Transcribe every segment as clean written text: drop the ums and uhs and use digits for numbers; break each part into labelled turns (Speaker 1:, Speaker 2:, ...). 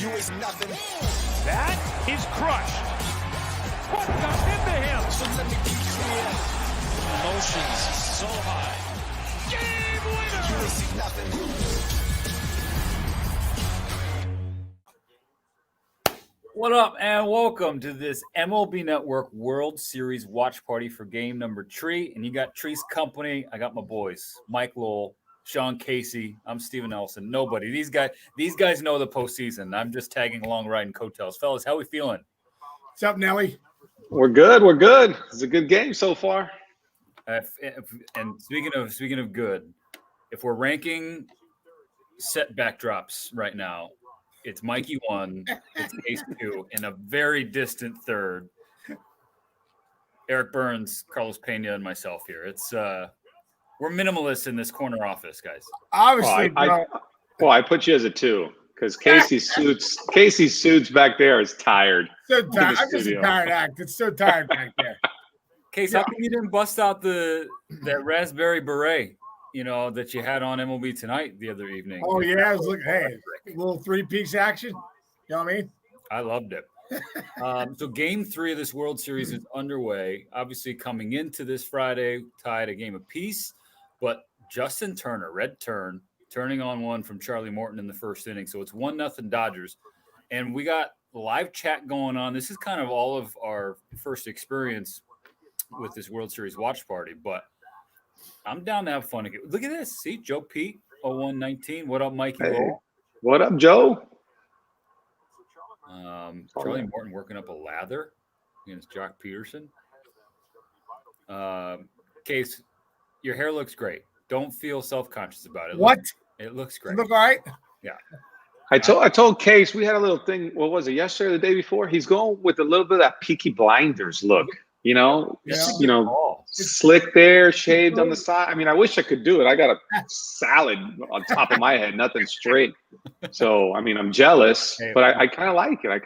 Speaker 1: That is crushed. What got into him?
Speaker 2: So let me be clear.
Speaker 3: Emotions so high.
Speaker 1: Game winner!
Speaker 2: You ain't see nothing.
Speaker 4: What up, and welcome to this MLB Network World Series watch party for game number 3. And you got Tree's company. I got my boys, Mike Lowell, Sean Casey. I'm Steven Nelson. Nobody. These guys know the postseason. I'm just tagging along, riding coattails. Fellas, how we feeling?
Speaker 5: What's up, Nelly?
Speaker 6: We're good. We're good. It's a good game so far.
Speaker 4: And speaking of good, if we're ranking set backdrops right now, it's Mikey 1, it's Case 2, and a very distant third. Eric Burns, Carlos Pena, and myself here. It's we're minimalists in this corner office, guys.
Speaker 5: Obviously,
Speaker 6: I put you as a 2 because Casey's suits back there is tired.
Speaker 5: so tired. I'm just a tired act. It's so tired back there.
Speaker 4: Case, how come you didn't bust out that raspberry beret, that you had on MLB Tonight the other evening?
Speaker 5: Oh yeah, I was looking. Hey, a little three-piece action. You know what I mean?
Speaker 4: I loved it. So game 3 of this World Series is underway. Obviously, coming into this Friday, tied a game apiece. But Justin Turner, red turn, turning on one from Charlie Morton in the first inning. So it's 1-0 Dodgers. And we got live chat going on. This is kind of all of our first experience with this World Series watch party. But I'm down to have fun again. Look at this. See, Joe Pete, 0119. What up, Mikey?
Speaker 6: Hey. What up, Joe?
Speaker 4: Charlie Morton working up a lather against Jock Peterson. Case, your hair looks great. Don't feel self-conscious about it.
Speaker 5: What?
Speaker 4: It looks great.
Speaker 5: You look all right?
Speaker 4: Yeah.
Speaker 6: I told Case we had a little thing. What was it? Yesterday or the day before? He's going with a little bit of that Peaky Blinders look. Slick there, shaved on the side. I mean, I wish I could do it. I got a salad on top of my head, nothing straight. So, I mean, I'm jealous, but I kind of like it. I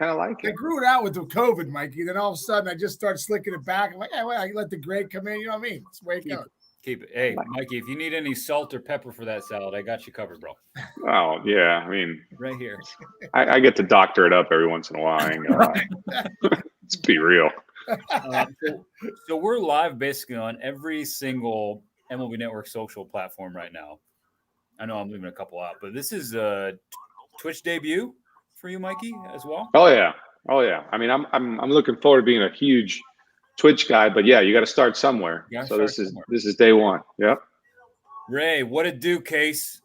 Speaker 5: grew it out with the COVID, Mikey. Then all of a sudden, I just started slicking it back. I'm like, hey, I let the gray come in. You know what I mean? It's the way it goes.
Speaker 4: Keep it. Hey, Mikey, if you need any salt or pepper for that salad, I got you covered, bro.
Speaker 6: Oh, yeah. I mean,
Speaker 4: right here.
Speaker 6: I get to doctor it up every once in a while. I ain't gonna lie. Let's be real.
Speaker 4: So we're live basically on every single MLB Network social platform right now. I know I'm leaving a couple out, but this is a Twitch debut for you, Mikey, as well.
Speaker 6: Oh yeah. I mean, I'm looking forward to being a huge Twitch guy, but yeah, you got to start somewhere. So this is day one. Yep.
Speaker 4: Ray, what it do, Case?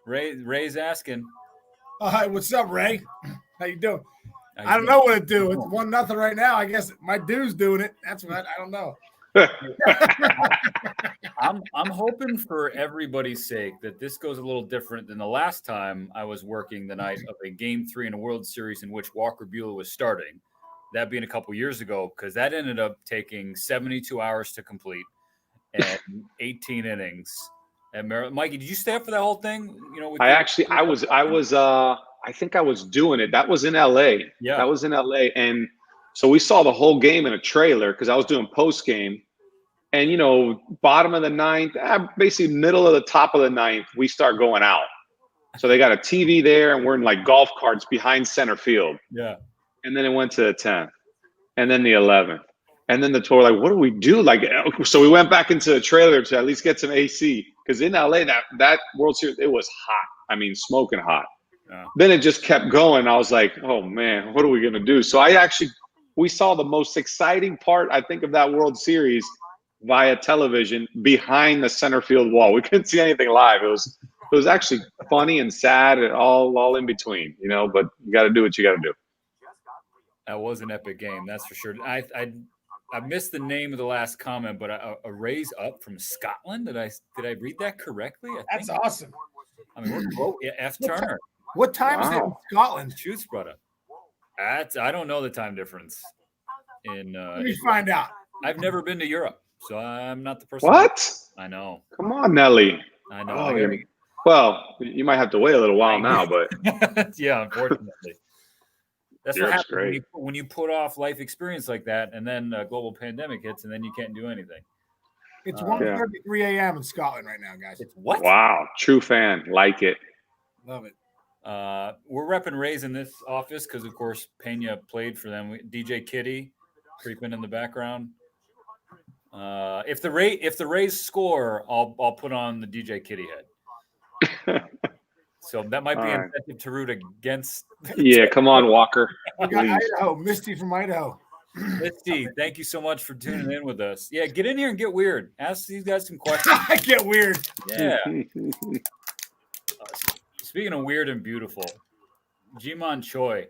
Speaker 4: Ray's asking.
Speaker 5: Hi, what's up, Ray? How you doing? I don't know what to do. It's 1-0 right now. I guess my dude's doing it. That's what I don't know.
Speaker 4: I'm hoping for everybody's sake that this goes a little different than the last time I was working the night of a game 3 in a World Series in which Walker Bueller was starting. That being a couple years ago, because that ended up taking 72 hours to complete and 18 innings. And Mikey, did you stay up for that whole thing?
Speaker 6: I think I was doing it. That was in LA.
Speaker 4: Yeah.
Speaker 6: That was in LA. And so we saw the whole game in a trailer because I was doing post game. And, bottom of the 9th, basically middle of the top of the 9th, we start going out. So they got a TV there and we're in like golf carts behind center field.
Speaker 4: Yeah.
Speaker 6: And then it went to the 10th and then the 11th. And then the tour, like, what do we do? So we went back into the trailer to at least get some AC because in LA, that World Series, it was hot. I mean, smoking hot. Yeah. Then it just kept going. I was like, oh man, what are we going to do? So we saw the most exciting part, I think, of that World Series via television behind the center field wall. We couldn't see anything live. It was actually funny and sad and all in between, but you got to do what you got to do.
Speaker 4: That was an epic game. That's for sure. I missed the name of the last comment, but a raise up from Scotland. Did I read that correctly?
Speaker 5: That's awesome.
Speaker 4: I mean, F. Turner.
Speaker 5: What time is it in Scotland?
Speaker 4: Shoots, brother. I don't know the time difference.
Speaker 5: Let me find out.
Speaker 4: I've never been to Europe, so I'm not the person.
Speaker 6: What?
Speaker 4: I know.
Speaker 6: Come on, Nelly.
Speaker 4: I know.
Speaker 6: Oh, well, you might have to wait a little while now, but
Speaker 4: yeah, unfortunately. That's
Speaker 6: Europe's
Speaker 4: what happens
Speaker 6: great.
Speaker 4: when you put off life experience like that, and then a global pandemic hits, and then you can't do anything.
Speaker 5: It's 1:33 a.m. in Scotland right now, guys.
Speaker 4: It's what?
Speaker 6: Wow, true fan, like it.
Speaker 5: Love it.
Speaker 4: We're repping Rays in this office because, of course, Pena played for them. DJ Kitty creeping in the background. If the Rays score, I'll put on the DJ Kitty head. So that might be incentive to root against.
Speaker 6: Yeah, come on, Walker.
Speaker 5: We got Idaho, Misty from Idaho.
Speaker 4: Misty, thank you so much for tuning in with us. Yeah, get in here and get weird. Ask these guys some questions.
Speaker 5: Get weird.
Speaker 4: Yeah. Speaking of weird and beautiful, Jimon Choi,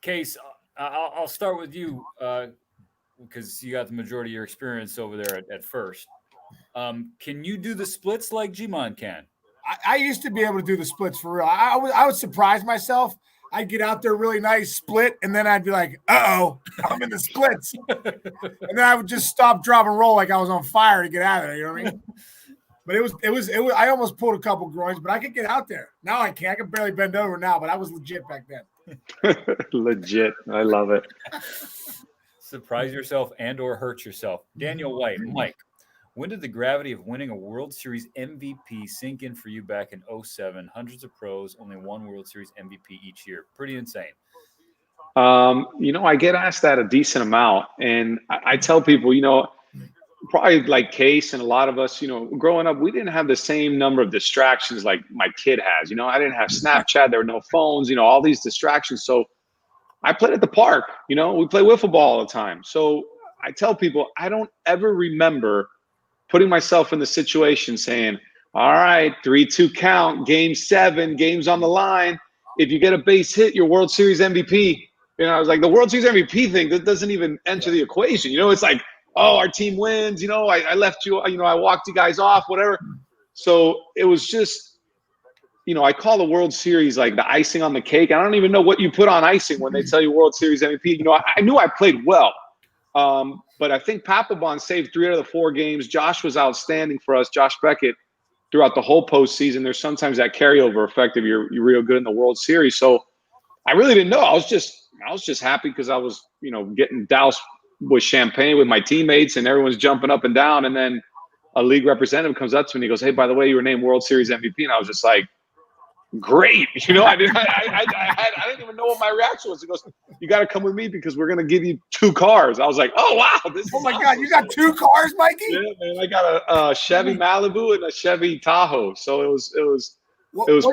Speaker 4: Case, I'll start with you because you got the majority of your experience over there at first. Can you do the splits like Jimon can?
Speaker 5: I used to be able to do the splits for real. I would surprise myself. I'd get out there really nice split, and then I'd be like, "Uh-oh, I'm in the splits," and then I would just stop, drop, and roll like I was on fire to get out of there. You know what I mean? But it was. I almost pulled a couple groins, but I could get out there. Now I can't. I can barely bend over now, but I was legit back then.
Speaker 6: Legit. I love it.
Speaker 4: Surprise yourself and/or hurt yourself. Daniel White, Mike. When did the gravity of winning a World Series MVP sink in for you back in 2007? Hundreds of pros, only one World Series MVP each year. Pretty insane.
Speaker 6: I get asked that a decent amount. And I tell people, probably like Case and a lot of us, growing up, we didn't have the same number of distractions like my kid has. I didn't have Snapchat. There were no phones, all these distractions. So I played at the park. We play wiffle ball all the time. So I tell people I don't ever remember putting myself in the situation saying, all right, 3-2 count, game 7, game's on the line. If you get a base hit, you're World Series MVP. I was like, the World Series MVP thing, that doesn't even enter the equation. It's like, oh, our team wins. I left you, I walked you guys off, whatever. So it was just, I call the World Series like the icing on the cake. I don't even know what you put on icing when they tell you World Series MVP. I knew I played well. But I think Papelbon saved 3 out of the 4 games. Josh was outstanding for us, Josh Beckett, throughout the whole postseason. There's sometimes that carryover effect if you're real good in the World Series. So I really didn't know. I was just happy because I was, getting doused with champagne with my teammates and everyone's jumping up and down. And then a league representative comes up to me and he goes, "Hey, by the way, you were named World Series MVP." And I was just like, great. I didn't even know what my reaction was. He goes, "You got to come with me because we're going to give you 2 cars." I was like, "Oh, wow.
Speaker 5: Oh my God. You got 2 cars, Mikey?"
Speaker 6: Yeah, man. I got a Chevy Malibu and a Chevy Tahoe. So it was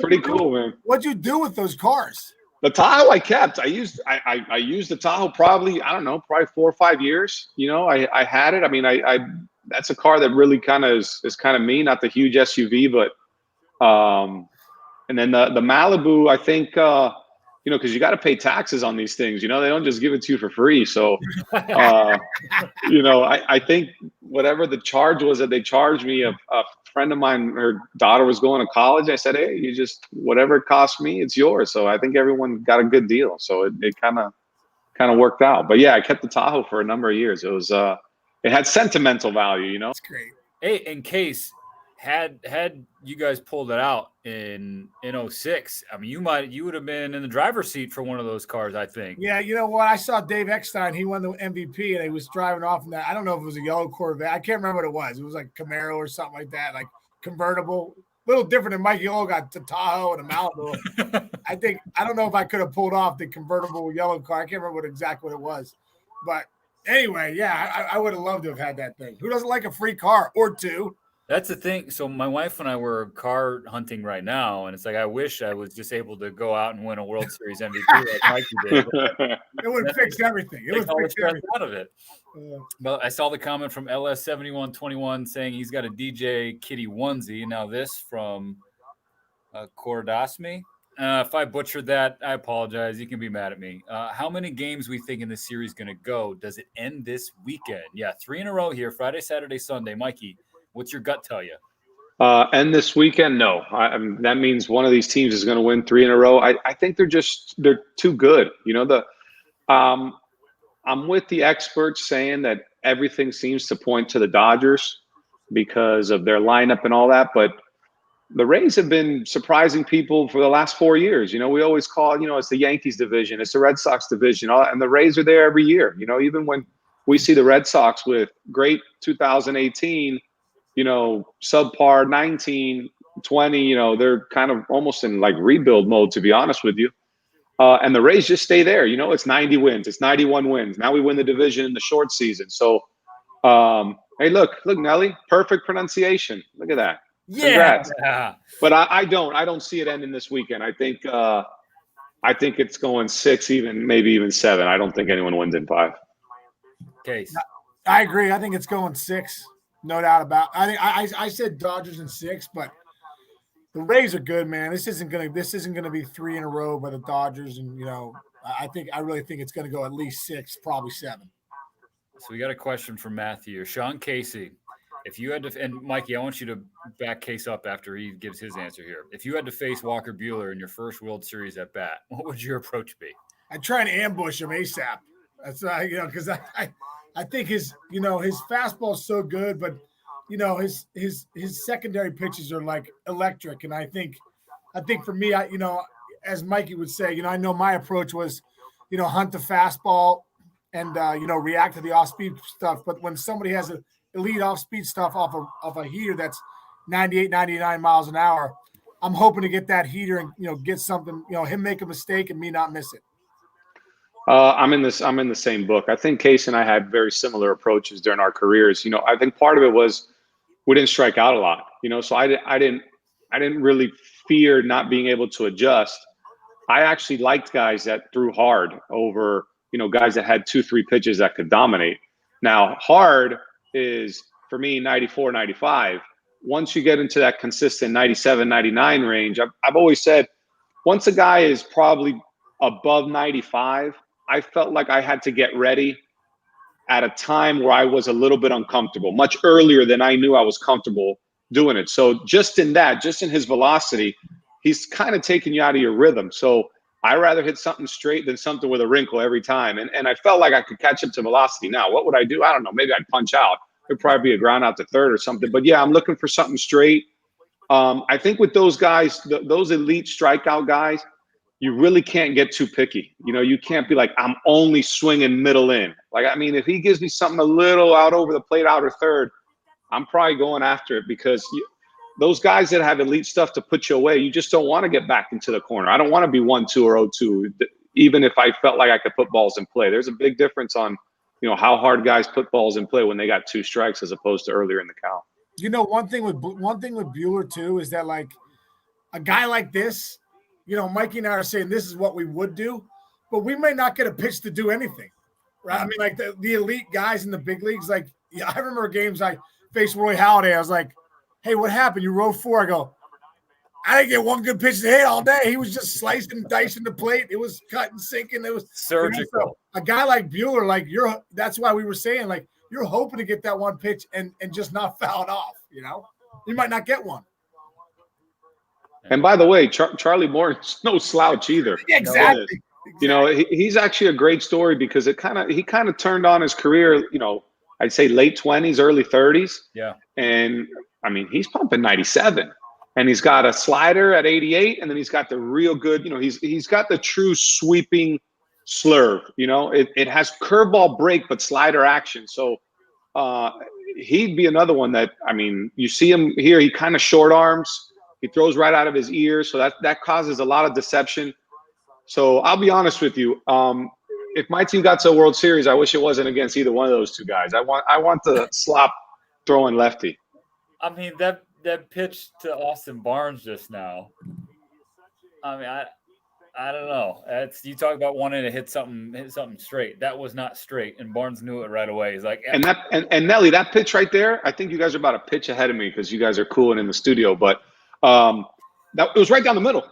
Speaker 6: pretty cool, man.
Speaker 5: What'd you do with those cars?
Speaker 6: The Tahoe I kept. I used the Tahoe probably 4 or 5 years. I had it. I mean, I that's a car that really kind of is kind of me, not the huge SUV, but and then the Malibu, I think, because you got to pay taxes on these things. They don't just give it to you for free. So, I think whatever the charge was that they charged me, a friend of mine, her daughter was going to college. I said, "Hey, whatever it cost me, it's yours." So I think everyone got a good deal. So it kind of worked out. But yeah, I kept the Tahoe for a number of years. It was it had sentimental value.
Speaker 5: That's great.
Speaker 4: Hey, in Case, had you guys pulled it out in 06, I mean, you would have been in the driver's seat for one of those cars, I think.
Speaker 5: Yeah, you know what? I saw Dave Eckstein. He won the MVP, and he was driving off in that. I don't know if it was a yellow Corvette. I can't remember what it was. It was like Camaro or something like that, like convertible. A little different than Mikey O got the Tahoe and a Malibu. I don't know if I could have pulled off the convertible yellow car. I can't remember exactly what it was. But anyway, yeah, I would have loved to have had that thing. Who doesn't like a free car or 2?
Speaker 4: That's the thing. So my wife and I were car hunting right now, and it's like I wish I was just able to go out and win a World Series MVP like Mikey did.
Speaker 5: It would fix everything. It would fix everything
Speaker 4: out of it. But I saw the comment from LS7121 saying he's got a DJ Kitty onesie. Now this from Kordasmi. If I butchered that, I apologize. You can be mad at me. How many games we think in this series going to go? Does it end this weekend? Yeah, 3 in a row here, Friday, Saturday, Sunday. Mikey, what's your gut tell you?
Speaker 6: And this weekend, no. That means one of these teams is going to win 3 in a row. I think they're too good. I'm with the experts saying that everything seems to point to the Dodgers because of their lineup and all that. But the Rays have been surprising people for the last 4 years. We always call it, it's the Yankees division, it's the Red Sox division, and the Rays are there every year. Even when we see the Red Sox with great 2018, subpar 19, 20. You know, they're kind of almost in like rebuild mode, to be honest with you. And the Rays just stay there. You know, it's 90 wins. It's 91 wins. Now we win the division in the short season. So, hey, look, Nelly, perfect pronunciation. Look at that. Congrats.
Speaker 4: Yeah.
Speaker 6: But I don't see it ending this weekend. I think it's going 6, maybe even 7. I don't think anyone wins in 5.
Speaker 4: Case.
Speaker 5: I agree. I think it's going 6, no doubt about. I think I said Dodgers in 6, but the Rays are good, man. This isn't gonna be 3 in a row by the Dodgers, and you know, I really think it's gonna go at least 6, probably 7.
Speaker 4: So we got a question from Matthew. Sean Casey, if you had to, and Mikey, I want you to back Case up after he gives his answer here. If you had to face Walker Bueller in your first World Series at bat, what would your approach be?
Speaker 5: I'd try and ambush him ASAP. That's you know, because I think his fastball is so good, but you know his secondary pitches are like electric, and I think for me, as Mikey would say, I know my approach was, hunt the fastball and react to the off-speed stuff. But when somebody has an elite off-speed stuff off of a heater that's 98, 99 miles an hour, I'm hoping to get that heater and get something, him make a mistake and me not miss it.
Speaker 6: I'm in the same book. I think Case and I had very similar approaches during our careers. I think part of it was we didn't strike out a lot. So I didn't really fear not being able to adjust. I actually liked guys that threw hard over, guys that had 2-3 pitches that could dominate. Now, hard is for me 94, 95. Once you get into that consistent 97, 99 range, I've always said once a guy is probably above 95, I felt like I had to get ready at a time where I was a little bit uncomfortable, much earlier than I knew I was comfortable doing it. So just in his velocity, he's kind of taking you out of your rhythm. So I rather hit something straight than something with a wrinkle every time. And I felt like I could catch up to velocity. Now, what would I do? I don't know. Maybe I'd punch out. It'd probably be a ground out to third or something. But yeah, I'm looking for something straight. I think with those guys, those elite strikeout guys, you really can't get too picky. You can't be like, I'm only swinging middle in. Like, I mean, if he gives me something a little out over the plate, outer third, I'm probably going after it because those guys that have elite stuff to put you away, you just don't want to get back into the corner. I don't want to be 1-2 or 0-2, even if I felt like I could put balls in play. There's a big difference on, how hard guys put balls in play when they got 2 strikes as opposed to earlier in the count.
Speaker 5: One thing with Bueller too is that like a guy like this, Mikey and I are saying this is what we would do, but we may not get a pitch to do anything, right? I mean, like the elite guys in the big leagues, like I remember games I faced Roy Halladay. I was like, hey, what happened? You rode 4. I go, I didn't get one good pitch to hit all day. He was just slicing and dicing the plate. It was cutting, sinking. It was
Speaker 4: surgical.
Speaker 5: So a guy like Bueller, like that's why we were saying, like, you're hoping to get that one pitch and just not foul it off, You might not get one.
Speaker 6: And by the way, Charlie Morton's no slouch either.
Speaker 5: Exactly.
Speaker 6: He's actually a great story because he kind of turned on his career, I'd say late 20s, early 30s.
Speaker 4: Yeah.
Speaker 6: And I mean, he's pumping 97 and he's got a slider at 88. And then he's got the real good, he's got the true sweeping slurve, it has curveball break, but slider action. So he'd be another one that, I mean, you see him here, he kind of short arms. He throws right out of his ears, so that causes a lot of deception. So I'll be honest with you. If my team got to a World Series, I wish it wasn't against either one of those two guys. I want the slop throwing lefty.
Speaker 4: I mean, that pitch to Austin Barnes just now. I mean, I don't know. You talk about wanting to hit something straight. That was not straight, and Barnes knew it right away. He's like,
Speaker 6: and Nelly, that pitch right there. I think you guys are about a pitch ahead of me because you guys are cool and in the studio, but. That it was right down the middle.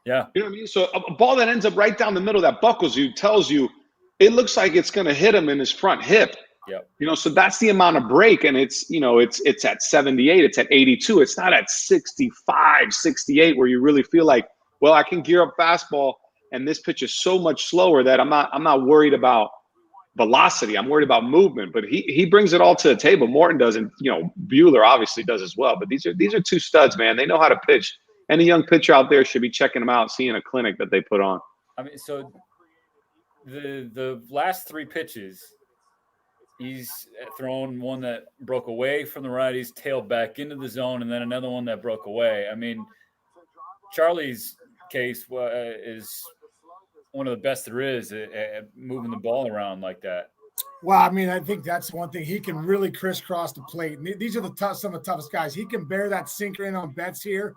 Speaker 4: Yeah.
Speaker 6: You know what I mean? So a ball that ends up right down the middle that buckles you tells you it looks like it's going to hit him in his front hip.
Speaker 4: Yeah.
Speaker 6: So that's the amount of break. And it's, it's at 78, it's at 82. It's not at 65, 68 where you really feel like, well, I can gear up fastball and this pitch is so much slower that I'm not worried about velocity. I'm worried about movement, but he brings it all to the table. Morton doesn't, Bueller obviously does as well, but these are 2 studs, man. They know how to pitch. Any young pitcher out there should be checking them out, seeing a clinic that they put on.
Speaker 4: I mean, so the last 3 pitches, He's thrown one that broke away from the righties, tailed back into the zone, and then another one that broke away. I mean, Charlie's case is one of the best there is at moving the ball around like that.
Speaker 5: Well, I mean, I think that's one thing. He can really crisscross the plate. And these are some of the toughest guys. He can bear that sinker in on bets here.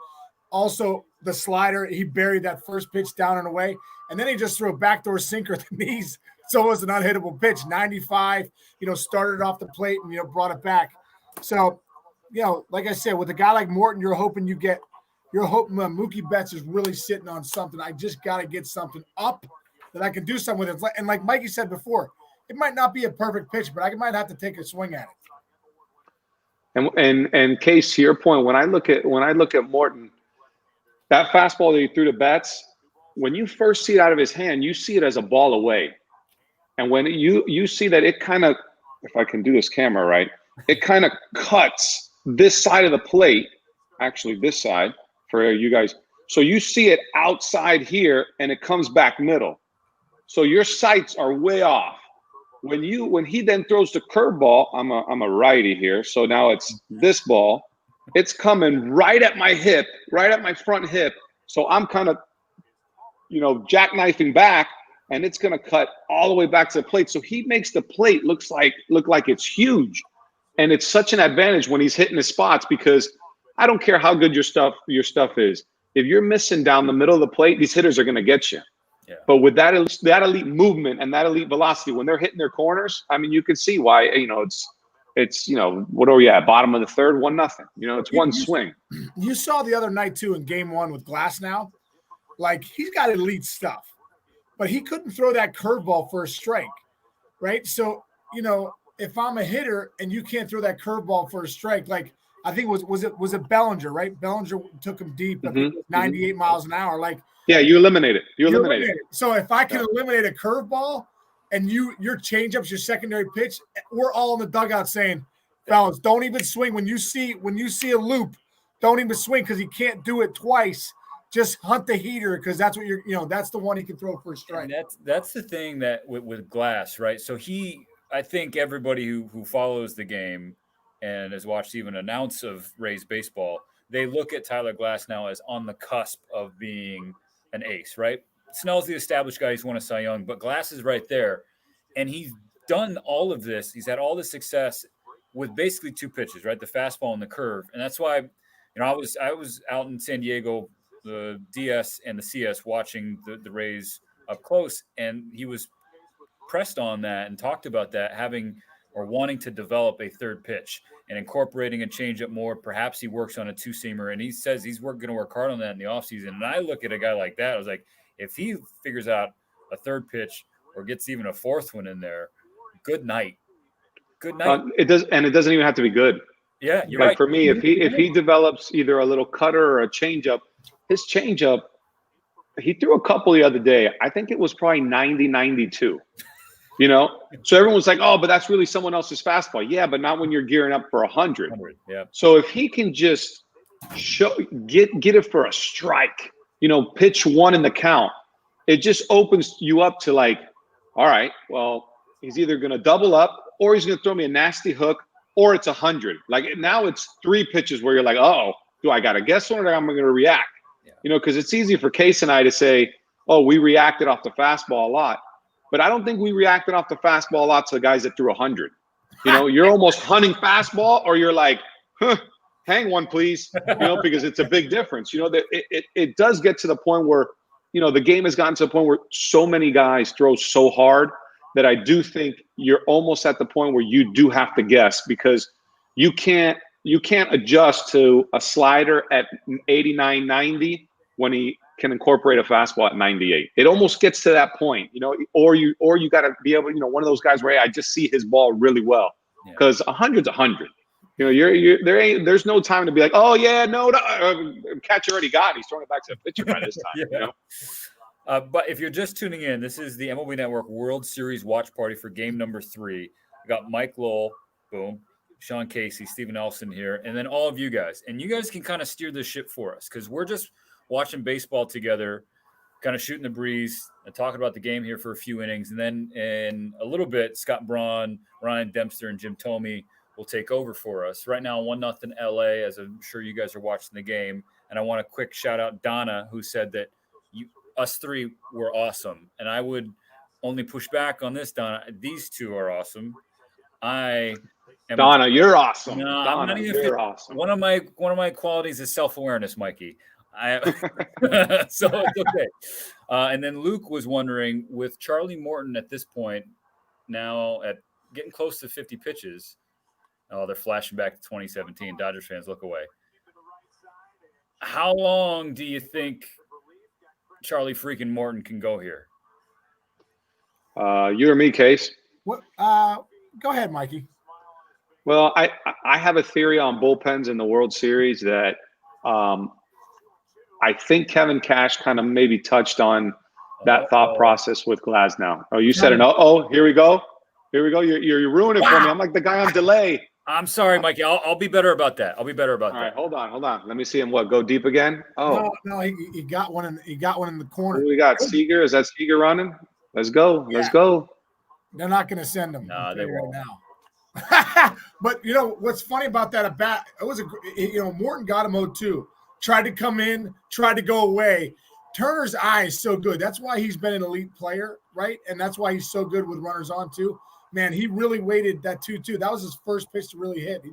Speaker 5: Also, the slider, he buried that first pitch down and away. And then he just threw a backdoor sinker at the knees. So it was an unhittable pitch. 95, started off the plate and, brought it back. So, like I said, with a guy like Morton, you're hoping Mookie Betts is really sitting on something. I just got to get something up that I can do something with it. And like Mikey said before, it might not be a perfect pitch, but I might have to take a swing at
Speaker 6: it. And Case, to your point, when I look at Morton, that fastball that he threw to Betts, when you first see it out of his hand, you see it as a ball away. And when you see that it kind of, if I can do this camera right, it kind of cuts this side of the plate, actually this side for you guys. So you see it outside here and it comes back middle. So your sights are way off. When he then throws the curveball, I'm a righty here. So now it's this ball. It's coming right at my hip, right at my front hip. So I'm kind of, jackknifing back, and it's going to cut all the way back to the plate. So he makes the plate look like it's huge. And it's such an advantage when he's hitting his spots, because I don't care how good your stuff is. If you're missing down the middle of the plate, these hitters are going to get you. Yeah. But with that elite movement and that elite velocity, when they're hitting their corners, I mean, you can see why, it's what are we at? Bottom of the third, 1-0. It's one swing.
Speaker 5: You saw the other night too in game one with Glasnow. Like, he's got elite stuff, but he couldn't throw that curveball for a strike, right? So, if I'm a hitter and you can't throw that curveball for a strike, like I think was it Bellinger, right? Bellinger took him deep, 98 miles an hour. Like,
Speaker 6: yeah, you eliminate it. You eliminate it.
Speaker 5: So if I can eliminate a curveball and your changeup's your secondary pitch, we're all in the dugout saying, fellas, don't even swing. When you see a loop, don't even swing, because he can't do it twice. Just hunt the heater, because that's what that's the one he can throw for a strike.
Speaker 4: And that's the thing that with Glass, right? So I think everybody who follows the game and has watched even an ounce of Rays baseball, they look at Tyler Glasnow as on the cusp of being an ace, right? Snell's the established guy who's won a Cy Young, but Glass is right there. And he's done all of this. He's had all the success with basically two pitches, right? The fastball and the curve. And that's why, I was out in San Diego, the DS and the CS, watching the Rays up close. And he was pressed on that and talked about that, wanting to develop a third pitch and incorporating a changeup more. Perhaps he works on a two-seamer, and he says he's going to work hard on that in the offseason. And I look at a guy like that, I was like, if he figures out a third pitch or gets even a fourth one in there, good night. Good night.
Speaker 6: It doesn't even have to be good.
Speaker 4: Yeah, you're
Speaker 6: like
Speaker 4: right.
Speaker 6: For me, if he develops either a little cutter or a changeup, his changeup, he threw a couple the other day. I think it was probably 90-92. So everyone's like, oh, but that's really someone else's fastball. Yeah, but not when you're gearing up for 100.
Speaker 4: Yeah.
Speaker 6: So if he can just get it for a strike, pitch one in the count, it just opens you up to like, all right, well, he's either going to double up or he's going to throw me a nasty hook, or it's 100. Like, now it's three pitches where you're like, oh, do I got to guess one, or am I going to react? Yeah. Because it's easy for Case and I to say, oh, we reacted off the fastball a lot. But I don't think we reacted off the fastball a lot to the guys that threw 100. You're almost hunting fastball, or you're like, hang one, please, because it's a big difference. That it does get to the point where, the game has gotten to the point where so many guys throw so hard that I do think you're almost at the point where you do have to guess, because you can't adjust to a slider at 89, 90 when he can incorporate a fastball at 98. It almost gets to that point, or you got to be able, one of those guys where, hey, I just see his ball really well, because 100's 100. There's no time to be like, oh yeah, no, catcher already got it. He's throwing it back to the pitcher by this time.
Speaker 4: But if you're just tuning in, this is the MLB Network World Series watch party for game number 3. We got Mike Lowell, boom, Sean Casey, Steven Elson here, and then all of you guys. And you guys can kind of steer this ship for us, because we're just watching baseball together, kind of shooting the breeze and talking about the game here for a few innings. And then in a little bit, Scott Braun, Ryan Dempster, and Jim Tomey will take over for us. Right now, 1-0 LA, as I'm sure you guys are watching the game. And I want a quick shout out Donna, who said that us three were awesome. And I would only push back on this, Donna. These two are awesome.
Speaker 6: Donna, you're awesome.
Speaker 4: No,
Speaker 6: Donna, you're awesome.
Speaker 4: One of my qualities is self-awareness, Mikey. So it's okay. And then Luke was wondering, with Charlie Morton at this point, now at getting close to 50 pitches. Oh, they're flashing back to 2017. Dodgers fans, look away. How long do you think Charlie freaking Morton can go here?
Speaker 6: You or me, Case?
Speaker 5: What? Go ahead, Mikey.
Speaker 6: Well, I have a theory on bullpens in the World Series that I think Kevin Cash kind of maybe touched on that thought process with Glasnow. Oh, you said an oh, here we go. Here we go. You're ruining it for me. I'm like the guy on delay.
Speaker 4: I'm sorry, Mikey. I'll be better about that. All
Speaker 6: right, hold on. Let me see him. Go deep again? Oh,
Speaker 5: no, he got one in the corner.
Speaker 6: Who we got? Seager? Is that Seager running? Let's go. Yeah. Let's go.
Speaker 5: They're not going to send him.
Speaker 4: No, they won't.
Speaker 5: Right now. But what's funny about that at bat? It was Morton got him 0-2. Tried to come in, tried to go away. Turner's eye is so good. That's why he's been an elite player, right? And that's why he's so good with runners on too. Man, he really waited that 2-2. That was his first pitch to really hit.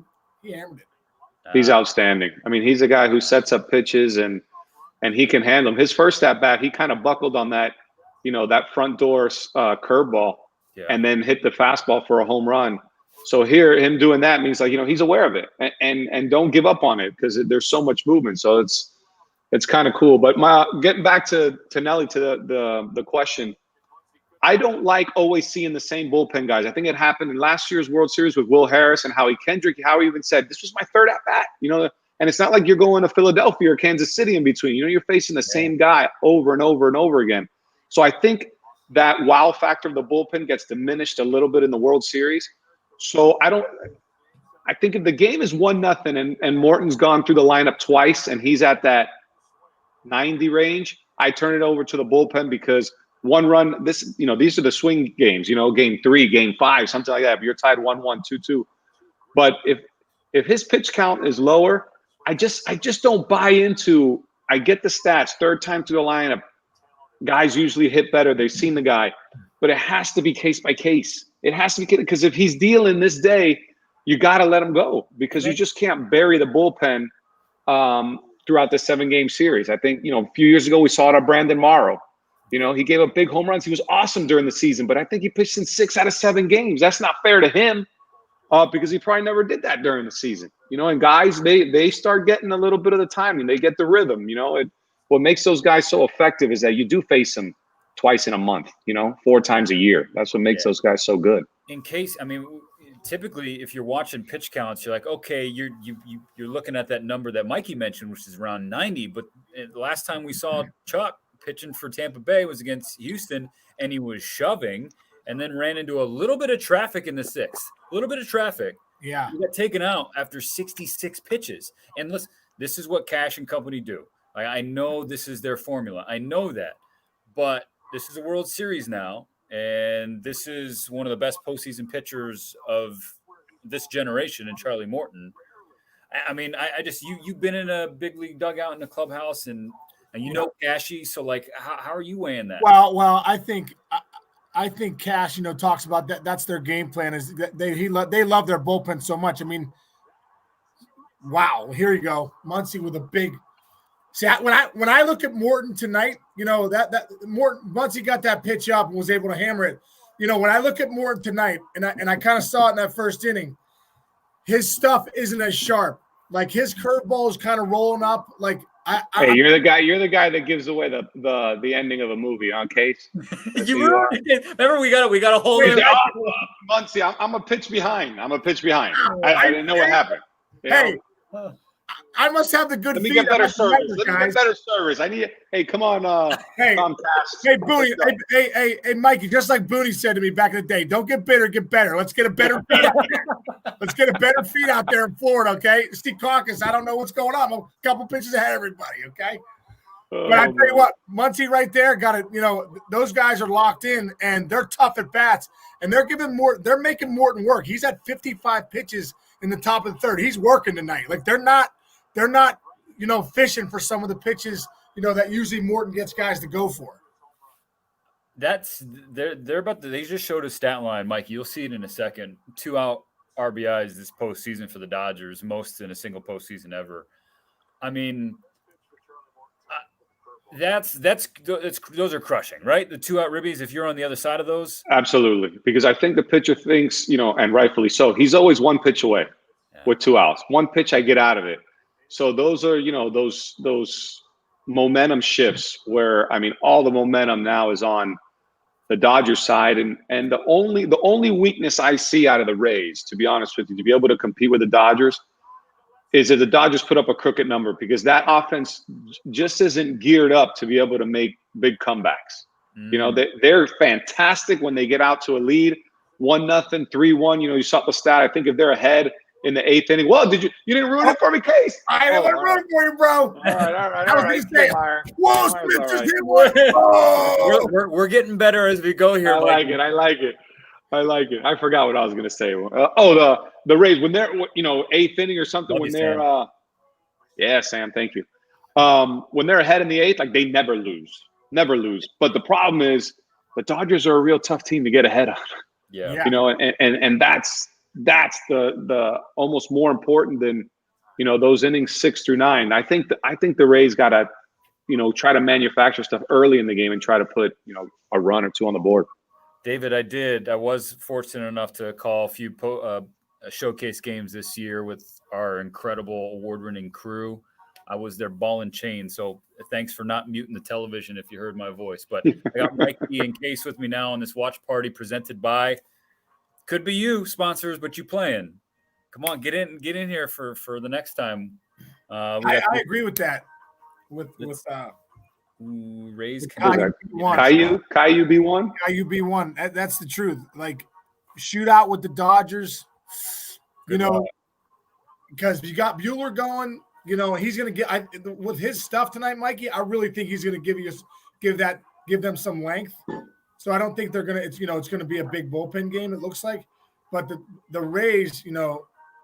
Speaker 5: He hammered it.
Speaker 6: He's outstanding. I mean, he's a guy who sets up pitches and he can handle them. His first at bat, he kind of buckled on that, that front door curveball, and then hit the fastball for a home run. So here, him doing that means he's aware of it and don't give up on it because there's so much movement. So it's kind of cool. But getting back to Nelly, to the question, I don't like always seeing the same bullpen guys. I think it happened in last year's World Series with Will Harris and Howie Kendrick. Howie even said, this was my third at bat, and it's not like you're going to Philadelphia or Kansas City in between. You're facing the same guy over and over and over again. So I think that wow factor of the bullpen gets diminished a little bit in the World Series. So I think if the game is 1-0 and Morton's gone through the lineup twice and he's at that 90 range, I turn it over to the bullpen because one run, these are the swing games, game 3, game 5, something like that. If you're tied 1-1, 2-2. But if his pitch count is lower, I just don't buy into, I get the stats, third time through the lineup, guys usually hit better. They've seen the guy, but it has to be case by case. It has to be, because if he's dealing this day, you got to let him go because you just can't bury the bullpen throughout the 7-game series. I think, a few years ago we saw it on Brandon Morrow. He gave up big home runs. He was awesome during the season, but I think he pitched in 6 out of 7 games. That's not fair to him because he probably never did that during the season. And guys, they start getting a little bit of the timing. They get the rhythm. What makes those guys so effective is that you do face them twice in a month, 4 times a year. That's what makes those guys so good.
Speaker 4: Typically, if you're watching pitch counts, you're like, okay, you're looking at that number that Mikey mentioned, which is around 90. But last time we saw Chuck pitching for Tampa Bay was against Houston, and he was shoving and then ran into a little bit of traffic in the 6th. A little bit of traffic.
Speaker 5: Yeah.
Speaker 4: He got taken out after 66 pitches. And listen, this is what Cash and company do. I know this is their formula. I know that. But this is a World Series now, and this is one of the best postseason pitchers of this generation in Charlie Morton. I just you've been in a big league dugout in the clubhouse, and Cashy. So how are you weighing that?
Speaker 5: Well, I think Cash, talks about that. That's their game plan. Is that they love their bullpen so much. Wow, here you go, Muncy with a big. See, when I look at Morton tonight, that Morton, once he got that pitch up and was able to hammer it, when I look at Morton tonight, and I kind of saw it in that first inning, his stuff isn't as sharp. Like his curveball is kind of rolling up.
Speaker 6: Hey, you're the guy that gives away the ending of a movie, huh, Case?
Speaker 4: Remember we got a whole.
Speaker 6: Muncy, I'm a pitch behind. I didn't know what happened.
Speaker 5: Hey. I must have the good feet.
Speaker 6: Let me get better service. I need. Hey, come on, Comcast.
Speaker 5: Hey, Booney. Hey, Mikey. Just like Booney said to me back in the day, don't get bitter, get better. Let's get a better feet. Let's get a better feet out there in Florida, okay? Steve Caucus, I don't know what's going on. I'm a couple pitches ahead of everybody, okay? But I tell you what, Muncie right there got it. Those guys are locked in and they're tough at bats, and they're making Morton work. He's had 55 pitches in the top of the third. He's working tonight. Like they're not, fishing for some of the pitches, that usually Morton gets guys to go for.
Speaker 4: They're about to, they just showed a stat line, Mike. You'll see it in a second. 2 out RBIs this postseason for the Dodgers, most in a single postseason ever. I mean, those are crushing, right? The 2 out ribbies, if you're on the other side of those.
Speaker 6: Absolutely. Because I think the pitcher thinks, and rightfully so, he's always 1 pitch away with 2 outs. 1 pitch, I get out of it. So those are, those momentum shifts where, I mean, all the momentum now is on the Dodgers side. And the only weakness I see out of the Rays, to be honest with you, to be able to compete with the Dodgers, is that the Dodgers put up a crooked number, because that offense just isn't geared up to be able to make big comebacks. They're fantastic when they get out to a lead, 1-0, 3-1. You saw the stat. I think if they're ahead in the 8th inning, well, you didn't ruin it for me, Case?
Speaker 5: I didn't want to ruin it for you, bro.
Speaker 6: All right.
Speaker 5: I was going to say, whoa, Smith just hit one. Oh!
Speaker 4: We're getting better as we go here.
Speaker 6: I like it. I forgot what I was going to say. The Rays, when they're 8th inning or something, when they're Sam, thank you. When they're ahead in the 8th, like they never lose. But the problem is the Dodgers are a real tough team to get ahead on.
Speaker 4: Yeah.
Speaker 6: And that's the almost more important than those innings 6 through 9. I think the Rays got to try to manufacture stuff early in the game and try to put a run or 2 on the board.
Speaker 4: David, I was fortunate enough to call a few showcase games this year with our incredible award-winning crew. I was their ball and chain, so thanks for not muting the television if you heard my voice. But I got Mikey and Case with me now on this watch party presented by, could be you, sponsors, but you playing. Come on, get in here for the next time.
Speaker 5: I agree with that. With
Speaker 4: Raise
Speaker 6: Caillou B1.
Speaker 5: Caillou B1. That's the truth. Like shootout with the Dodgers, because you got Bueller going. He's going to get with his stuff tonight, Mikey. I really think he's going to give them some length. So I don't think they're going to. It's going to be a big bullpen game. It looks like, but the Rays,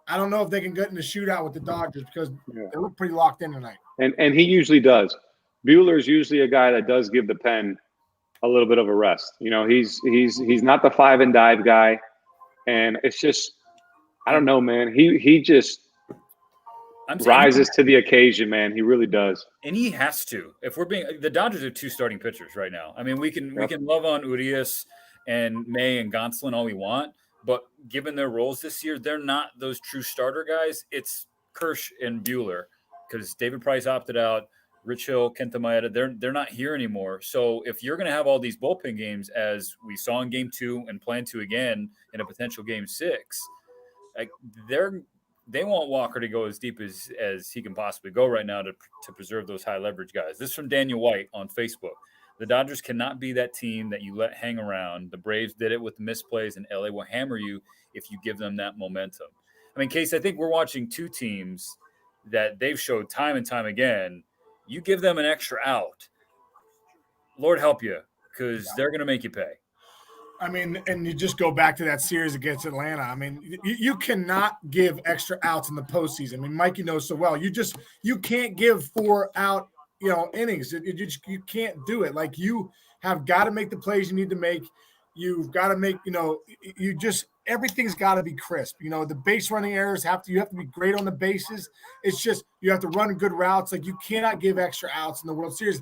Speaker 5: I don't know if they can get in the shootout with the Dodgers because they look pretty locked in tonight.
Speaker 6: And he usually does. Bueller's usually a guy that does give the pen a little bit of a rest. He's not the 5 and dive guy, and it's just I don't know, man. He just rises to the occasion, man. He really does.
Speaker 4: And he has to. If we're being the Dodgers are 2 starting pitchers right now. I mean, we can love on Urias and May and Gonsolin all we want, but given their roles this year, they're not those true starter guys. It's Kirsch and Bueller because David Price opted out. Rich Hill, Kenta Maeda, they're not here anymore. So if you're going to have all these bullpen games, as we saw in Game 2 and plan to again in a potential Game 6, like they want Walker to go as deep as he can possibly go right now to preserve those high leverage guys. This is from Daniel White on Facebook. The Dodgers cannot be that team that you let hang around. The Braves did it with misplays, and LA will hammer you if you give them that momentum. I mean, Case, I think we're watching 2 teams that they've showed time and time again. You give them an extra out, Lord help you, because they're going to make you pay.
Speaker 5: I mean, and you just go back to that series against Atlanta. I mean, you cannot give extra outs in the postseason. I mean, Mikey knows so well. You can't give 4 out, innings. You can't do it. Like you have got to make the plays you need to make. You've got to make, everything's got to be crisp. The base running errors you have to be great on the bases. It's just you have to run good routes. Like you cannot give extra outs in the World Series.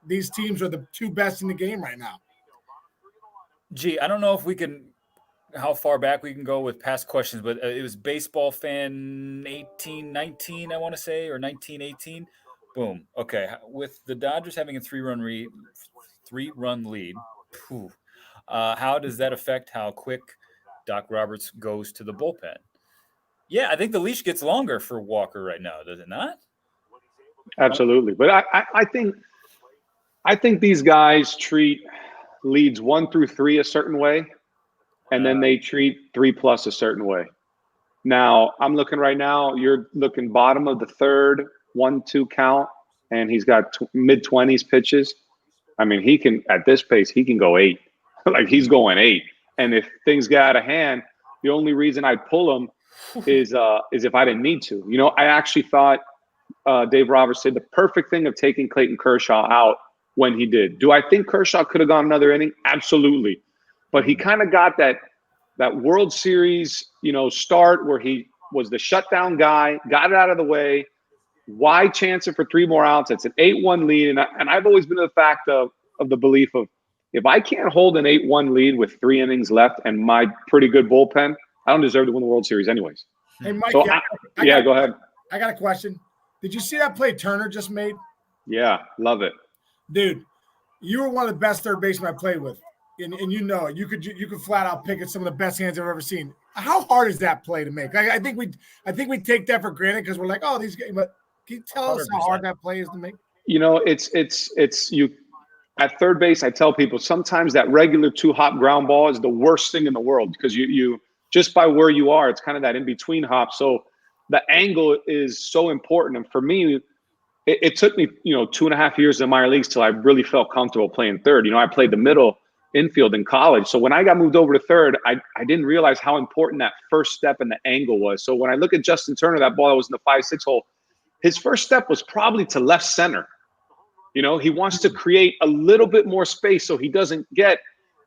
Speaker 5: These teams are the 2 best in the game right now.
Speaker 4: Gee, I don't know how far back we can go with past questions, but it was baseball fan 1819, I want to say, or 1918. Boom. Okay. With the Dodgers having a 3-run lead, how does that affect how quick Doc Roberts goes to the bullpen? Yeah, I think the leash gets longer for Walker right now, does it not?
Speaker 6: Absolutely. But I think these guys treat leads 1 through 3 a certain way, and then they treat 3+ a certain way. Now, I'm looking right now, you're looking bottom of the 3rd, 1-2 count. and he's got mid-20s pitches. I mean, he can, at this pace, he can go 8. Like, he's going 8. And if things get out of hand, the only reason I'd pull him is if I didn't need to. You know, I actually thought Dave Roberts did the perfect thing of taking Clayton Kershaw out when he did. Do I think Kershaw could have gone another inning? Absolutely. But he kind of got that World Series, you know, start where he was the shutdown guy, got it out of the way. Why chance it for 3 more outs? It's an 8-1 lead. And I've always been of the fact of the belief of, if I can't hold an 8-1 lead with 3 innings left and my pretty good bullpen, I don't deserve to win the World Series anyways.
Speaker 5: Hey, Mike,
Speaker 6: So go ahead.
Speaker 5: I got a question. Did you see that play Turner just made?
Speaker 6: Yeah, love it.
Speaker 5: Dude, you were one of the best third basemen I played with. And you know it. You could flat out pick at some of the best hands I've ever seen. How hard is that play to make? I think we take that for granted because we're like, oh, these guys. But can you tell us how hard that play is to make?
Speaker 6: You know, it's you at third base. I tell people sometimes that regular 2-hop ground ball is the worst thing in the world because you just by where you are, it's kind of that in between hop. So the angle is so important. And for me, it took me 2.5 years in the minor leagues till I really felt comfortable playing third. You know, I played the middle infield in college. So when I got moved over to third, I didn't realize how important that first step and the angle was. So when I look at Justin Turner, that ball that was in the 5-6 hole, his first step was probably to left center. You know, he wants to create a little bit more space so he doesn't get,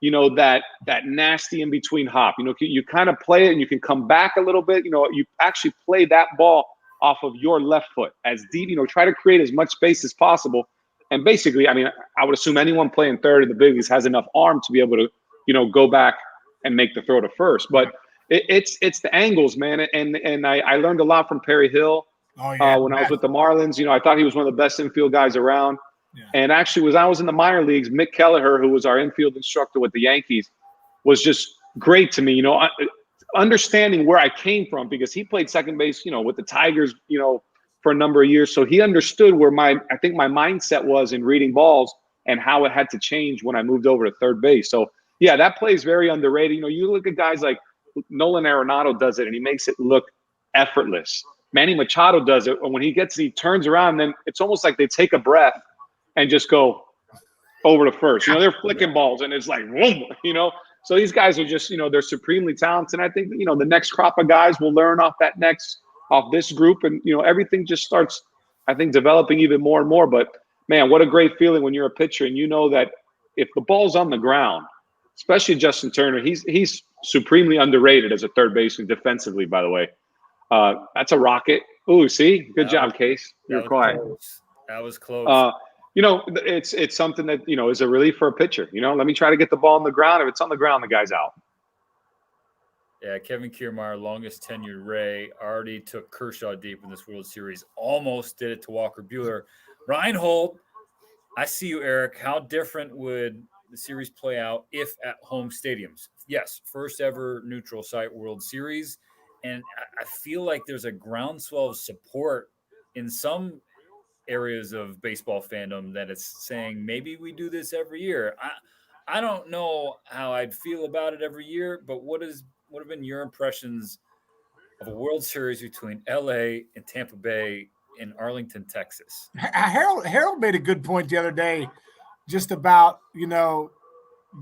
Speaker 6: that nasty in between hop. You know, you kind of play it and you can come back a little bit. You know, you actually play that ball off of your left foot as deep, try to create as much space as possible. And basically, I mean, I would assume anyone playing third in the big leagues has enough arm to be able to, go back and make the throw to first. But it's the angles, man. And I learned a lot from Perry Hill when I was with the Marlins. I thought he was one of the best infield guys around. Yeah. And actually, when I was in the minor leagues, Mick Kelleher, who was our infield instructor with the Yankees, was just great to me, understanding where I came from because he played second base, with the Tigers, for a number of years. So he understood where I think my mindset was in reading balls and how it had to change when I moved over to third base. So, yeah, that play is very underrated. You look at guys like Nolan Arenado does it, and he makes it look effortless. Manny Machado does it. And when he turns around, then it's almost like they take a breath and just go over to first. They're flicking balls, and it's like, whoom, So these guys are just, they're supremely talented. And I think, the next crop of guys will learn off this group. And, everything just starts, I think, developing even more and more. But, man, what a great feeling when you're a pitcher and you know that if the ball's on the ground, especially Justin Turner, he's supremely underrated as a third baseman defensively, by the way. That's a rocket. Ooh, see? Good job, Case. You're quiet.
Speaker 4: Close. That was close.
Speaker 6: It's something that, is a relief for a pitcher. Let me try to get the ball on the ground. If it's on the ground, the guy's out.
Speaker 4: Yeah, Kevin Kiermaier, longest tenured Ray, already took Kershaw deep in this World Series. Almost did it to Walker Bueller. Reinhold, I see you, Eric. How different would the series play out if at home stadiums? Yes, first ever neutral site World Series. And I feel like there's a groundswell of support in some areas of baseball fandom that it's saying maybe we do this every year. I don't know how I'd feel about it every year, but what have been your impressions of a World Series between LA and Tampa Bay in Arlington, Texas?
Speaker 5: Harold made a good point the other day just about,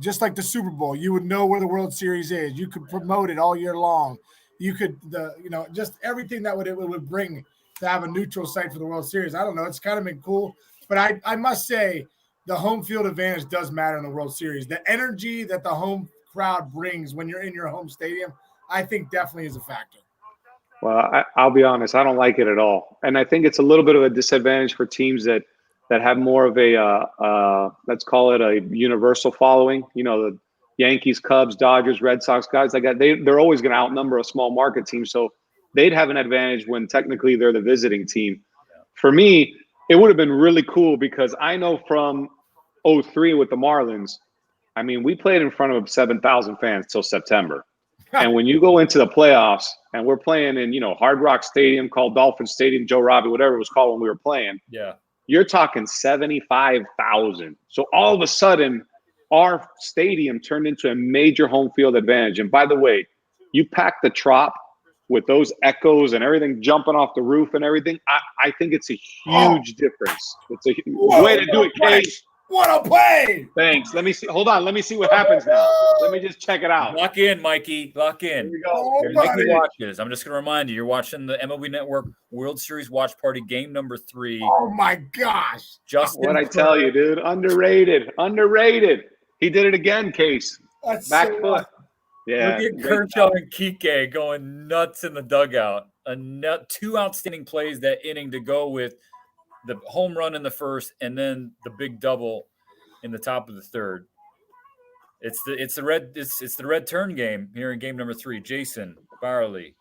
Speaker 5: just like the Super Bowl, you would know where the World Series is. You could promote it all year long. You could, just everything that it would bring to have a neutral site for the World Series. I don't know. It's kind of been cool. But I must say the home field advantage does matter in the World Series. The energy that the home crowd brings when you're in your home stadium, I think definitely is a factor.
Speaker 6: Well, I'll be honest. I don't like it at all. And I think it's a little bit of a disadvantage for teams that have more of a, let's call it a universal following. The Yankees, Cubs, Dodgers, Red Sox, guys like that, they're always going to outnumber a small market team. So they'd have an advantage when technically they're the visiting team. For me, it would have been really cool because I know from 2003 with the Marlins, I mean, we played in front of 7,000 fans till September. And when you go into the playoffs and we're playing in, Hard Rock Stadium called Dolphin Stadium, Joe Robbie, whatever it was called when we were playing, you're talking 75,000. So all of a sudden, our stadium turned into a major home field advantage. And by the way, you pack the Trop with those echoes and everything jumping off the roof and everything, I think it's a huge difference. It's a way to do it, Case.
Speaker 5: What a play!
Speaker 6: Thanks. Let me see. Hold on. Let me see what happens now. Let me just check it out.
Speaker 4: Lock in, Mikey. Lock in.
Speaker 6: Here we go.
Speaker 5: Oh,
Speaker 4: Mikey
Speaker 5: buddy.
Speaker 4: watches. I'm just going to remind you, you're watching the MLB Network World Series Watch Party game number 3.
Speaker 5: Oh my gosh!
Speaker 4: Justin
Speaker 6: What I tell you, dude. Underrated. He did it again, Case.
Speaker 5: That's
Speaker 6: Back
Speaker 5: so
Speaker 6: foot.
Speaker 5: awesome.
Speaker 6: Yeah.
Speaker 4: Look at
Speaker 6: great
Speaker 4: Kershaw
Speaker 6: job.
Speaker 4: and Kike going nuts in the dugout. Two outstanding plays that inning to go with the home run in the first and then the big double in the top of the third. It's the red turn game here in game number 3. Jason Barley.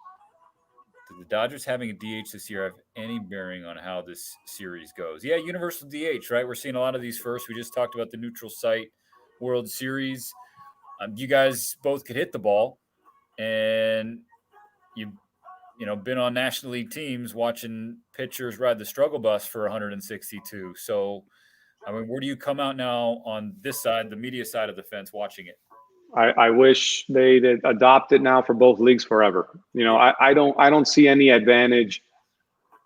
Speaker 4: Do the Dodgers having a DH this year have any bearing on how this series goes? Yeah, universal DH, right? We're seeing a lot of these first. We just talked about the neutral site World Series. You guys both could hit the ball, and you know been on National League teams watching pitchers ride the struggle bus for 162. So, I mean, where do you come out now on this side, the media side of the fence, watching it?
Speaker 6: I wish they'd adopt it now for both leagues forever. You know, I don't see any advantage,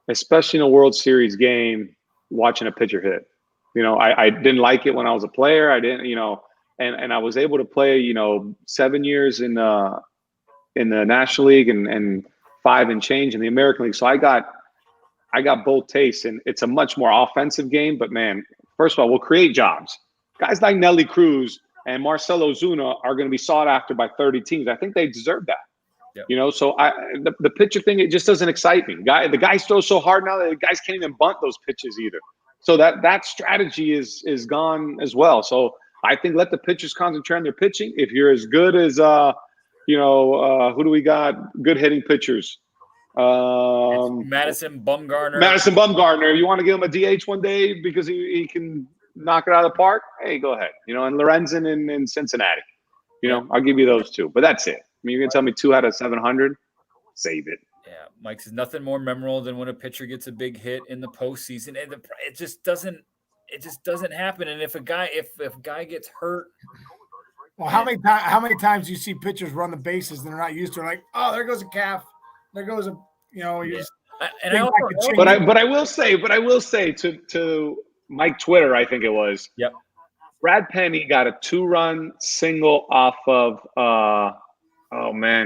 Speaker 6: especially in a World Series game, watching a pitcher hit. You know, I didn't like it when I was a player. I didn't, you know, and I was able to play, you know, 7 years in the National League and 5 and change in the American League. So I got both tastes, and it's a much more offensive game. But man, first of all, we'll create jobs. Guys like Nelly Cruz and Marcelo Ozuna are going to be sought after by 30 teams. I think they deserve that.
Speaker 4: Yep.
Speaker 6: You know, so the pitcher thing, it just doesn't excite me. The guys throw so hard now that the guys can't even bunt those pitches either. So that strategy is gone as well. So I think let the pitchers concentrate on their pitching. If you're as good as who do we got? Good hitting pitchers.
Speaker 4: It's Madison Bumgarner.
Speaker 6: Madison Bumgarner. You want to give him a DH one day because he can knock it out of the park? Hey, go ahead. You know, and Lorenzen in Cincinnati. You know, I'll give you those 2. But that's it. I mean, you're gonna tell me 2 out of 700? Save it.
Speaker 4: Yeah, Mike says nothing more memorable than when a pitcher gets a big hit in the postseason. And it just doesn't happen. And if a guy gets hurt.
Speaker 5: Well, how many times do you see pitchers run the bases and they're not used to it? Like, oh, there goes a calf. There goes a, you know, you just
Speaker 6: But I will say to Mike Twitter, I think it was.
Speaker 4: Yep.
Speaker 6: Brad Penny got a 2-run single off of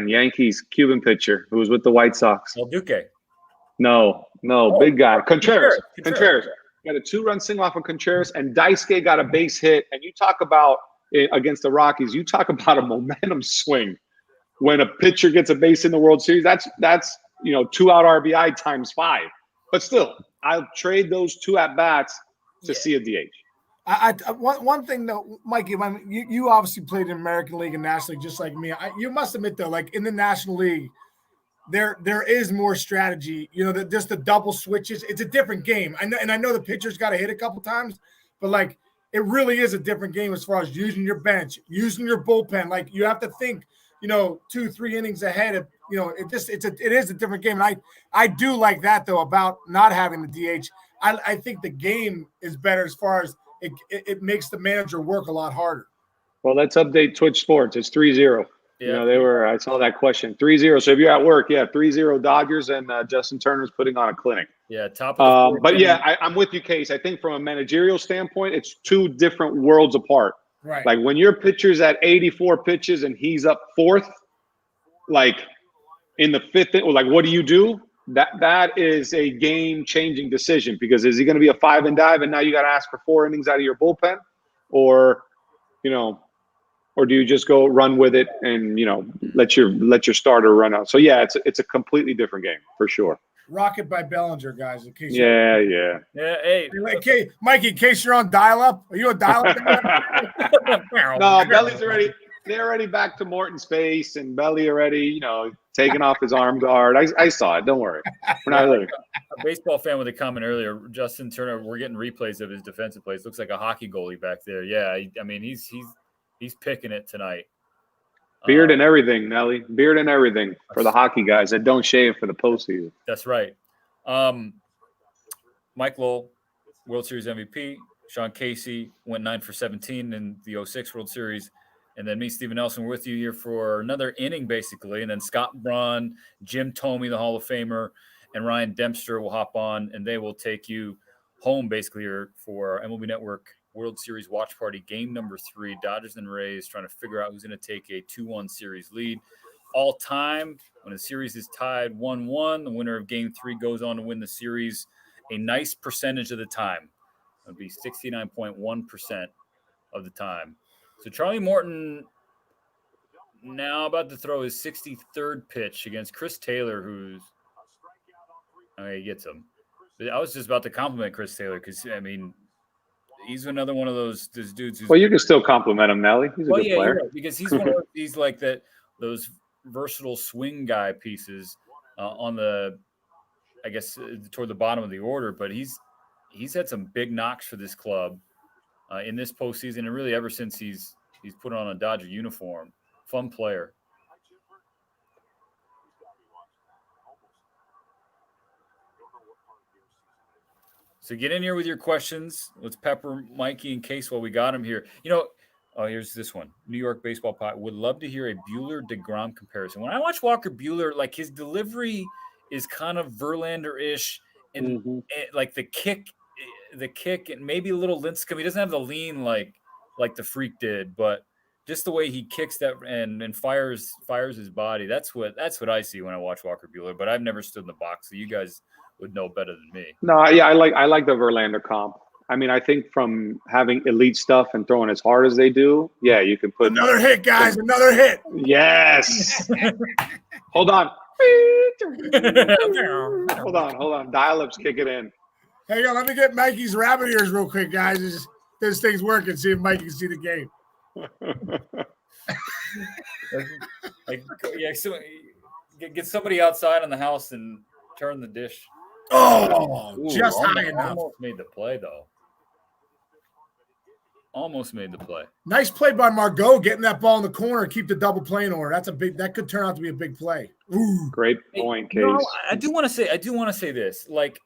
Speaker 6: Yankees Cuban pitcher who was with the White Sox.
Speaker 4: El Duque.
Speaker 6: No, big guy. Contreras. Got a 2-run single off of Contreras, and Daisuke got a base hit. And you talk about against the Rockies, you talk about a momentum swing. When a pitcher gets a base in the World Series, that's 2-out RBI times 5. But still, I'll trade those 2 at bats to see a DH.
Speaker 5: One thing though, Mikey, you obviously played in American League and National League just like me. You must admit though, like in the National League, there is more strategy. You know, just the double switches. It's a different game. I know the pitcher's got to hit a couple times, but like it really is a different game as far as using your bench, using your bullpen. Like you have to think, 2-3 innings ahead of, it is a different game. And I do like that though about not having the DH. I think the game is better as far as it makes the manager work a lot harder.
Speaker 6: Well, let's update Twitch Sports. It's 3-0.
Speaker 4: Yeah.
Speaker 6: I saw that question. 3-0. So if you're at work, 3-0 Dodgers, and Justin Turner's putting on a clinic.
Speaker 4: Yeah, top of the
Speaker 6: but I'm with you, Case. I think from a managerial standpoint, it's 2 different worlds apart.
Speaker 5: Right.
Speaker 6: Like when your pitcher's at 84 pitches and he's up 4th, like in the 5th, like what do you do? That is a game-changing decision, because is he going to be a 5 and dive and now you got to ask for 4 innings out of your bullpen, or do you just go run with it and let your starter run out? So it's a completely different game for sure.
Speaker 5: Rocket by Bellinger, guys. In case
Speaker 6: Yeah.
Speaker 4: Hey,
Speaker 5: okay, Mikey. In case you're on dial-up, are you on dial-up?
Speaker 6: No, Belly's already. They're already back to Morton's face, and Belly already, taking off his arm guard. I saw it. Don't worry. We're not living.
Speaker 4: A baseball fan with a comment earlier, Justin Turner, we're getting replays of his defensive plays. Looks like a hockey goalie back there. Yeah, I mean, he's picking it tonight.
Speaker 6: Beard and everything, Nelly. Beard and everything for the hockey guys that don't shave for the postseason.
Speaker 4: That's right. Mike Lowell, World Series MVP. Sean Casey went 9 for 17 in the 06 World Series. And then me, Stephen Nelson, we're with you here for another inning, basically. And then Scott Braun, Jim Thome, the Hall of Famer, and Ryan Dempster will hop on, and they will take you home, basically, here for our MLB Network World Series watch party, game number 3, Dodgers and Rays, trying to figure out who's going to take a 2-1 series lead. All time, when the series is tied 1-1, the winner of game 3 goes on to win the series a nice percentage of the time. It would be 69.1% of the time. So Charlie Morton now about to throw his 63rd pitch against Chris Taylor, who's he gets him. I was just about to compliment Chris Taylor because, I mean, he's another one of those dudes who's –
Speaker 6: Well, you can still compliment him, Nelly. He's a good player.
Speaker 4: Right, because he's one of these like that those versatile swing guy pieces on the – I guess toward the bottom of the order, but he's had some big knocks for this club in this postseason, and really ever since he's put on a Dodger uniform. Fun player. So get in here with your questions. Let's pepper Mikey and Case while we got him here. Here's this one. New York Baseball Pot would love to hear a Bueller-DeGrom comparison. When I watch Walker Bueller, like his delivery is kind of Verlander-ish, and like the kick, and maybe a little Lincecum. He doesn't have the lean like the Freak did, but just the way he kicks that and fires his body. That's what I see when I watch Walker Bueller. But I've never stood in the box, so you guys would know better than me.
Speaker 6: No, yeah, I like the Verlander comp. I mean, I think from having elite stuff and throwing as hard as they do, yeah, you can put
Speaker 5: another hit, guys. Another hit.
Speaker 6: Yes. Hold on. Hold on. Dial-up's kicking in.
Speaker 5: Hang on, let me get Mikey's rabbit ears real quick, guys. This thing's working. See if Mikey can see the game.
Speaker 4: So get somebody outside in the house and turn the dish.
Speaker 5: Just high enough.
Speaker 4: Almost made the play, though. Almost made the play.
Speaker 5: Nice play by Margot, getting that ball in the corner and keep the double play in order. That could turn out to be a big play. Ooh.
Speaker 6: Great point, Case.
Speaker 4: I do want to say this, like,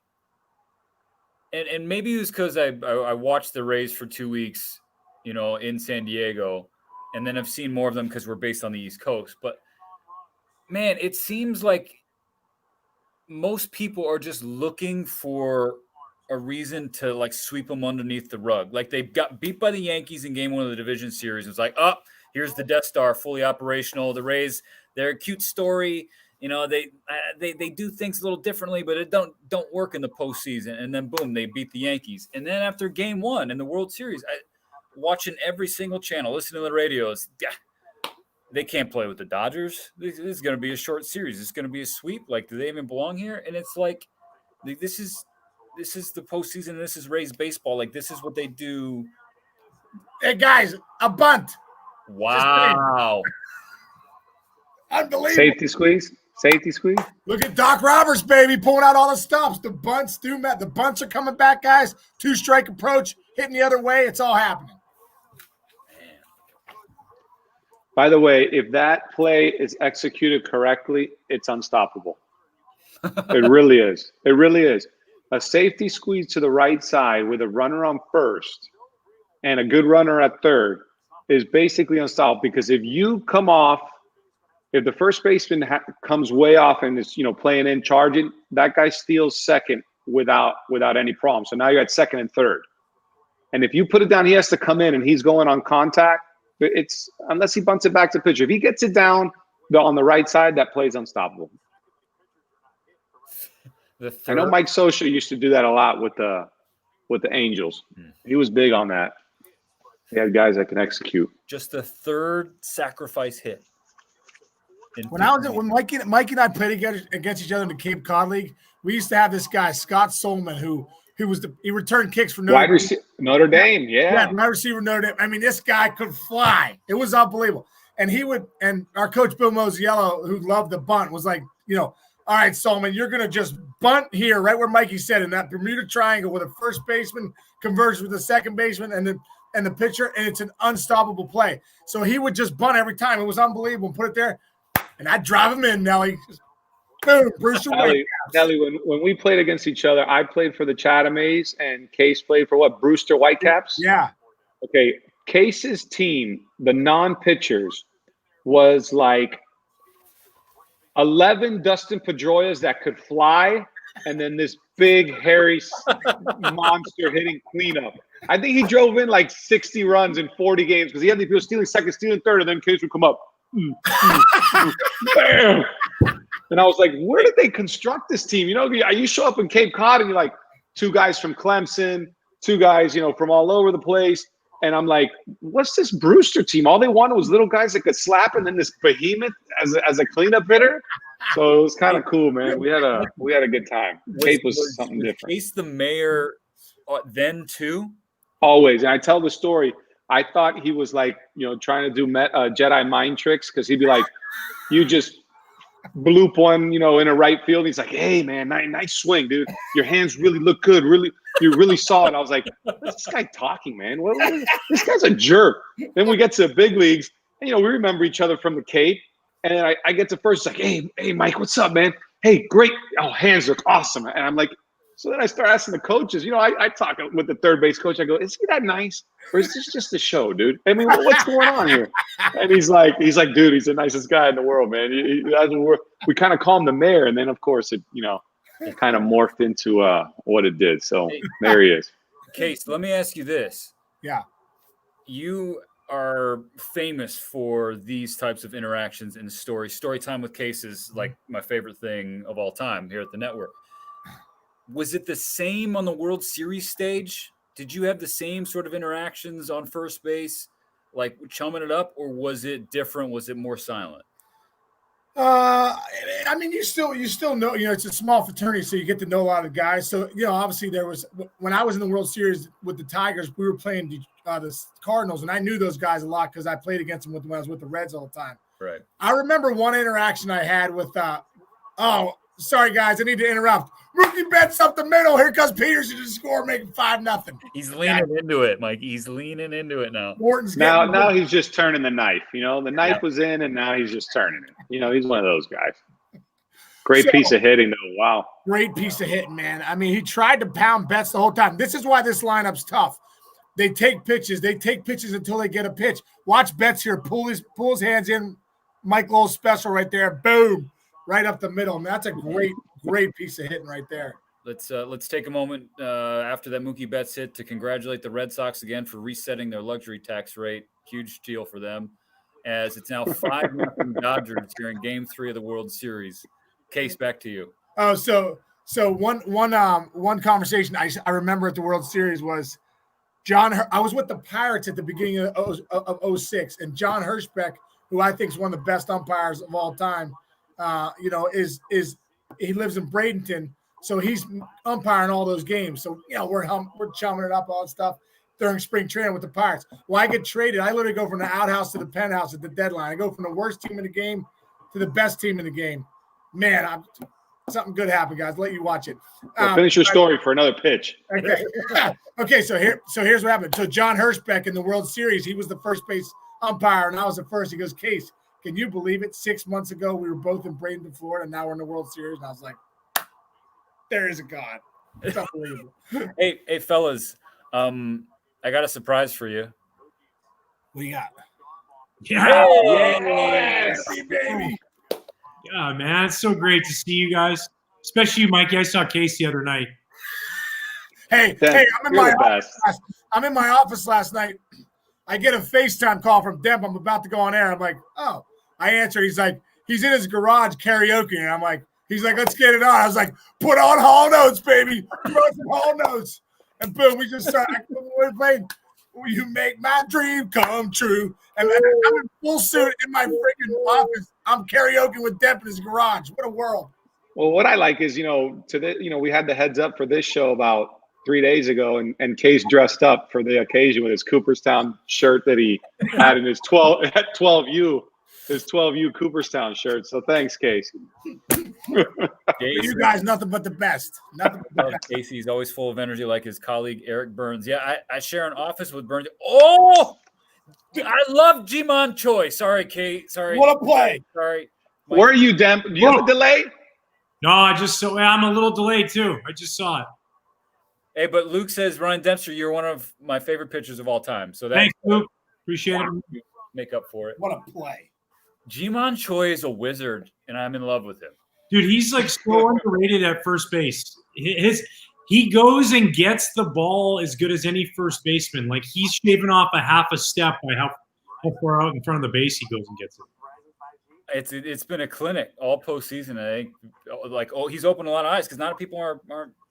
Speaker 4: and maybe it was because I watched the Rays for 2 weeks, in San Diego, and then I've seen more of them because we're based on the East Coast. But man, it seems like most people are just looking for a reason to like sweep them underneath the rug. Like they got beat by the Yankees in game 1 of the division series. It's like, here's the Death Star fully operational. The Rays, they're a cute story. They do things a little differently, but it don't work in the postseason. And then boom, they beat the Yankees. And then after game 1 in the World Series, watching every single channel, listening to the radios, they can't play with the Dodgers. This is going to be a short series. It's going to be a sweep. Like, do they even belong here? And it's like, this is the postseason. And this is Rays baseball. Like, this is what they do.
Speaker 5: Hey guys, a bunt.
Speaker 4: Wow.
Speaker 5: Unbelievable.
Speaker 6: Safety squeeze.
Speaker 5: Look at Doc Roberts, baby, pulling out all the stops. The bunts the bunts are coming back, guys. 2-strike approach, hitting the other way. It's all happening.
Speaker 6: By the way, if that play is executed correctly, it's unstoppable. It really is. It really is. A safety squeeze to the right side with a runner on first and a good runner at third is basically unstoppable, because if you come off, if the first baseman comes way off and is playing in, charging, that guy steals second without any problem. So now you're at second and third. And if you put it down, he has to come in and he's going on contact. It's unless he bunts it back to pitcher. If he gets it down on the right side, that play's unstoppable. I know Mike Scioscia used to do that a lot with the Angels. He was big on that. He had guys that can execute.
Speaker 4: Just the third sacrifice hit.
Speaker 5: When Mikey and I played against each other in the Cape Cod League, we used to have this guy Scott Solman who he returned kicks for
Speaker 6: Notre Dame, yeah,
Speaker 5: wide receiver Notre Dame. I mean, this guy could fly. It was unbelievable. And our coach Bill Mosiello, who loved the bunt, was like, all right, Solman, you're gonna just bunt here, right where Mikey said, in that Bermuda Triangle, with a first baseman converges with the second baseman and the pitcher, and it's an unstoppable play. So he would just bunt every time. It was unbelievable. Put it there, and I'd drive him in, Nelly. Boom, Brewster
Speaker 6: Nelly, when we played against each other, I played for the Chatham A's and Case played for what? Brewster Whitecaps?
Speaker 5: Yeah.
Speaker 6: Okay. Case's team, the non-pitchers, was like 11 Dustin Pedroias that could fly, and then this big, hairy monster hitting cleanup. I think he drove in like 60 runs in 40 games because he had the people stealing second, stealing third, and then Case would come up. Bam! And I was like, where did they construct this team? You know, you show up in Cape Cod and you're like, 2 guys from Clemson, 2 guys, from all over the place. And I'm like, what's this Brewster team? All they wanted was little guys that could slap, and then this behemoth as a cleanup hitter. So it was kind of cool, man. We had a good time. Cape was something different.
Speaker 4: Case the mayor then too?
Speaker 6: Always. And I tell the story. I thought he was like, trying to do Jedi mind tricks, because he'd be like, you just bloop one, in a right field. He's like, hey, man, nice swing, dude. Your hands really look good. You really saw it. I was like, what's this guy talking, man? This guy's a jerk. Then we get to the big leagues, and, we remember each other from the Cape. And then I get to first, it's like, hey, Mike, what's up, man? Hey, great. Oh, hands look awesome. And I'm like, so then I start asking the coaches. I talk with the third base coach. I go, is he that nice? Or is this just a show, dude? I mean, what's going on here? And he's like, dude, he's the nicest guy in the world, man. We kind of call him the mayor. And then, of course, it kind of morphed into what it did. So there he is.
Speaker 4: Case, let me ask you this.
Speaker 5: Yeah.
Speaker 4: You are famous for these types of interactions in the story. Story time with Case is like my favorite thing of all time here at the network. Was it the same on the World Series stage? Did you have the same sort of interactions on first base, like chumming it up, or was it different? Was it more silent?
Speaker 5: I mean, you still know, it's a small fraternity, so you get to know a lot of guys. So, obviously there was, when I was in the World Series with the Tigers, we were playing the Cardinals, and I knew those guys a lot because I played against them when I was with the Reds all the time.
Speaker 4: Right.
Speaker 5: I remember one interaction I had with, sorry guys, I need to interrupt. Mookie Betts up the middle. Here comes Peterson to score, making 5-0.
Speaker 4: He's leaning into it, Mike. He's leaning into it now.
Speaker 5: Morton's
Speaker 6: now he's just turning the knife. The knife was in, and now he's just turning it. He's one of those guys. Great piece of hitting, though. Wow.
Speaker 5: Great piece of hitting, man. I mean, he tried to pound Betts the whole time. This is why this lineup's tough. They take pitches. They take pitches until they get a pitch. Watch Betts here. Pull his hands in. Mike Lowell's special right there. Boom. Right up the middle. Man, that's a great piece of hitting right there.
Speaker 4: Let's take a moment after that Mookie Betts hit to congratulate the Red Sox again for resetting their luxury tax rate. Huge deal for them, as it's now 5-0 Dodgers here in Game 3 of the World Series. Case, back to you.
Speaker 5: Oh, so one conversation I remember at the World Series was I was with the Pirates at the beginning of 06, and John Hirschbeck, who I think is one of the best umpires of all time, he lives in Bradenton, so he's umpiring all those games. So we're chumming it up, all that stuff during spring training with the Pirates. Well, I get traded. I literally go from the outhouse to the penthouse at the deadline. I go from the worst team in the game to the best team in the game. Man, something good happened, guys. Let you watch it.
Speaker 6: Finish your story for another pitch.
Speaker 5: Okay. Okay. So here's what happened. So John Hirschbeck in the World Series, he was the first base umpire, and I was the first. He goes, Case, can you believe it? 6 months ago, we were both in Bradenton, Florida, and now we're in the World Series. And I was like, there is a God. It's unbelievable.
Speaker 4: Hey, fellas, I got a surprise for you.
Speaker 5: What do you got?
Speaker 7: Yeah.
Speaker 5: Baby.
Speaker 7: Yeah, man. It's so great to see you guys, especially you, Mikey. I saw Case the other night.
Speaker 5: Hey, I'm in my office last night. I get a FaceTime call from Deb. I'm about to go on air. I'm like, oh. I answer. He's like, he's in his garage karaoke. And I'm like, he's like, let's get it on. I was like, put on Hall Notes, baby. Put on some Hall Notes. And boom, we just started playing You Make My Dream Come True. And I'm in full suit in my freaking office. I'm karaoke with Deb in his garage. What a world.
Speaker 6: Well, what I like is, we had the heads up for this show about 3 days ago, and Case dressed up for the occasion with his Cooperstown shirt that he had in his 12U Cooperstown shirt. So thanks, Case.
Speaker 5: You guys, nothing but the best. Nothing but the best.
Speaker 4: Casey's always full of energy, like his colleague Eric Burns. Yeah, I share an office with Burns. Oh, I love Jimon Choi. Sorry, Kate. Sorry.
Speaker 5: What a play.
Speaker 4: Sorry.
Speaker 6: Where are you, Demp? Do you have a delay?
Speaker 7: No, I'm a little delayed too. I just saw it.
Speaker 4: Hey, but Luke says, Ryan Dempster, you're one of my favorite pitchers of all time. So
Speaker 7: Thanks, Luke. Appreciate it.
Speaker 4: Make up for it.
Speaker 5: What a play.
Speaker 4: Jimon Choi is a wizard, and I'm in love with him.
Speaker 7: Dude, he's like so underrated at first base. He goes and gets the ball as good as any first baseman. Like he's shaving off a half a step by how far out in front of the base he goes and gets it.
Speaker 4: It's been a clinic all postseason. I think he's opened a lot of eyes because not people are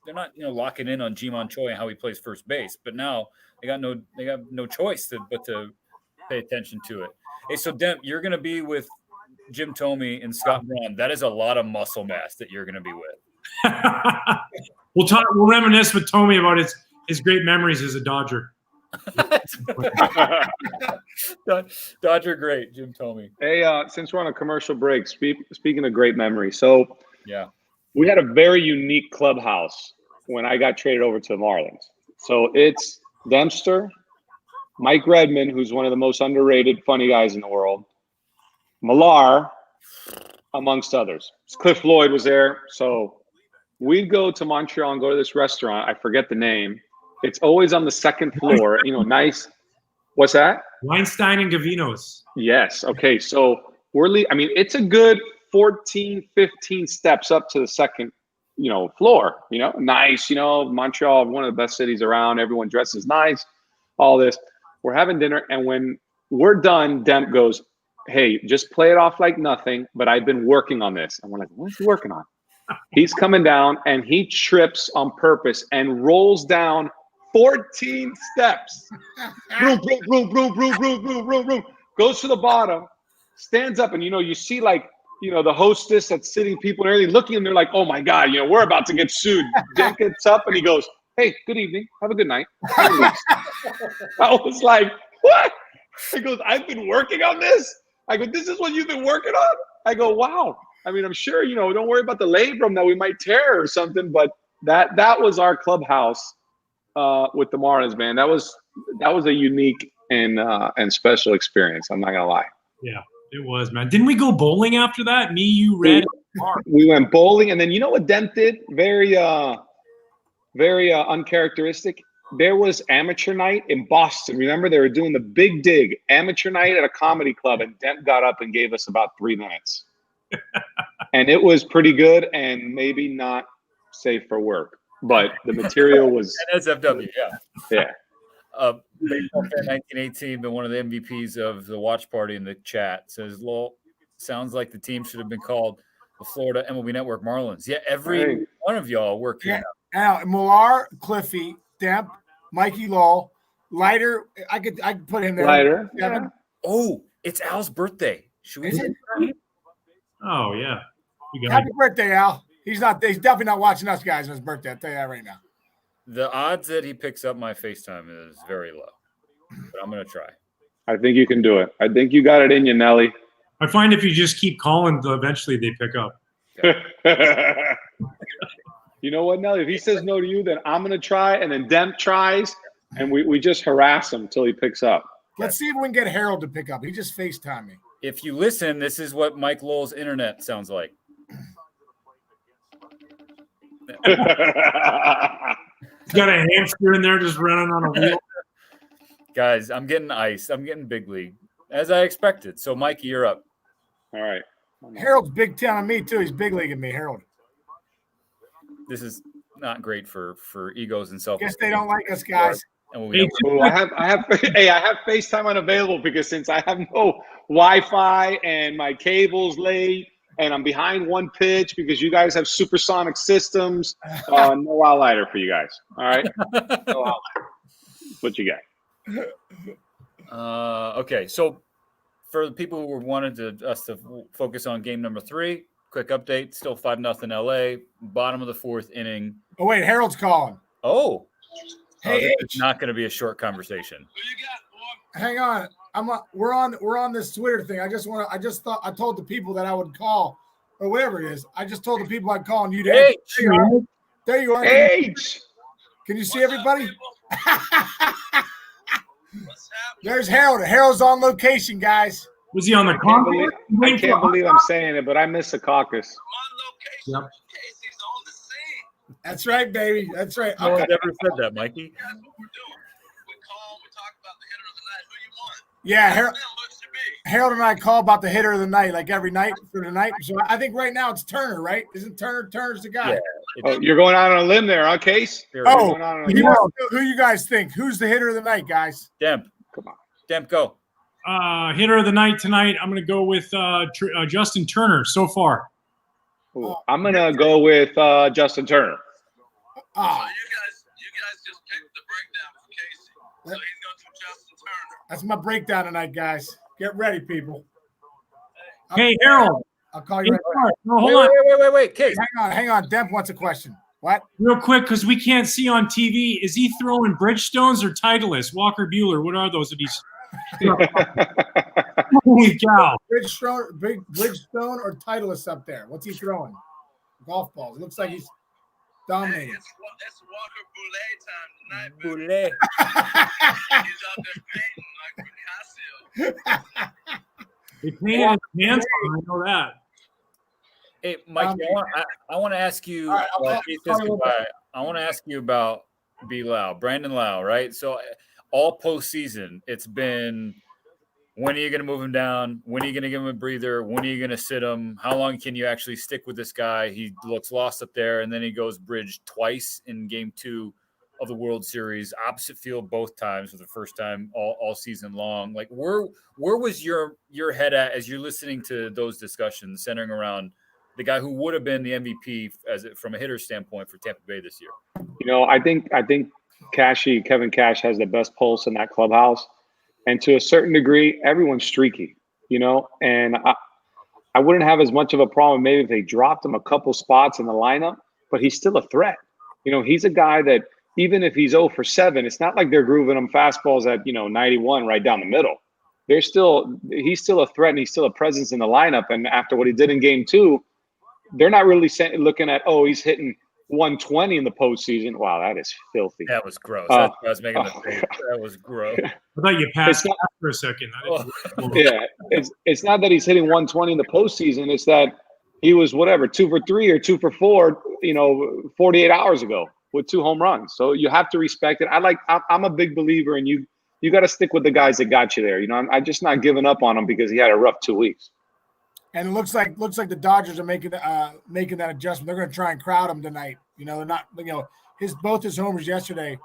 Speaker 4: they're not locking in on Jimon Choi and how he plays first base. But now they got no choice but to pay attention to it. Hey, so Demp, you're going to be with Jim Thome and Scott Braun. That is a lot of muscle mass that you're going to be with.
Speaker 7: We'll reminisce with Thome about his great memories as a Dodger.
Speaker 4: Dodger great, Jim Thome.
Speaker 6: Hey, since we're on a commercial break, speaking of great memories, so
Speaker 4: yeah,
Speaker 6: we had a very unique clubhouse when I got traded over to the Marlins. So it's Dempster, Mike Redmond, who's one of the most underrated funny guys in the world, Millar, amongst others. Cliff Floyd was there. So we'd go to Montreal and go to this restaurant. I forget the name. It's always on the second floor, nice. What's that?
Speaker 7: Weinstein and Gavinos.
Speaker 6: Yes. Okay. So it's a good 14, 15 steps up to the second, floor, nice, Montreal, one of the best cities around. Everyone dresses nice, all this. We're having dinner. And when we're done, Demp goes, hey, just play it off like nothing, but I've been working on this. And we're like, what is he working on? He's coming down and he trips on purpose and rolls down 14 steps. Vroom, vroom, vroom, vroom, vroom, vroom, vroom, vroom, vroom. Goes to the bottom, stands up, and you see the hostess that's sitting people and everything looking, and they're like, oh my God, we're about to get sued. Jen gets up and he goes, hey, good evening. Have a good night. I was like, what? He goes, I've been working on this. I go, this is what you've been working on? I go, wow. I mean, I'm sure, don't worry about the labrum that we might tear or something, but that was our clubhouse with the Marlins, man. That was a unique and special experience. I'm not gonna lie.
Speaker 7: Yeah, it was, man. Didn't we go bowling after that? Me, you, Red.
Speaker 6: We went bowling, and then you know what Dent did? Very uncharacteristic. There was amateur night in Boston. Remember, they were doing the Big Dig amateur night at a comedy club, and Dent got up and gave us about 3 minutes. And it was pretty good and maybe not safe for work, but the material was
Speaker 4: NSFW,
Speaker 6: yeah.
Speaker 4: Baseball fan 1918, been one of the MVPs of the watch party in the chat, says, lol, sounds like the team should have been called the Florida MLB Network Marlins. Yeah, every one of y'all work here.
Speaker 5: Now, Millar, Cliffy, Demp, Mikey Lowell, Leiter. I could put him there.
Speaker 6: Leiter.
Speaker 5: Yeah.
Speaker 4: Oh, it's Al's birthday. Should we?
Speaker 7: Oh yeah.
Speaker 5: Happy birthday, Al. He's definitely not watching us guys on his birthday. I'll tell you that right now.
Speaker 4: The odds that he picks up my FaceTime is very low, but I'm gonna try.
Speaker 6: I think you can do it. I think you got it in you, Nelly.
Speaker 7: I find if you just keep calling, eventually they pick up.
Speaker 6: You know what, Nelly? If he says no to you, then I'm going to try, and then Demp tries, and we just harass him until he picks up.
Speaker 5: Let's see if we can get Harold to pick up. He just FaceTimed me.
Speaker 4: If you listen, this is what Mike Lowell's internet sounds like.
Speaker 7: He's got a hamster in there just running on a wheel.
Speaker 4: Guys, I'm getting ice. I'm getting big league, as I expected. So, Mikey, you're up.
Speaker 6: All right.
Speaker 5: Harold's Big Ten on me, too. He's big leaguing me, Harold.
Speaker 4: This is not great for egos and self.
Speaker 5: Guess they don't like us, guys.
Speaker 6: I have FaceTime unavailable because since I have no Wi-Fi and my cable's late and I'm behind one pitch because you guys have supersonic systems, no outlier for you guys. All right, no outlier. What you got?
Speaker 4: Okay, so for the people who wanted us to focus on game number 3. Quick update, still 5-0 LA, bottom of the 4th inning.
Speaker 5: Oh, wait, Harold's calling.
Speaker 4: Oh.
Speaker 5: Hey,
Speaker 4: it's not going to be a short conversation.
Speaker 5: Hang on. We're on this Twitter thing. I told the people that I would call or whatever it is. I just told the people I'd call and you did. There you are.
Speaker 6: H.
Speaker 5: Can you see everybody? There's Harold. Harold's on location, guys.
Speaker 7: Was he on the concourse?
Speaker 6: I can't believe I'm saying it, but I miss the caucus.
Speaker 7: Yep.
Speaker 5: That's right, baby. That's right.
Speaker 4: No one ever said that, Mikey.
Speaker 8: We call, we talk about
Speaker 5: Yeah, Harold and I call about the hitter of the night, like every night for the night. So I think right now it's Turner, right? Isn't Turner's the guy?
Speaker 4: Yeah.
Speaker 6: Oh, you're going out on a limb there, huh, Case?
Speaker 5: Oh,
Speaker 6: Going out on a
Speaker 5: he wants to know who you guys think? Who's the hitter of the night, guys?
Speaker 4: Demp.
Speaker 6: Come on.
Speaker 4: Demp, go.
Speaker 7: Hitter of the night tonight, I'm going to go with Justin Turner so far.
Speaker 6: Ooh, I'm going to go with Justin Turner.
Speaker 5: Oh,
Speaker 3: You guys just picked the breakdown for Casey. So he's going to Justin Turner.
Speaker 5: that's my breakdown tonight, guys. Get ready, people.
Speaker 7: Hey, Harold.
Speaker 5: I'll call you right back.
Speaker 7: No, hold on.
Speaker 4: Wait. Case.
Speaker 5: Hang on. Demp wants a question. What?
Speaker 7: Real quick, because we can't see on TV. Is he throwing Bridgestones or Titleist? Walker Bueller, what are those that he's holy cow.
Speaker 5: Bridgestone or Titleist up there? What's he throwing? Golf balls. It looks like he's dominating.
Speaker 3: It's Walker Boulay time tonight, baby. He's out there painting like Picasso.
Speaker 7: They painted his hands on, I know that.
Speaker 4: Hey, Mike, I want to ask you.
Speaker 5: All right,
Speaker 4: I want to ask you about B. Lau, Brandon Lau, right? So, all postseason, it's been when are you going to move him down? When are you going to give him a breather? When are you going to sit him? How long can you actually stick with this guy? He looks lost up there, and then he goes bridge twice in Game 2 of the World Series, opposite field both times for the first time all season long. Like, where was your head at as you're listening to those discussions centering around the guy who would have been the MVP from a hitter standpoint for Tampa Bay this year?
Speaker 6: I think Kevin Cash has the best pulse in that clubhouse. And to a certain degree, everyone's streaky, and I wouldn't have as much of a problem maybe if they dropped him a couple spots in the lineup, but he's still a threat. He's a guy that even if he's 0 for 7, it's not like they're grooving him fastballs at, 91 right down the middle. He's still a threat and he's still a presence in the lineup. And after what he did in Game 2, they're not really looking at, he's hitting 120 in the postseason. Wow, that is filthy.
Speaker 4: That was gross. That's why I was making the face. That was gross.
Speaker 7: I thought you passed that for a second.
Speaker 6: Yeah, it's not that he's hitting 120 in the postseason. It's that he was 2 for 3 or 2 for 4, 48 hours ago with 2 home runs. So you have to respect it. I'm a big believer in you got to stick with the guys that got you there. I'm just not giving up on him because he had a rough 2 weeks.
Speaker 5: And it looks like the Dodgers are making that adjustment. They're going to try and crowd him tonight. They're not. Both his homers yesterday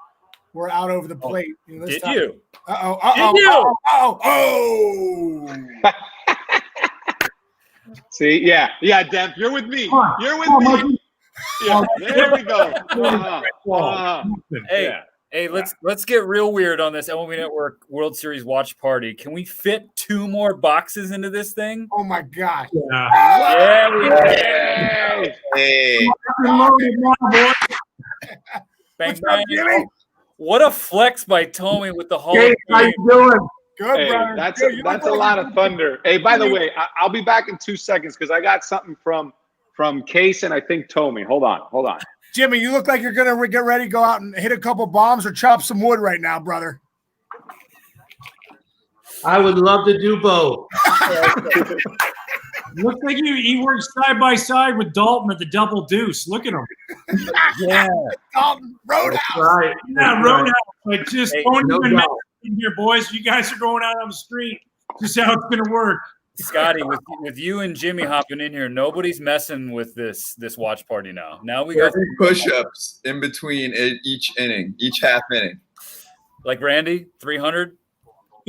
Speaker 5: were out over the plate.
Speaker 4: Did you?
Speaker 6: See, yeah, Demp, you're with me. You're with me. Yeah, there we go.
Speaker 4: Hey, let's get real weird on this MLB Network World Series watch party. Can we fit 2 more boxes into this thing?
Speaker 5: Oh my gosh!
Speaker 4: Yeah, we can.
Speaker 2: Hey.
Speaker 4: Bang, bang. What a flex by Tommy with the Hall of Fame.
Speaker 5: How you doing? Good,
Speaker 6: Hey,
Speaker 5: brother.
Speaker 6: that's a lot of thunder. Hey, by the way, I'll be back in 2 seconds because I got something from Case and I think Tommy. Hold on.
Speaker 5: Jimmy, you look like you're going to get ready to go out and hit a couple bombs or chop some wood right now, brother.
Speaker 8: I would love to do both.
Speaker 7: Looks like he works side by side with Dalton at the Double Deuce. Look at him.
Speaker 4: Yeah.
Speaker 5: Dalton, Roadhouse.
Speaker 8: Right.
Speaker 7: Yeah, Roadhouse. Like just don't
Speaker 8: no
Speaker 7: even
Speaker 8: doubt.
Speaker 7: in here, boys. You guys are going out on the street. Just how it's going to work.
Speaker 4: Scotty, with you and Jimmy hopping in here, nobody's messing with this watch party now. Now we got
Speaker 2: 30 push-ups in between each inning, each half inning.
Speaker 4: like Randy, 300.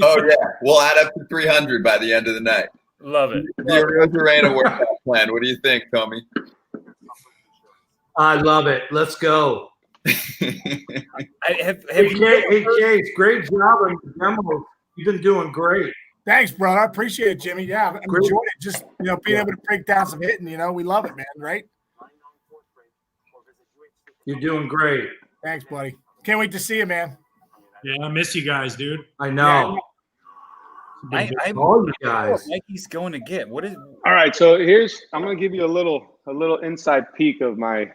Speaker 2: Oh, yeah. We'll add up to 300 by the end of the night.
Speaker 4: Love it.
Speaker 2: The Rosarena workout plan. What do you think, Tommy?
Speaker 8: I love it. Let's go.
Speaker 4: Have
Speaker 8: Hey,
Speaker 4: you
Speaker 8: Chase, great job on the demo. You've been doing great.
Speaker 5: Thanks, brother. I appreciate it, Jimmy. Yeah, I'm enjoying it. Just being able to break down some hitting. We love it, man. Right?
Speaker 8: You're doing great.
Speaker 5: Thanks, buddy. Can't wait to see you, man.
Speaker 7: Yeah, I miss you guys, dude.
Speaker 8: I know. All you guys.
Speaker 4: Mikey's going to get? What is?
Speaker 6: All right, so I'm going to give you a little inside peek of my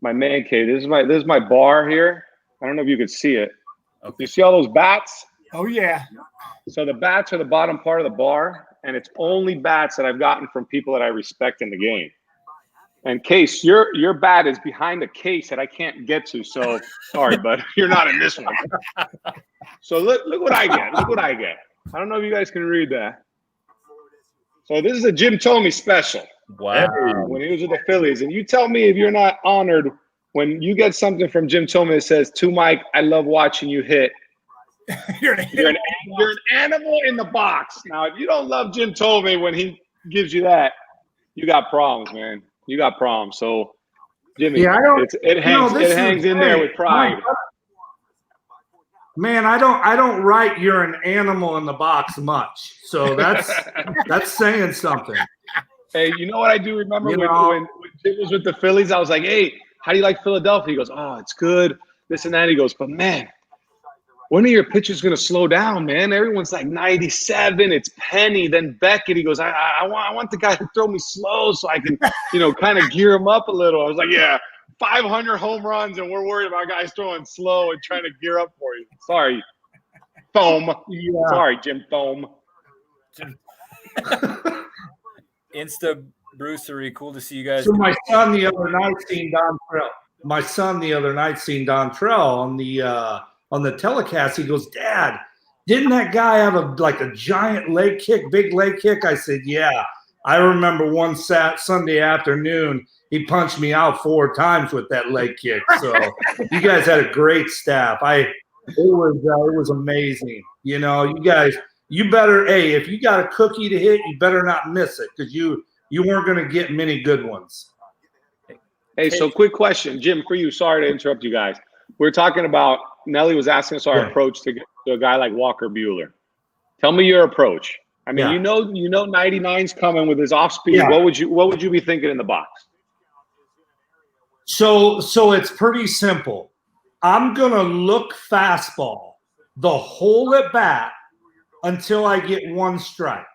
Speaker 6: man cave. This is my bar here. I don't know if you could see it.
Speaker 4: Okay.
Speaker 6: You see all those bats?
Speaker 5: Oh yeah.
Speaker 6: So the bats are the bottom part of the bar, and it's only bats that I've gotten from people that I respect in the game. And Case, your bat is behind a case that I can't get to. So sorry, but you're not in this one. So look what I get. Look what I get. I don't know if you guys can read that. So this is a Jim Thome special.
Speaker 4: Wow.
Speaker 6: When he was with the Phillies. And you tell me if you're not honored when you get something from Jim Thome that says, "To Mike, I love watching you hit." You're an animal in the box. Now, if you don't love Jim Thome when he gives you that, you got problems, man. You got problems. So, Jimmy, it hangs in there with pride.
Speaker 8: Man, I don't write "you're an animal in the box" much. So that's saying something.
Speaker 6: Hey, you know what I do remember when Jim was with the Phillies? I was like, "Hey, how do you like Philadelphia?" He goes, "Oh, it's good. This and that." He goes, "But man, when are your pitchers going to slow down, man? Everyone's like 97. It's Penny, then Beckett." He goes, I want the guy to throw me slow so I can, kind of gear him up a little. I was like, yeah, 500 home runs, and we're worried about guys throwing slow and trying to gear up for you. Sorry, Thome. Yeah. Sorry, Jim Thome.
Speaker 4: Insta Brucery, cool to see you guys.
Speaker 8: So my son the other night seen Don Trell on the telecast. He goes, "Dad, didn't that guy have a giant leg kick, big leg kick?" I said, "Yeah, I remember one Sunday afternoon, he punched me out 4 times with that leg kick." So you guys had a great staff. It was amazing. You guys, you better, if you got a cookie to hit, you better not miss it, because you weren't going to get many good ones.
Speaker 6: Hey, so quick question, Jim, for you. Sorry to interrupt you guys. We're talking about, Nelly was asking us our approach to get to a guy like Walker Bueller. Tell me your approach. I mean, 99's coming with his off speed. Yeah. What would you be thinking in the box?
Speaker 8: So it's pretty simple. I'm gonna look fastball the whole at bat until I get 1 strike.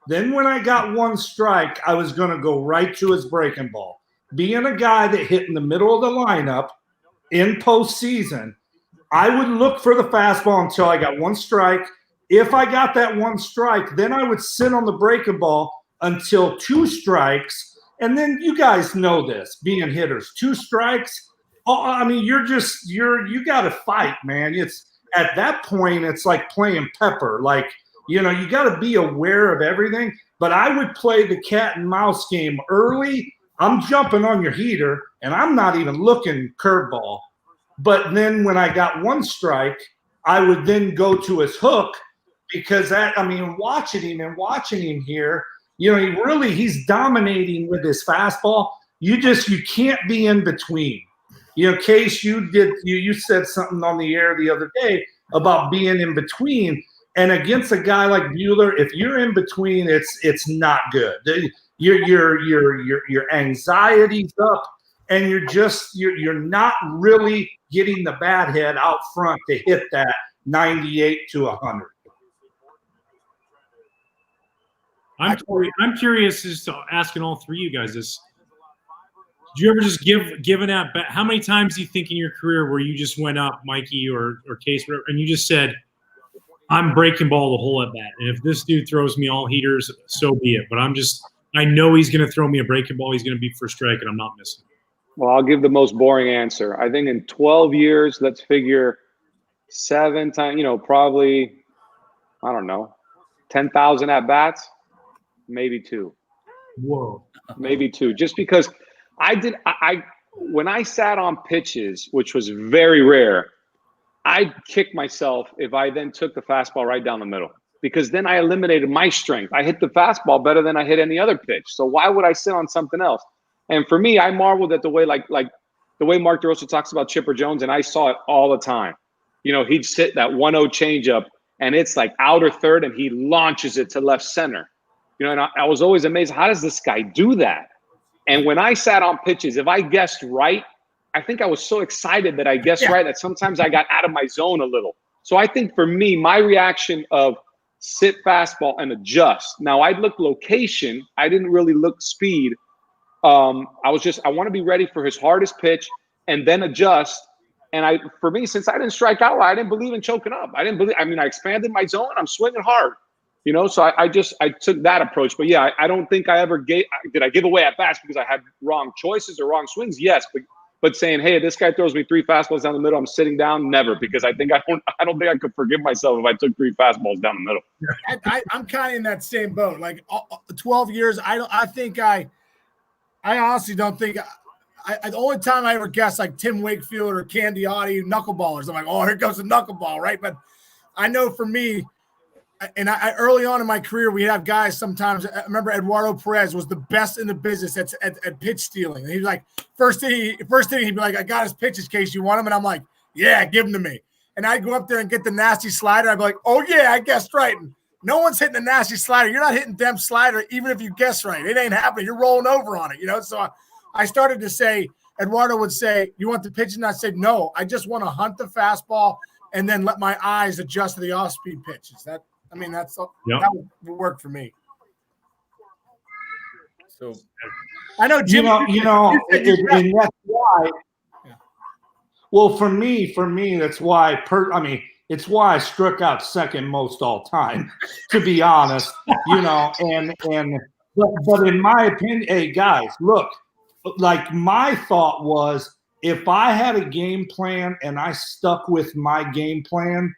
Speaker 8: Then when I got 1 strike, I was gonna go right to his breaking ball. Being a guy that hit in the middle of the lineup in postseason, I would look for the fastball until I got 1 strike. If I got that 1 strike, then I would sit on the breaking ball until 2 strikes. And then you guys know this, being hitters, 2 strikes. Oh, I mean, you got to fight, man. It's at that point, it's like playing Pepper. Like, you got to be aware of everything. But I would play the cat and mouse game early. I'm jumping on your heater, and I'm not even looking curveball. But then when I got 1 strike, I would then go to his hook, because watching him here, he's dominating with his fastball. You can't be in between. Case, you said something on the air the other day about being in between, and against a guy like Bueller, if you're in between, it's not good. Your anxiety's up, and you're not really getting the bat head out front to hit that 98 to 100.
Speaker 7: I'm curious as to asking all 3 of you guys this. Did you ever just give an at bat? How many times do you think in your career where you just went up, Mikey or Case, and you just said, "I'm breaking ball the whole at bat, and if this dude throws me all heaters, so be it. But I know he's going to throw me a breaking ball. He's going to be for a strike, and I'm not missing."
Speaker 6: Well, I'll give the most boring answer. I think in 12 years, let's figure 7 times, probably, I don't know, 10,000 at bats, maybe 2.
Speaker 8: Whoa.
Speaker 6: Maybe 2. Just because when I sat on pitches, which was very rare, I'd kick myself if I then took the fastball right down the middle, because then I eliminated my strength. I hit the fastball better than I hit any other pitch. So why would I sit on something else? And for me, I marveled at the way, like the way Mark DeRosa talks about Chipper Jones, and I saw it all the time. He'd sit that 1-0 changeup, and it's like outer third, and he launches it to left center. And I was always amazed, how does this guy do that? And when I sat on pitches, if I guessed right, I think I was so excited that I guessed right that sometimes I got out of my zone a little. So I think for me, my reaction of sit fastball and adjust. Now, I'd look location. I didn't really look speed. I want to be ready for his hardest pitch and then adjust. And for me, since I didn't strike out, I didn't believe in choking up. I expanded my zone. I'm swinging hard. You know, so I took that approach. But yeah, I don't think I ever did I give away at bats because I had wrong choices or wrong swings? Yes, but saying, hey, this guy throws me 3 fastballs down the middle, I'm sitting down, never, because I don't think I could forgive myself if I took 3 fastballs down the middle.
Speaker 5: I'm kind of in that same boat. Like 12 years, I honestly don't think the only time I ever guessed like Tim Wakefield or Candiotti knuckleballers, I'm like, oh, here goes the knuckleball, right? But I know for me, and I early on in my career, we have guys sometimes. I remember Eduardo Perez was the best in the business at pitch stealing. And he was like, first inning, he'd be like, I got his pitches, case you want him. And I'm like, yeah, give him to me. And I'd go up there and get the nasty slider. I'd be like, oh, yeah, I guessed right. And no one's hitting the nasty slider. You're not hitting them slider, even if you guess right. It ain't happening. You're rolling over on it, you know? So I started to say, Eduardo would say, you want the pitch? And I said, no, I just want to hunt the fastball and then let my eyes adjust to the off-speed pitches. That would work for me.
Speaker 4: So
Speaker 5: I know, Jim.
Speaker 8: And that's why. Well, for me, that's why. It's why I struck out second most all time, to be honest. But in my opinion, hey guys, look, like my thought was, if I had a game plan and I stuck with my game plan,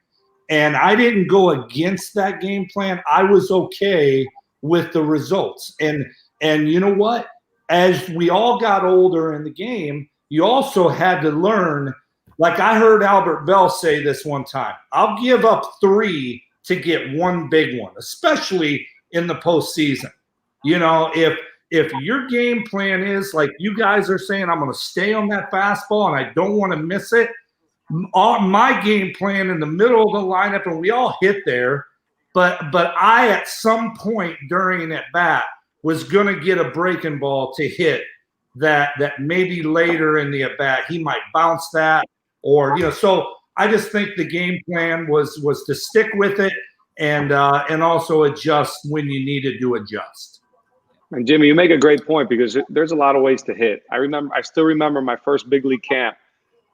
Speaker 8: and I didn't go against that game plan, I was okay with the results. And you know what? As we all got older in the game, you also had to learn. Like I heard Albert Bell say this one time, I'll give up 3 to get 1 big one, especially in the postseason. You know, if your game plan is like you guys are saying, I'm going to stay on that fastball and I don't want to miss it, my game plan in the middle of the lineup, and we all hit there, but I at some point during an at bat was going to get a breaking ball to hit that maybe later in the at bat he might bounce that, or So I just think the game plan was to stick with it and also adjust when you needed to adjust.
Speaker 6: And Jimmy, you make a great point because there's a lot of ways to hit. I still remember my first big league camp.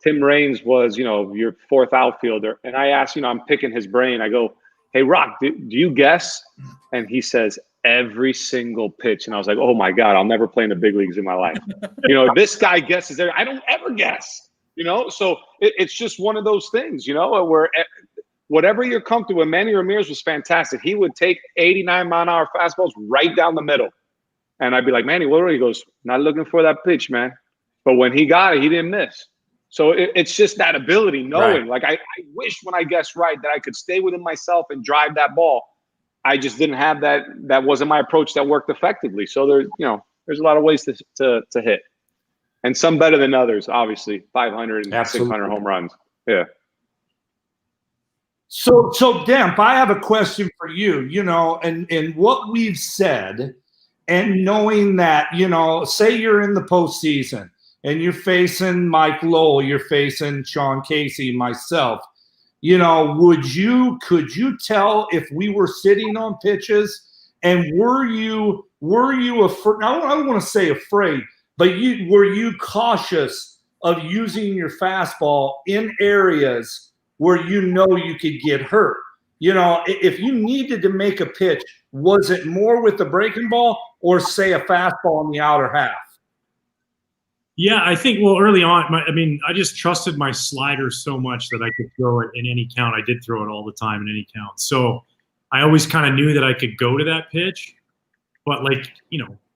Speaker 6: Tim Raines was, your 4th outfielder. And I asked, I'm picking his brain. I go, hey, Rock, do you guess? And he says, every single pitch. And I was like, oh, my God, I'll never play in the big leagues in my life. This guy guesses there. I don't ever guess, So it's just one of those things, where whatever you're comfortable with. Manny Ramirez was fantastic. He would take 89-mile-an-hour fastballs right down the middle. And I'd be like, Manny, what are you? He goes, not looking for that pitch, man. But when he got it, he didn't miss. So it's just that ability, knowing. Right. Like I wish when I guessed right that I could stay within myself and drive that ball. I just didn't have that. That wasn't my approach that worked effectively. So there's a lot of ways to hit, and some better than others. Obviously, 500 and 600 home runs. Yeah.
Speaker 8: So Demp, I have a question for you. And what we've said, and knowing that say you're in the postseason. And you're facing Mike Lowell, you're facing Sean Casey, myself. Could you tell if we were sitting on pitches, and were you afraid? I don't want to say afraid, but were you cautious of using your fastball in areas where you could get hurt? If you needed to make a pitch, was it more with the breaking ball or say a fastball in the outer half?
Speaker 7: Yeah, I think, early on, I just trusted my slider so much that I could throw it in any count. I did throw it all the time in any count. So I always kind of knew that I could go to that pitch. But,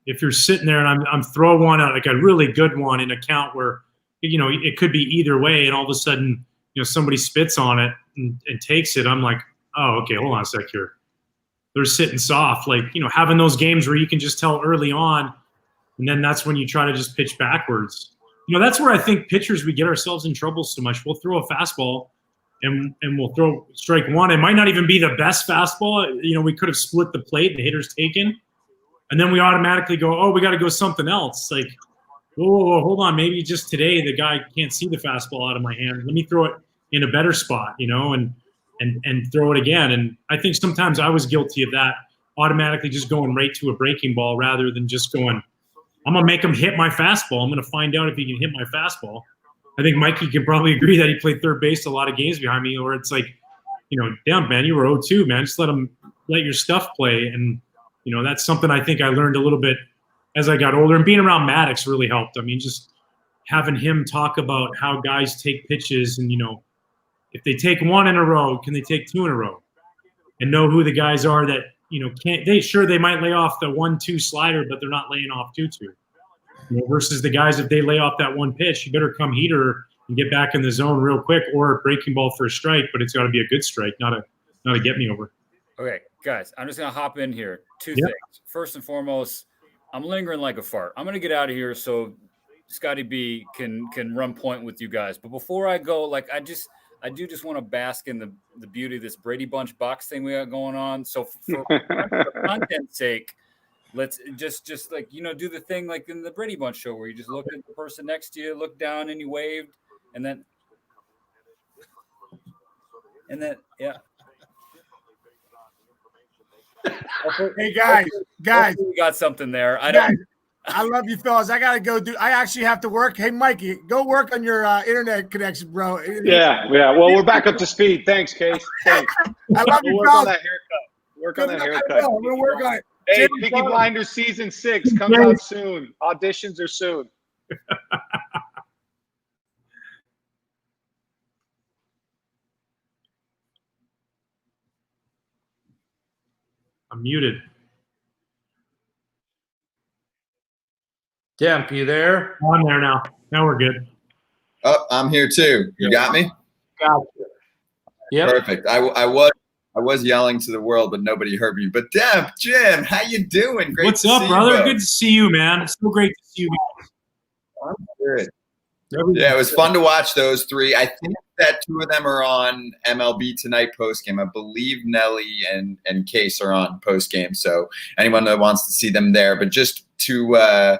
Speaker 7: if you're sitting there and I'm throwing one out, like a really good one in a count where, it could be either way, and all of a sudden, somebody spits on it and takes it, I'm like, oh, okay, hold on a sec here. They're sitting soft. Having those games where you can just tell early on, and then that's when you try to just pitch backwards. That's where I think pitchers, we get ourselves in trouble so much. We'll throw a fastball and we'll throw strike one. It might not even be the best fastball. We could have split the plate, the hitter's taken. And then we automatically go, oh, we got to go something else. Like, whoa, hold on. Maybe just today the guy can't see the fastball out of my hand. Let me throw it in a better spot, and throw it again. And I think sometimes I was guilty of that, automatically just going right to a breaking ball rather than just going, I'm going to make him hit my fastball. I'm going to find out if he can hit my fastball. I think Mikey can probably agree that he played third base a lot of games behind me, or it's like, damn, man, you were 0-2, man. Just let him let your stuff play. And, that's something I think I learned a little bit as I got older. And being around Maddox really helped. I mean, just having him talk about how guys take pitches and, if they take one in a row, can they take two in a row? And know who the guys are that, they might lay off the 1-2 slider, but they're not laying off 2-2. Versus the guys, if they lay off that one pitch, you better come heater and get back in the zone real quick, or breaking ball for a strike, but it's got to be a good strike, not a get me over.
Speaker 4: Okay, guys, I'm just going to hop in here. Two things. First and foremost, I'm lingering like a fart. I'm going to get out of here so Scotty B can run point with you guys. But before I go, like I do just want to bask in the beauty of this Brady Bunch box thing we got going on. So for content's sake, let's just like, do the thing like in the Brady Bunch show where you just look at the person next to you, look down and you waved, and then yeah.
Speaker 5: Hey guys,
Speaker 4: we got something there.
Speaker 5: I love you fellas. I gotta go I actually have to work. Hey Mikey, go work on your internet connection, bro.
Speaker 6: Yeah. Well, we're back up to speed. Thanks, Case. Thanks.
Speaker 5: I love you,
Speaker 6: Work
Speaker 5: fellas.
Speaker 6: on that haircut. Work on that haircut.
Speaker 5: I'm gonna work on it.
Speaker 6: Hey, Peaky Blinders season 6 comes out soon. Auditions are soon.
Speaker 7: I'm muted.
Speaker 8: Demp, you there?
Speaker 7: I'm there now. Now we're good.
Speaker 2: Oh, I'm here too. You got me?
Speaker 8: Gotcha. Yep.
Speaker 2: Perfect. I was yelling to the world, but nobody heard me. But Demp, Jim, how you doing? Great.
Speaker 7: What's
Speaker 2: to
Speaker 7: up,
Speaker 2: see
Speaker 7: brother?
Speaker 2: You,
Speaker 7: Good to see you, man. It's so great to see you.
Speaker 2: I'm good. Yeah, it was fun to watch those three. I think that two of them are on MLB Tonight postgame. I believe Nelly and Case are on postgame. So anyone that wants to see them there, but just to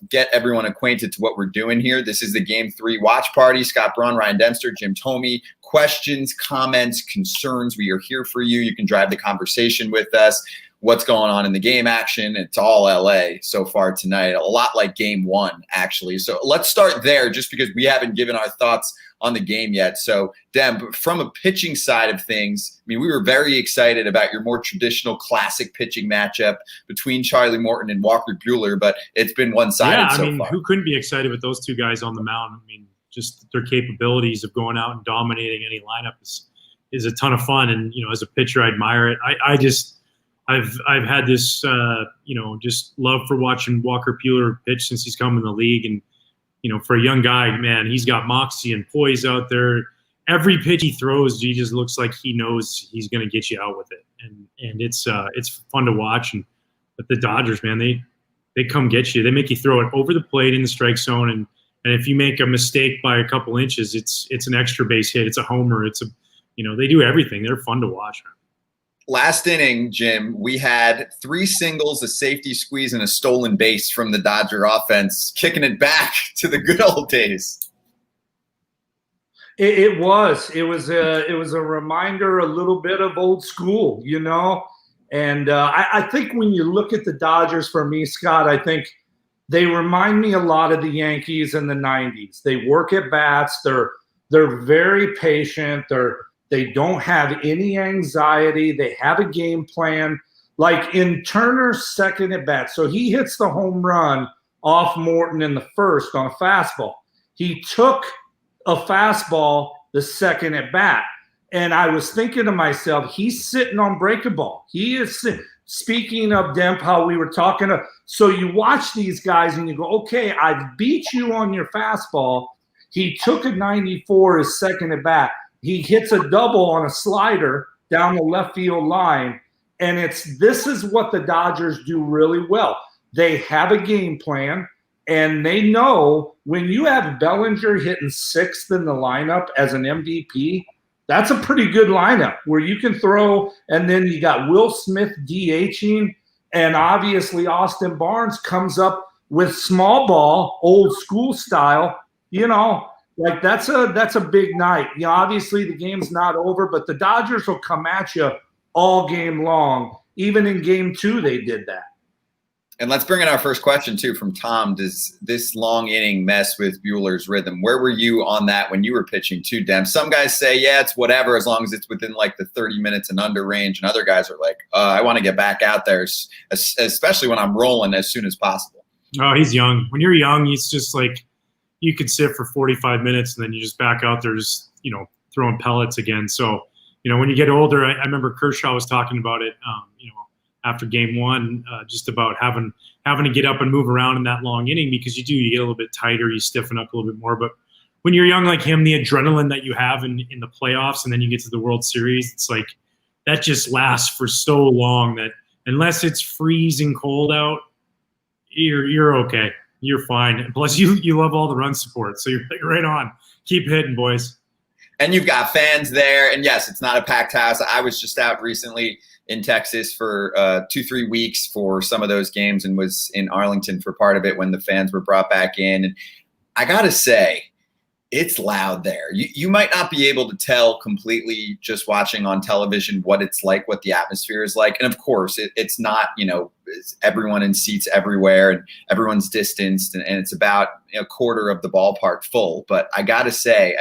Speaker 2: get everyone acquainted to what we're doing here. This is the Game 3 watch party. Scott Braun, Ryan Dempster, Jim Thome. Questions, comments, concerns, we are here for you. You can drive the conversation with us. What's going on in the game action? It's all LA so far tonight. A lot like Game 1, actually. So let's start there just because we haven't given our thoughts on the game yet. So, Dem, from a pitching side of things, I mean, we were very excited about your more traditional classic pitching matchup between Charlie Morton and Walker Bueller, but it's been one-sided so far.
Speaker 7: Who couldn't be excited with those two guys on the mound? I mean, just their capabilities of going out and dominating any lineup is a ton of fun. And, as a pitcher, I admire it. I've had this, just love for watching Walker Bueller pitch since he's come in the league. And, for a young guy, man, he's got moxie and poise out there. Every pitch he throws, he just looks like he knows he's going to get you out with it. And it's fun to watch. But the Dodgers, man, they come get you. They make you throw it over the plate in the strike zone. And if you make a mistake by a couple inches, it's an extra base hit. It's a homer. They do everything. They're fun to watch.
Speaker 2: Last inning, Jim, we had 3 singles, a safety squeeze, and a stolen base from the Dodger offense, kicking it back to the good old days.
Speaker 8: It was a reminder, a little bit of old school, And I think when you look at the Dodgers, for me, Scott, I think they remind me a lot of the Yankees in the 90s. They work at bats. They're very patient. They don't have any anxiety. They have a game plan. Like in Turner's second at bat, so he hits the home run off Morton in the first on a fastball. He took a fastball the second at bat. And I was thinking to myself, he's sitting on breaking ball. He is speaking of Demp, how we were talking. So you watch these guys and you go, okay, I've beat you on your fastball. He took a 94 his second at bat. He hits a double on a slider down the left field line. And this is what the Dodgers do really well. They have a game plan, and they know when you have Bellinger hitting 6th in the lineup as an MVP, that's a pretty good lineup where you can throw, and then you got Will Smith DHing, and obviously Austin Barnes comes up with small ball, old school style, Like that's a big night. Obviously the game's not over, but the Dodgers will come at you all game long. Even in Game 2, they did that.
Speaker 2: And let's bring in our first question, too, from Tom. Does this long inning mess with Bueller's rhythm? Where were you on that when you were pitching too, Dem? Some guys say, yeah, it's whatever as long as it's within like the 30 minutes and under range. And other guys are like, I want to get back out there, especially when I'm rolling as soon as possible.
Speaker 7: Oh, he's young. When you're young, it's just like you could sit for 45 minutes and then you just back out there just, throwing pellets again. So, when you get older, I remember Kershaw was talking about it, after game one, just about having to get up and move around in that long inning because you get a little bit tighter, you stiffen up a little bit more. But when you're young like him, the adrenaline that you have in the playoffs and then you get to the World Series, it's like that just lasts for so long that unless it's freezing cold out, you're okay. You're fine. Plus, you love all the run support. So you're like, right on. Keep hitting, boys.
Speaker 2: And you've got fans there. And, yes, it's not a packed house. I was just out recently in Texas for 2-3 weeks for some of those games and was in Arlington for part of it when the fans were brought back in. And I got to say, it's loud there. You might not be able to tell completely just watching on television what it's like, what the atmosphere is like. And, of course, it's not, it's everyone in seats everywhere and everyone's distanced and it's about a quarter of the ballpark full. But I got to say,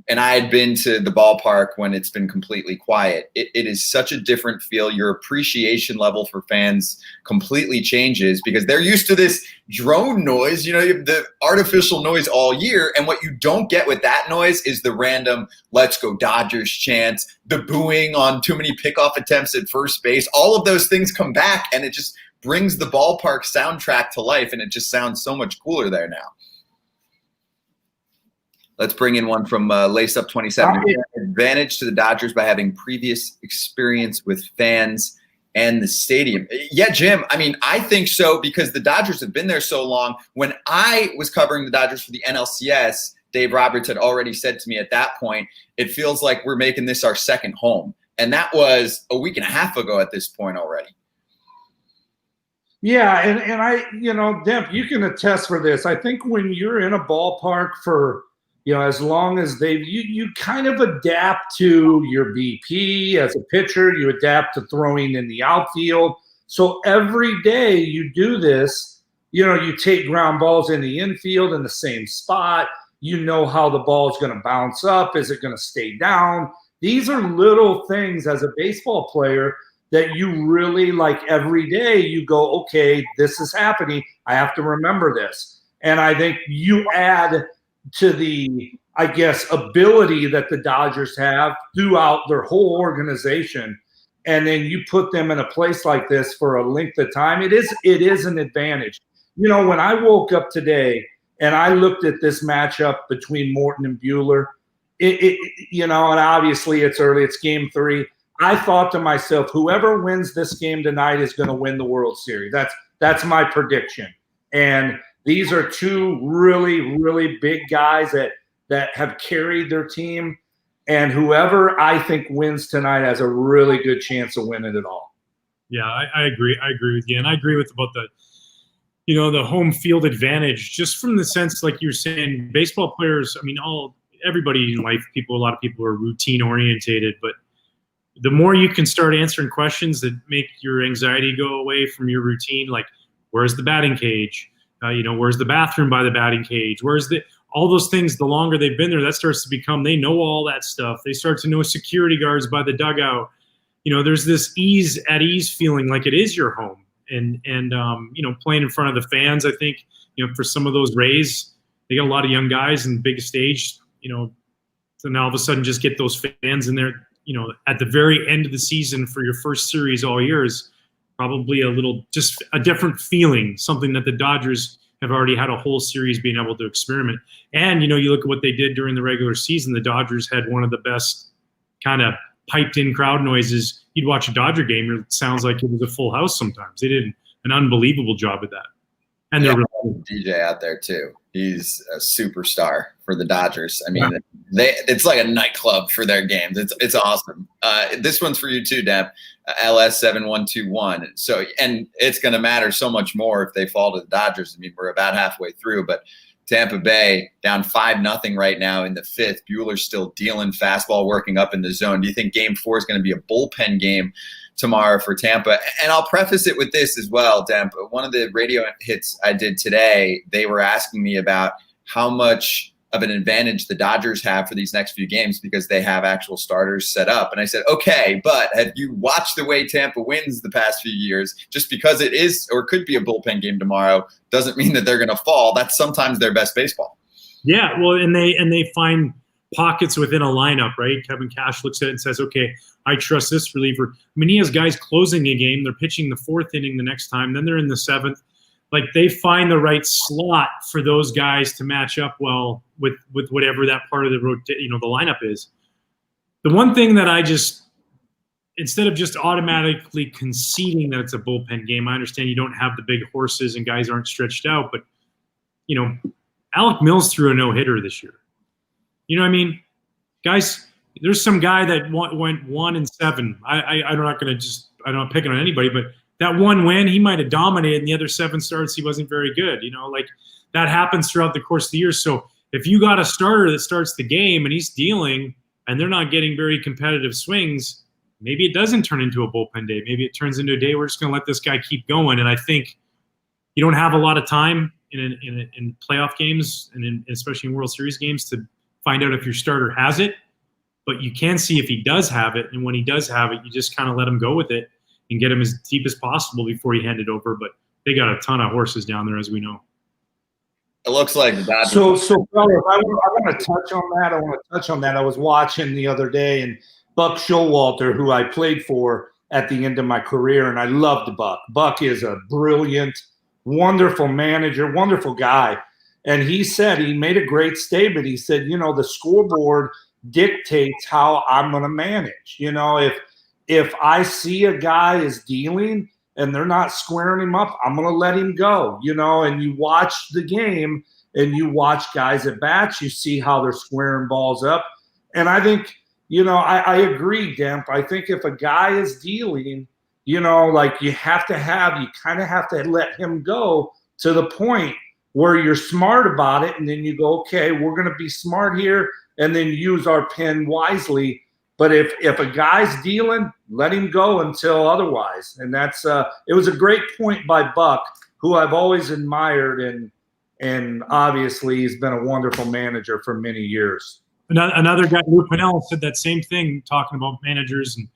Speaker 2: and I had been to the ballpark when it's been completely quiet. It is such a different feel. Your appreciation level for fans completely changes because they're used to this drone noise, the artificial noise all year. And what you don't get with that noise is the random "Let's go Dodgers" chants, the booing on too many pickoff attempts at first base. All of those things come back and it just brings the ballpark soundtrack to life. And it just sounds so much cooler there now. Let's bring in one from Lace Up 27. Advantage to the Dodgers by having previous experience with fans and the stadium. Yeah, Jim, I think so because the Dodgers have been there so long. When I was covering the Dodgers for the NLCS, Dave Roberts had already said to me at that point, it feels like we're making this our second home. And that was a week and a half ago at this point already.
Speaker 8: Yeah, and I, Demp, you can attest for this. I think when you're in a ballpark for – as long as you kind of adapt to your BP as a pitcher, you adapt to throwing in the outfield. So every day you do this, you take ground balls in the infield in the same spot. You know how the ball is going to bounce up. Is it going to stay down? These are little things as a baseball player that you really like every day. You go, okay, this is happening. I have to remember this. And I think you add to the, ability that the Dodgers have throughout their whole organization. And then you put them in a place like this for a length of time. It is an advantage. When I woke up today and I looked at this matchup between Morton and Bueller, and obviously it's early, it's game 3. I thought to myself, whoever wins this game tonight is going to win the World Series. That's my prediction. And these are two really, really big guys that have carried their team. And whoever I think wins tonight has a really good chance of winning it all.
Speaker 7: Yeah, I agree. I agree with you. And I agree with about the, the home field advantage, just from the sense, like you're saying, baseball players, everybody in life, a lot of people are routine orientated, but the more you can start answering questions that make your anxiety go away from your routine, like where's the batting cage? Where's the bathroom by the batting cage? All those things, the longer they've been there, that starts to become, they know all that stuff. They start to know security guards by the dugout. There's this at ease feeling like it is your home. And playing in front of the fans, I think, for some of those Rays, they got a lot of young guys in the big stage, so now all of a sudden just get those fans in there, at the very end of the season for your first series all year is probably just a different feeling, something that the Dodgers have already had a whole series being able to experiment. And, you look at what they did during the regular season, the Dodgers had one of the best kind of piped in crowd noises. You'd watch a Dodger game, it sounds like it was a full house sometimes. They did an unbelievable job at that. And they're
Speaker 2: DJ out there too. He's a superstar for the Dodgers. It's like a nightclub for their games. It's awesome. This one's for you too, Deb. LS7121. So, and it's going to matter so much more if they fall to the Dodgers. We're about halfway through, but Tampa Bay down 5-0 right now in the 5th. Bueller's still dealing fastball, working up in the zone. Do you think Game 4 is going to be a bullpen game tomorrow for Tampa. And I'll preface it with this as well, Demp. One of the radio hits I did today, they were asking me about how much of an advantage the Dodgers have for these next few games because they have actual starters set up. And I said, okay, but have you watched the way Tampa wins the past few years? Just because it is or could be a bullpen game tomorrow doesn't mean that they're going to fall. That's sometimes their best baseball.
Speaker 7: Yeah, well, and they find pockets within a lineup, right? Kevin Cash looks at it and says, okay, I trust this reliever. I mean, he has guys closing a game. They're pitching the 4th inning the next time. Then they're in the 7th. Like, they find the right slot for those guys to match up well with whatever that part of the the lineup is. The one thing that I just, instead of just automatically conceding that it's a bullpen game, I understand you don't have the big horses and guys aren't stretched out, but Alec Mills threw a no-hitter this year. You know what I mean? Guys, there's some guy that went 1-7. I'm not picking on anybody, but that one win, he might have dominated. In the other 7 starts, he wasn't very good. Like that happens throughout the course of the year. So if you got a starter that starts the game and he's dealing and they're not getting very competitive swings, maybe it doesn't turn into a bullpen day. Maybe it turns into a day we're just going to let this guy keep going. And I think you don't have a lot of time in playoff games and especially in World Series games to find out if your starter has it. But you can see if he does have it. And when he does have it, you just kind of let him go with it and get him as deep as possible before you hand it over. But they got a ton of horses down there, as we know.
Speaker 2: It looks like the Dodgers.
Speaker 8: So, fellas, I want to touch on that. I was watching the other day, and Buck Showalter, who I played for at the end of my career, and I loved Buck. Buck is a brilliant, wonderful manager, wonderful guy. And he made a great statement. He said, the scoreboard dictates how I'm going to manage. If I see a guy is dealing and they're not squaring him up, I'm going to let him go, and you watch the game and you watch guys at bats, you see how they're squaring balls up. And I think, I agree, Demp. I think if a guy is dealing, you kind of have to let him go to the point where you're smart about it. And then you go, okay, we're going to be smart here and then use our pen wisely. But if a guy's dealing, let him go until otherwise. And that's it was a great point by Buck, who I've always admired, and obviously he's been a wonderful manager for many years.
Speaker 7: Another guy, Lou Piniella, said that same thing, talking about managers, and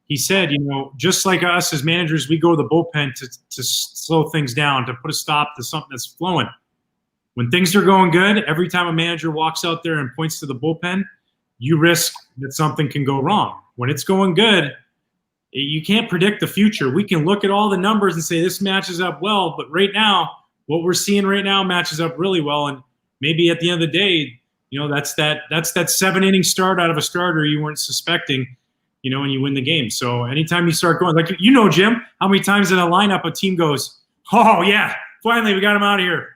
Speaker 7: he said, just like us as managers, we go to the bullpen to slow things down, to put a stop to something that's flowing. When things are going good, every time a manager walks out there and points to the bullpen, you risk that something can go wrong. When it's going good, you can't predict the future. We can look at all the numbers and say this matches up well, but right now, what we're seeing right now matches up really well. And maybe at the end of the day, that's that 7-inning start out of a starter you weren't suspecting, and you win the game. So anytime you start going, like, Jim, how many times in a lineup a team goes, oh yeah, finally we got him out of here.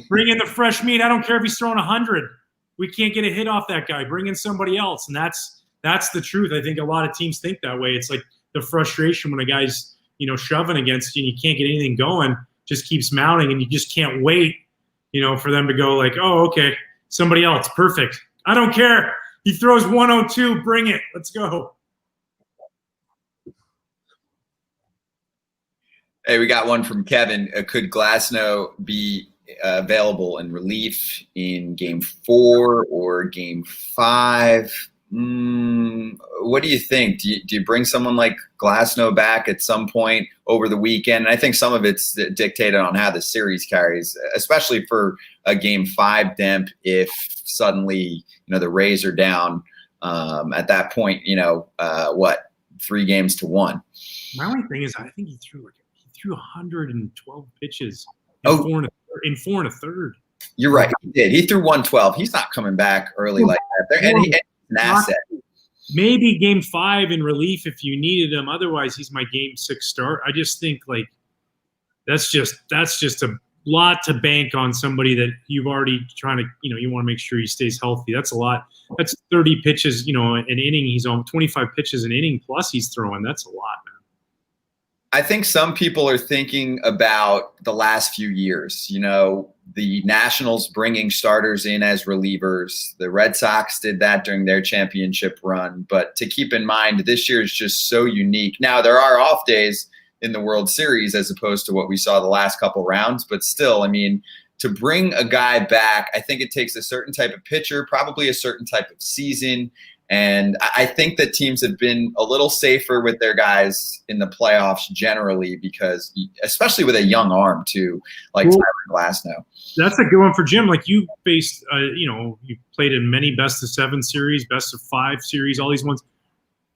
Speaker 7: Bring in the fresh meat. I don't care if he's throwing 100. We can't get a hit off that guy. Bring in somebody else. And that's the truth. I think a lot of teams think that way. It's like the frustration when a guy's, shoving against you and you can't get anything going, just keeps mounting, and you just can't wait, for them to go like, oh, okay, somebody else. Perfect. I don't care. He throws 102. Bring it. Let's go.
Speaker 2: Hey, we got one from Kevin. Could Glasnow be available in relief in Game 4 or Game 5? What do you think? Do you bring someone like Glasnow back at some point over the weekend? And I think some of it's dictated on how the series carries, especially for a Game 5, Demp, if suddenly the Rays are down at that point, 3 games to 1.
Speaker 7: My only thing is I think he threw 112 pitches in 4 and a third.
Speaker 2: You're right. He did. He threw 112. He's not coming back early like that. And he's an asset.
Speaker 7: Maybe Game 5 in relief if you needed him. Otherwise, he's my Game 6 start. I just think that's just a lot to bank on somebody that you've already trying to, you want to make sure he stays healthy. That's a lot. That's 30 pitches, an inning. He's on 25 pitches an inning plus he's throwing. That's a lot, man.
Speaker 2: I think some people are thinking about the last few years. The Nationals bringing starters in as relievers. The Red Sox did that during their championship run. But to keep in mind, this year is just so unique. Now, there are off days in the World Series as opposed to what we saw the last couple rounds. But still, I mean, to bring a guy back, I think it takes a certain type of pitcher, probably a certain type of season. And I think that teams have been a little safer with their guys in the playoffs generally because, especially with a young arm too, like Tyler Glasnow.
Speaker 7: That's a good one for Jim. Like you faced, you played in many best of 7 series, best of 5 series, all these ones.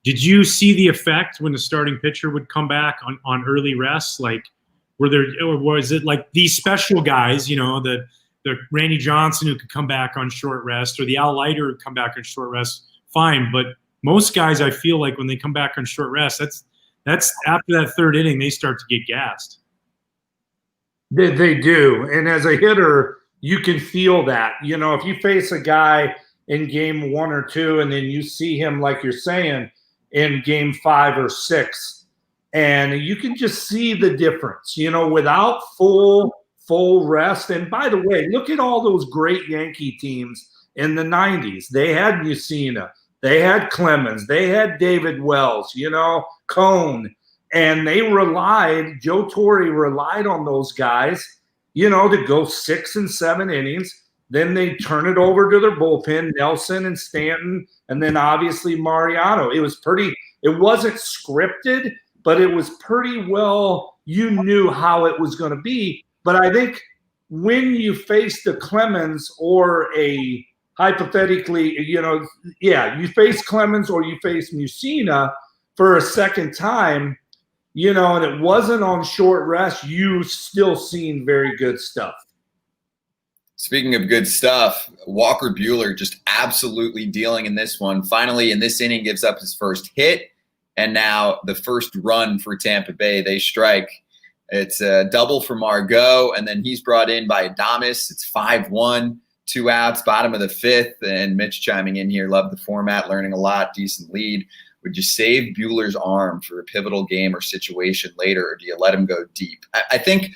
Speaker 7: Did you see the effect when the starting pitcher would come back on early rest? Like, or was it like these special guys, the Randy Johnson who could come back on short rest, or the Al Leiter who would come back on short rest? Fine, but most guys, I feel like when they come back on short rest, that's after that 3rd inning, they start to get gassed.
Speaker 8: They do, and as a hitter, you can feel that. If you face a guy in game 1 or 2, and then you see him, like you're saying, in game 5 or 6, and you can just see the difference. Without full rest. And by the way, look at all those great Yankee teams in the 90s. They had Mussina. They had Clemens. They had David Wells, Cone. And Joe Torre relied on those guys, to go 6 and 7 innings. Then they turn it over to their bullpen, Nelson and Stanton, and then obviously Mariano. It wasn't scripted, but it was pretty well, you knew how it was going to be. But I think when you face the Clemens or hypothetically, you face Clemens or you face Mussina for a second time, and it wasn't on short rest, you still seen very good stuff.
Speaker 2: Speaking of good stuff, Walker Bueller just absolutely dealing in this one. Finally, in this inning, gives up his first hit, and now the first run for Tampa Bay. They strike. It's a double for Margot, and then he's brought in by Adames. It's 5-1. 2 outs, bottom of the 5th, and Mitch chiming in here. Love the format, learning a lot, decent lead. Would you save Bueller's arm for a pivotal game or situation later, or do you let him go deep? I think,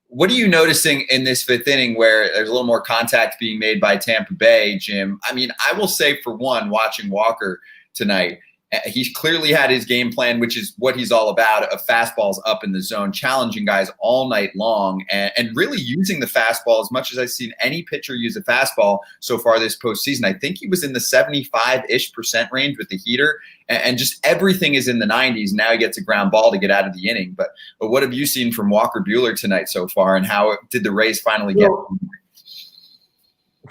Speaker 2: what are you noticing in this 5th inning where there's a little more contact being made by Tampa Bay, Jim? I mean, I will say, for one, watching Walker tonight, he's clearly had his game plan, which is what he's all about, of fastballs up in the zone, challenging guys all night long, and really using the fastball as much as I've seen any pitcher use a fastball so far this postseason. I think he was in the 75-ish% range with the heater, and just everything is in the 90s. Now he gets a ground ball to get out of the inning. But what have you seen from Walker Bueller tonight so far, and how did the Rays finally get him?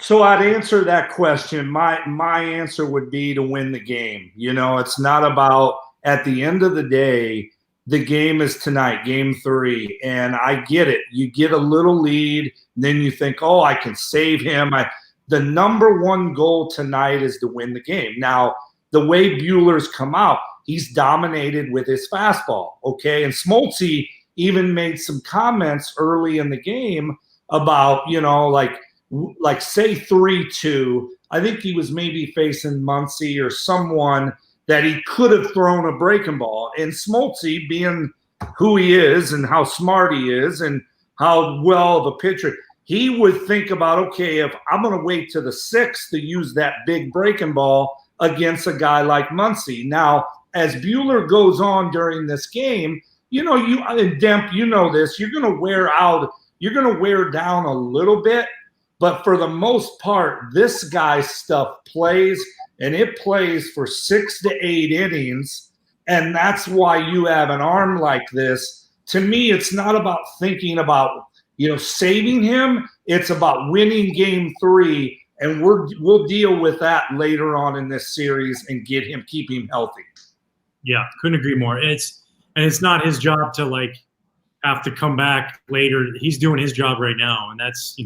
Speaker 8: So I'd answer that question. My answer would be to win the game. It's not about, at the end of the day, the game is tonight, game 3. And I get it. You get a little lead, then you think, oh, I can save him. The number 1 goal tonight is to win the game. Now, the way Bueller's come out, he's dominated with his fastball, okay? And Smoltz even made some comments early in the game about, like say 3-2, I think he was maybe facing Muncy or someone that he could have thrown a breaking ball. And Smoltz, being who he is and how smart he is and how well of a pitcher, he would think about, okay, if I'm going to wait to the 6th to use that big breaking ball against a guy like Muncy. Now, as Bueller goes on during this game, and Demp, this, you're going to wear out, you're going to wear down a little bit. But for the most part, this guy's stuff plays, and it plays for 6 to 8 innings, and that's why you have an arm like this. To me, it's not about thinking about, saving him. It's about winning game 3, and we'll deal with that later on in this series and keep him healthy.
Speaker 7: Yeah, couldn't agree more. It's not his job to have to come back later. He's doing his job right now, and that's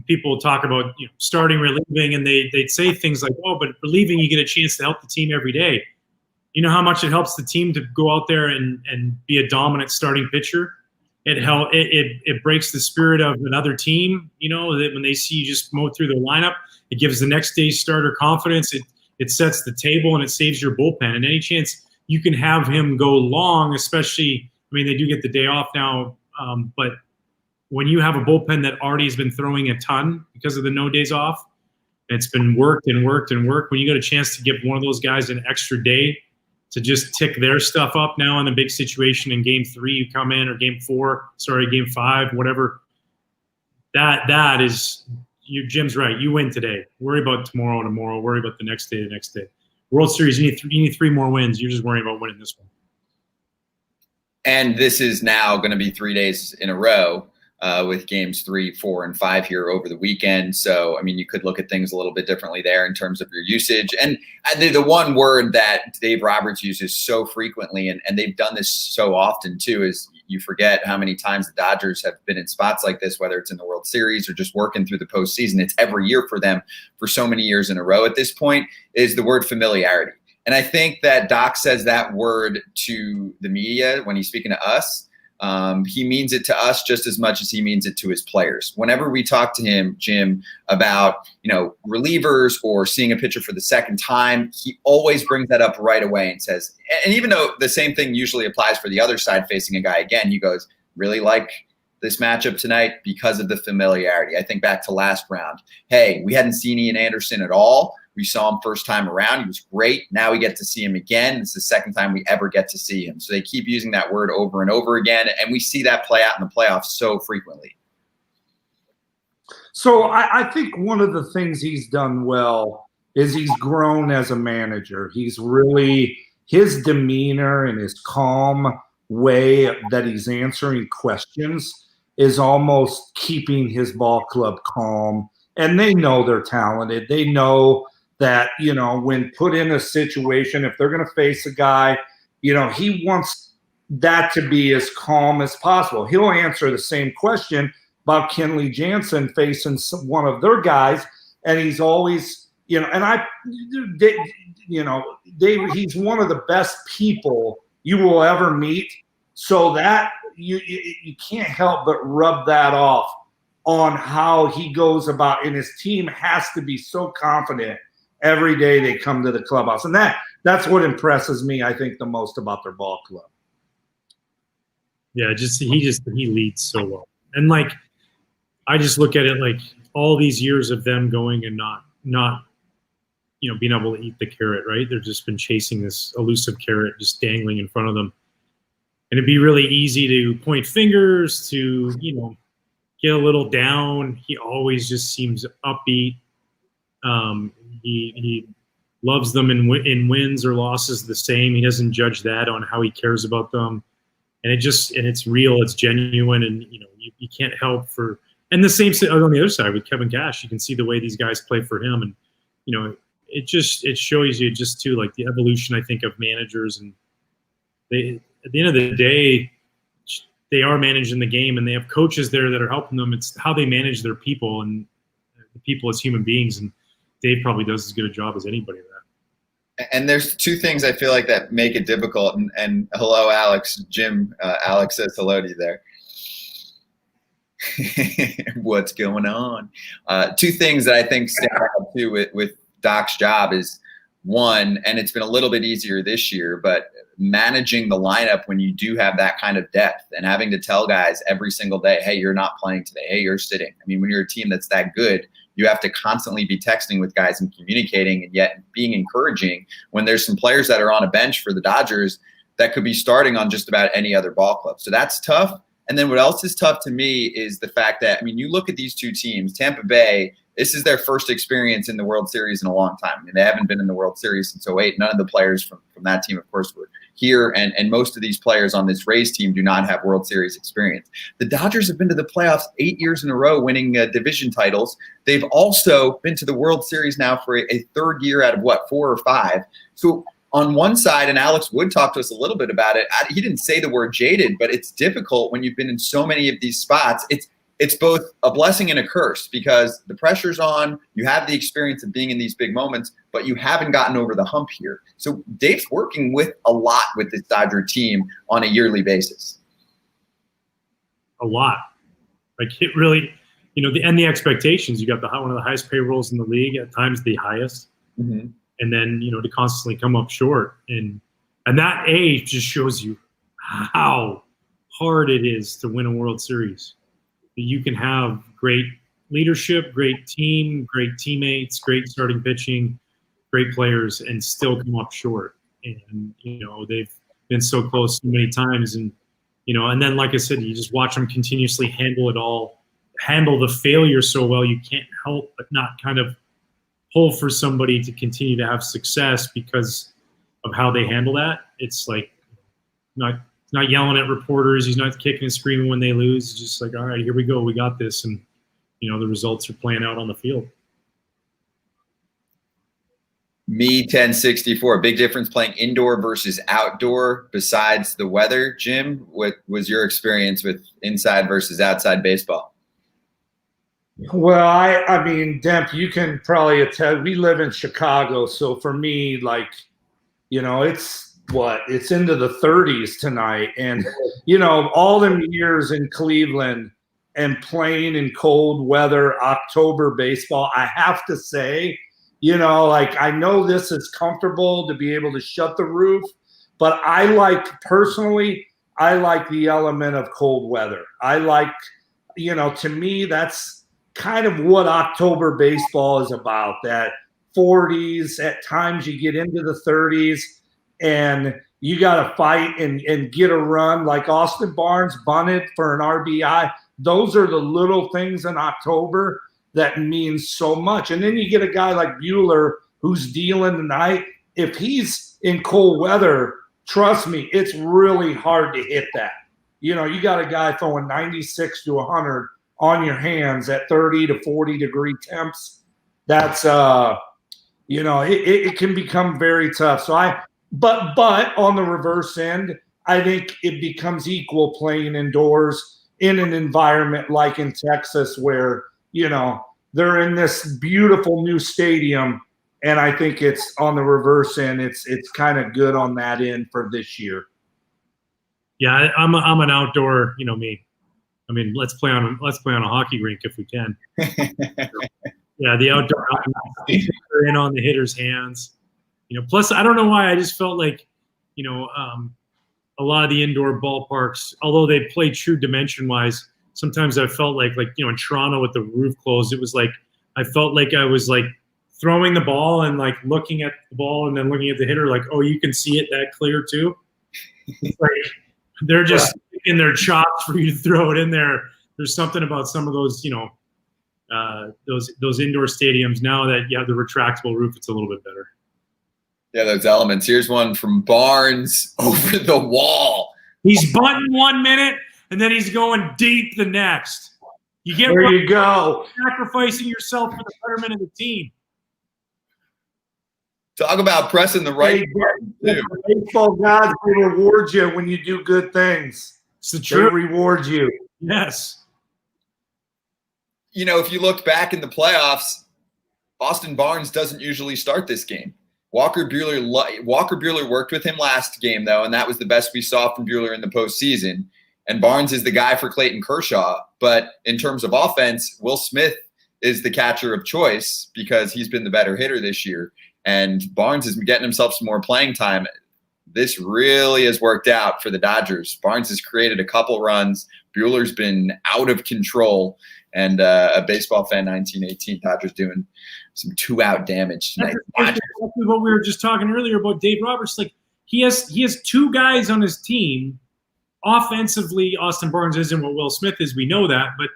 Speaker 7: people talk about starting relieving, and they'd say things like, "Oh, but relieving, you get a chance to help the team every day." You know how much it helps the team to go out there and be a dominant starting pitcher. It breaks the spirit of another team. That when they see you just mow through the lineup, it gives the next day's starter confidence. It sets the table, and it saves your bullpen. And any chance you can have him go long, especially, I mean, they do get the day off now, but when you have a bullpen that already has been throwing a ton because of the no days off, it's been worked and worked and worked. When you get a chance to give one of those guys an extra day to just tick their stuff up now in a big situation in game 3, you come in, or game 5, whatever. That is, Jim's right. You win today. Worry about tomorrow. Worry about the next day. World Series, you need 3 more wins. You're just worrying about winning this one.
Speaker 2: And this is now going to be 3 days in a row with games 3, 4, and 5 here over the weekend. So, I mean, you could look at things a little bit differently there in terms of your usage. And the one word that Dave Roberts uses so frequently, and they've done this so often too, is you forget how many times the Dodgers have been in spots like this, whether it's in the World Series or just working through the postseason. It's every year for them for so many years in a row at this point, is the word familiarity. And I think that Doc says that word to the media when he's speaking to us. He means it to us just as much as he means it to his players. Whenever we talk to him, Jim, about, relievers or seeing a pitcher for the second time, he always brings that up right away and says, and even though the same thing usually applies for the other side facing a guy again, he goes, really like this matchup tonight because of the familiarity. I think back to last round. Hey, we hadn't seen Ian Anderson at all. We saw him first time around. He was great. Now we get to see him again. It's the second time we ever get to see him. So they keep using that word over and over again, and we see that play out in the playoffs so frequently.
Speaker 8: So I think one of the things he's done well is he's grown as a manager. He's really – his demeanor and his calm way that he's answering questions is almost keeping his ball club calm. And they know they're talented. They know – that, when put in a situation, if they're going to face a guy, he wants that to be as calm as possible. He'll answer the same question about Kenley Jansen facing one of their guys, and he's always, he's one of the best people you will ever meet. So that you can't help but rub that off on how he goes about, and his team has to be so confident every day they come to the clubhouse. And that's what impresses me, I think, the most about their ball club.
Speaker 7: Yeah, he leads so well. And I just look at it like all these years of them going and not being able to eat the carrot, right? They've just been chasing this elusive carrot just dangling in front of them. And it'd be really easy to point fingers, to, get a little down. He always just seems upbeat. He loves them in wins or losses the same. He doesn't judge that on how he cares about them, and it's real, it's genuine, and you can't help for. And the same on the other side with Kevin Cash, you can see the way these guys play for him, and it shows you just too, like, the evolution, I think, of managers, and they, at the end of the day, they are managing the game, and they have coaches there that are helping them. It's how they manage their people and the people as human beings, and Dave probably does as good a job as anybody at that.
Speaker 2: And there's 2 things I feel like that make it difficult. And hello, Alex. Jim, Alex says hello to you there. What's going on? 2 things that I think stand out too with Doc's job is, one, and it's been a little bit easier this year, but managing the lineup when you do have that kind of depth and having to tell guys every single day, hey, you're not playing today. Hey, you're sitting. I mean, when you're a team that's that good, you have to constantly be texting with guys and communicating, and yet being encouraging when there's some players that are on a bench for the Dodgers that could be starting on just about any other ball club. So that's tough. And then what else is tough to me is the fact that, you look at these 2 teams, Tampa Bay, this is their first experience in the World Series in a long time. I mean, they haven't been in the World Series since 2008. None of the players from that team, of course, were here, and most of these players on this Rays team do not have World Series experience. The Dodgers have been to the playoffs 8 years in a row, winning division titles. They've also been to the World Series now for a 3rd year out of 4 or 5. So on one side, and Alex Wood talked to us a little bit about it, he didn't say the word jaded, but it's difficult when you've been in so many of these spots. It's both a blessing and a curse because the pressure's on. You have the experience of being in these big moments, but you haven't gotten over the hump here. So Dave's working with a lot with this Dodger team on a yearly basis.
Speaker 7: A lot. It really, and the expectations. You got one of the highest payrolls in the league, at times the highest.
Speaker 2: Mm-hmm.
Speaker 7: And then, to constantly come up short. And And that just shows you how hard it is to win a World Series. You can have great leadership, great team, great teammates, great starting pitching, great players, and still come up short. And, they've been so close so many times. And, and then, like I said, you just watch them continuously handle it all, handle the failure so well, you can't help but not kind of pull for somebody to continue to have success because of how they handle that. It's like not yelling at reporters. He's not kicking and screaming when they lose. It's just like, all right, here we go. We got this. And, the results are playing out on the field.
Speaker 2: Me 1064. Big difference playing indoor versus outdoor besides the weather. Jim, what was your experience with inside versus outside baseball?
Speaker 8: Well, I mean, Demp, you can probably attest. We live in Chicago, so for me, like, it's into the 30s tonight, and all them years in Cleveland and playing in cold weather, October baseball. I have to say, I know this is comfortable to be able to shut the roof, but personally, I like the element of cold weather. I like, to me, that's kind of what October baseball is about, that 40s, at times you get into the 30s and you got to fight and get a run, like Austin Barnes bunted for an RBI. Those are the little things in October that means so much. And then you get a guy like Bueller who's dealing tonight. If he's in cold weather, trust me, it's really hard to hit that. You got a guy throwing 96 to 100 on your hands at 30 to 40 degree temps. That's it can become very tough. So but on the reverse end, I think it becomes equal playing indoors in an environment like in Texas where they're in this beautiful new stadium, and I think it's on the reverse end. It's kind of good on that end for this year.
Speaker 7: Yeah, I'm an outdoor, me. I mean, let's play on a hockey rink if we can. Yeah, the outdoor are in on the hitter's hands. Plus I don't know why I just felt like, a lot of the indoor ballparks, although they play true dimension wise, sometimes I felt like in Toronto with the roof closed, it was like I felt like I was like throwing the ball and like looking at the ball and then looking at the hitter like, oh, you can see it that clear too. It's like they're just in their chops for you to throw it in there. There's something about some of those, those indoor stadiums now that you have the retractable roof. It's a little bit better.
Speaker 2: Yeah, those elements. Here's one from Barnes over the wall.
Speaker 7: He's bunting 1 minute, and then he's going deep the next.
Speaker 8: There you go.
Speaker 7: Sacrificing yourself for the betterment of the team.
Speaker 2: Talk about pressing the right button, too.
Speaker 8: Baseball gods will reward you when you do good things.
Speaker 7: It's the truth.
Speaker 8: They reward you.
Speaker 7: Yes.
Speaker 2: If you look back in the playoffs, Austin Barnes doesn't usually start this game. Walker Bueller worked with him last game, though, and that was the best we saw from Bueller in the postseason. And Barnes is the guy for Clayton Kershaw. But in terms of offense, Will Smith is the catcher of choice because he's been the better hitter this year. And Barnes is getting himself some more playing time. This really has worked out for the Dodgers. Barnes has created a couple runs. Bueller's been out of control. And a baseball fan, 1918, Dodgers doing some 2-out damage tonight.
Speaker 7: That's exactly what we were just talking earlier about Dave Roberts. Like he has two guys on his team. Offensively, Austin Barnes isn't what Will Smith is. We know that, but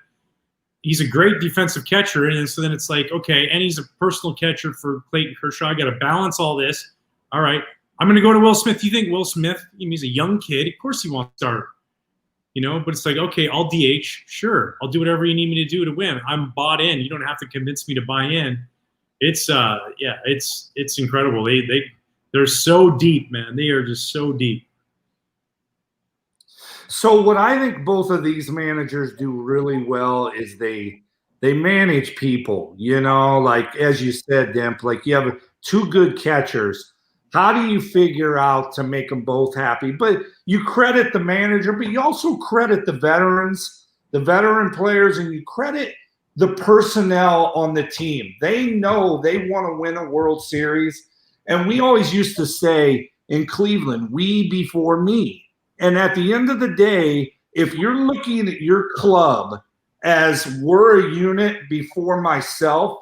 Speaker 7: he's a great defensive catcher. And so then it's like, okay, and he's a personal catcher for Clayton Kershaw. I got to balance all this. All right, I'm going to go to Will Smith. You think Will Smith, he's a young kid. Of course he wants to start. But it's like, okay, I'll DH. Sure, I'll do whatever you need me to do to win. I'm bought in. You don't have to convince me to buy in. It's it's incredible. They're so deep, man. They are just so deep.
Speaker 8: So what I think both of these managers do really well is they manage people. Like as you said, Demp, like you have two good catchers. How do you figure out to make them both happy? But you credit the manager, but you also credit the veterans, the veteran players, and you credit the personnel on the team. They know they want to win a World Series. And we always used to say, in Cleveland, we before me. And at the end of the day, if you're looking at your club as we're a unit before myself,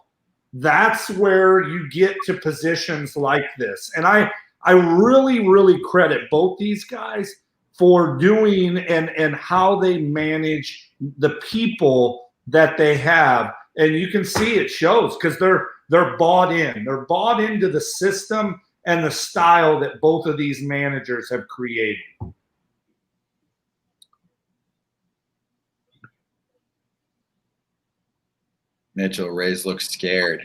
Speaker 8: that's where you get to positions like this. And I really, really credit both these guys for doing and how they manage the people that they have. And you can see it shows because they're bought in. They're bought into the system and the style that both of these managers have created.
Speaker 2: Mitchell, Rays look scared.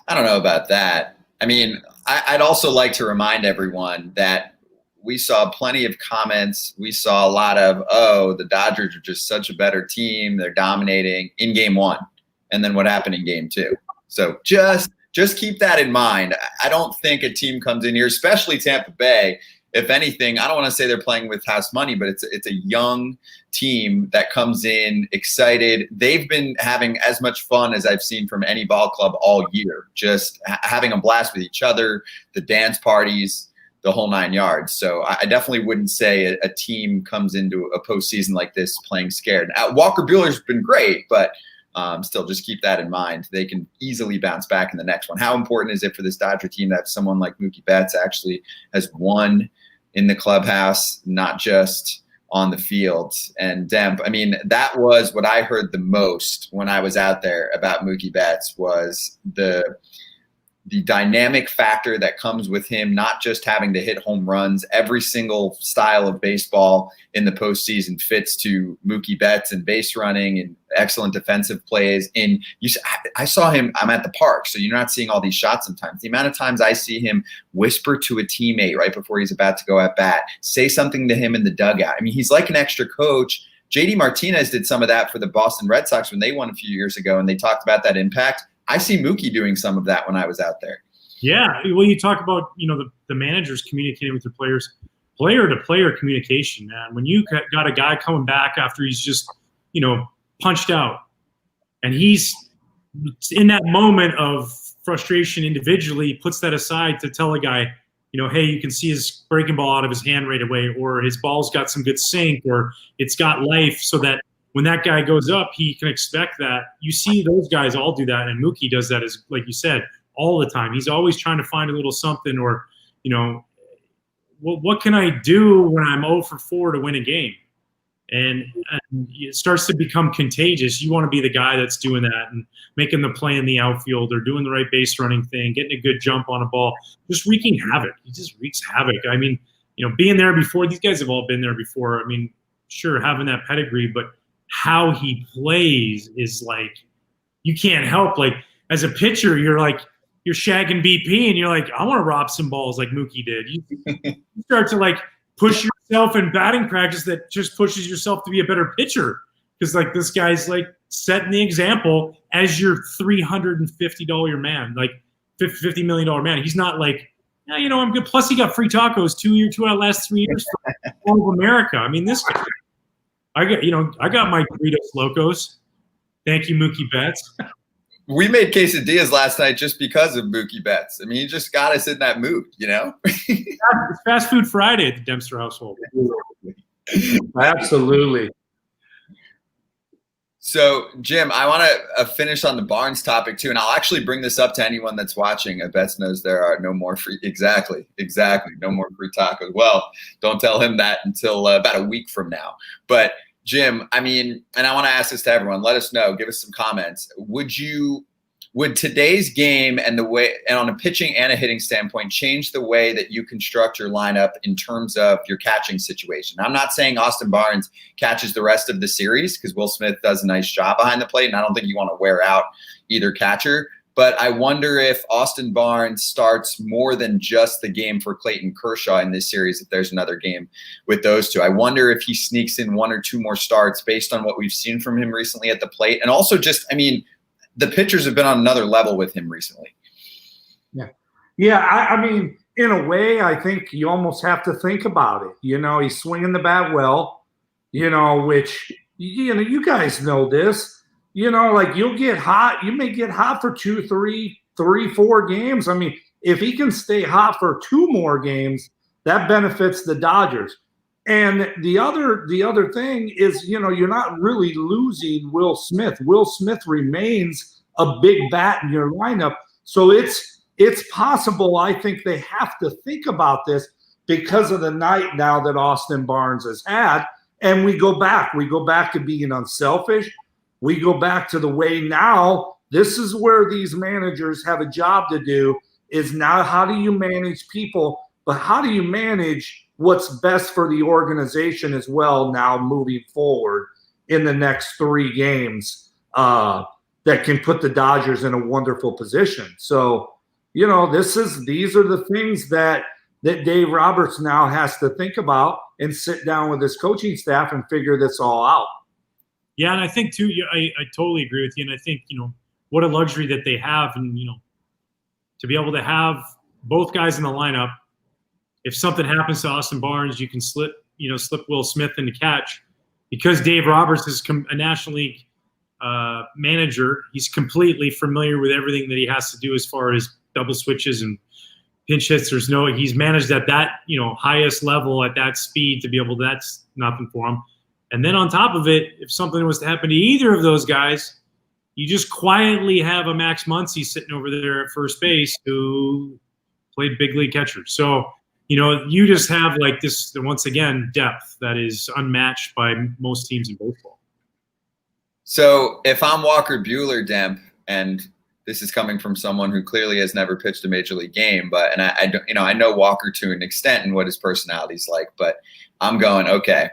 Speaker 2: I don't know about that. I mean, I'd also like to remind everyone that we saw plenty of comments. We saw a lot of, oh, the Dodgers are just such a better team. They're dominating in game 1. And then what happened in game 2? So just keep that in mind. I don't think a team comes in here, especially Tampa Bay. If anything, I don't want to say they're playing with house money, but it's a young team that comes in excited. They've been having as much fun as I've seen from any ball club all year, just having a blast with each other, the dance parties, the whole 9 yards. So I definitely wouldn't say a team comes into a postseason like this playing scared. Walker Bueller's been great, but still just keep that in mind. They can easily bounce back in the next one. How important is it for this Dodger team that someone like Mookie Betts actually has won in the clubhouse, not just on the field? And Demp, I mean, that was what I heard the most when I was out there about Mookie Betts was the dynamic factor that comes with him not just having to hit home runs. Every single style of baseball in the postseason fits to Mookie Betts and base running and excellent defensive plays. And I saw him, I'm at the park, so you're not seeing all these shots sometimes. The amount of times I see him whisper to a teammate right before he's about to go at bat, say something to him in the dugout. I mean, he's like an extra coach. JD Martinez did some of that for the Boston Red Sox when they won a few years ago, and they talked about that impact. I see Mookie doing some of that when I was out there.
Speaker 7: Yeah, well, you talk about the managers communicating with the players, player-to-player communication, man. When you got a guy coming back after he's just punched out, and he's in that moment of frustration individually, puts that aside to tell a guy, hey, you can see his breaking ball out of his hand right away, or his ball's got some good sink, or it's got life, so that when that guy goes up, he can expect that. You see those guys all do that, and Mookie does that, as like you said, all the time. He's always trying to find a little something, or what can I do when I'm 0 for 4 to win a game? And it starts to become contagious. You want to be the guy that's doing that and making the play in the outfield, or doing the right base running thing, getting a good jump on a ball, just wreaking havoc. He just wreaks havoc. I mean, being there before, these guys have all been there before. I mean, sure, having that pedigree, but how he plays is like, you can't help. Like, as a pitcher, you're shagging BP and you're like, I want to rob some balls like Mookie did. You start to like push yourself in batting practice that just pushes yourself to be a better pitcher. Because like this guy's like setting the example as your $350 man, like $50 million man. He's not like, I'm good. Plus he got free tacos 2 out of the last 3 years from all of America. I mean, this guy, I got my Doritos Locos. Thank you, Mookie Betts.
Speaker 2: We made quesadillas last night just because of Mookie Betts. I mean, he just got us in that mood,
Speaker 7: It's Fast Food Friday at the Dempster household.
Speaker 8: Absolutely.
Speaker 2: So, Jim, I want to finish on the Barnes topic too, and I'll actually bring this up to anyone that's watching. Betts knows there are no more free. Exactly, no more free tacos. Well, don't tell him that until about a week from now. But Jim, I mean, and I want to ask this to everyone. Let us know. Give us some comments. Would today's game and on a pitching and a hitting standpoint change the way that you construct your lineup in terms of your catching situation? I'm not saying Austin Barnes catches the rest of the series, because Will Smith does a nice job behind the plate, and I don't think you want to wear out either catcher. But I wonder if Austin Barnes starts more than just the game for Clayton Kershaw in this series, if there's another game with those two. I wonder if he sneaks in 1 or 2 more starts based on what we've seen from him recently at the plate. And also just, I mean, the pitchers have been on another level with him recently.
Speaker 8: Yeah. I mean, in a way, I think you almost have to think about it. He's swinging the bat well, which, you guys know this. Like you'll get hot. You may get hot for 2, 3, 4 games. I mean, if he can stay hot for 2 more games, that benefits the Dodgers. And the other thing is, you're not really losing Will Smith. Will Smith remains a big bat in your lineup. So it's possible. I think they have to think about this because of the night now that Austin Barnes has had. And we go back to being unselfish. We go back to the way now, this is where these managers have a job to do, is now how do you manage people, but how do you manage what's best for the organization as well now moving forward in the next 3 games that can put the Dodgers in a wonderful position. So, these are the things that Dave Roberts now has to think about and sit down with his coaching staff and figure this all out.
Speaker 7: Yeah, and I think too, I totally agree with you. And I think, what a luxury that they have, and to be able to have both guys in the lineup. If something happens to Austin Barnes, you can slip Will Smith in the catch, because Dave Roberts is a National League manager. He's completely familiar with everything that he has to do as far as double switches and pinch hits. He's managed at that highest level at that speed to be able. That's nothing for him. And then on top of it, if something was to happen to either of those guys, you just quietly have a Max Muncy sitting over there at first base who played big league catcher. So, you just have like this, once again, depth that is unmatched by most teams in baseball.
Speaker 2: So if I'm Walker Bueller, Demp, and this is coming from someone who clearly has never pitched a major league game, I know Walker to an extent and what his personality's like, but I'm going, okay,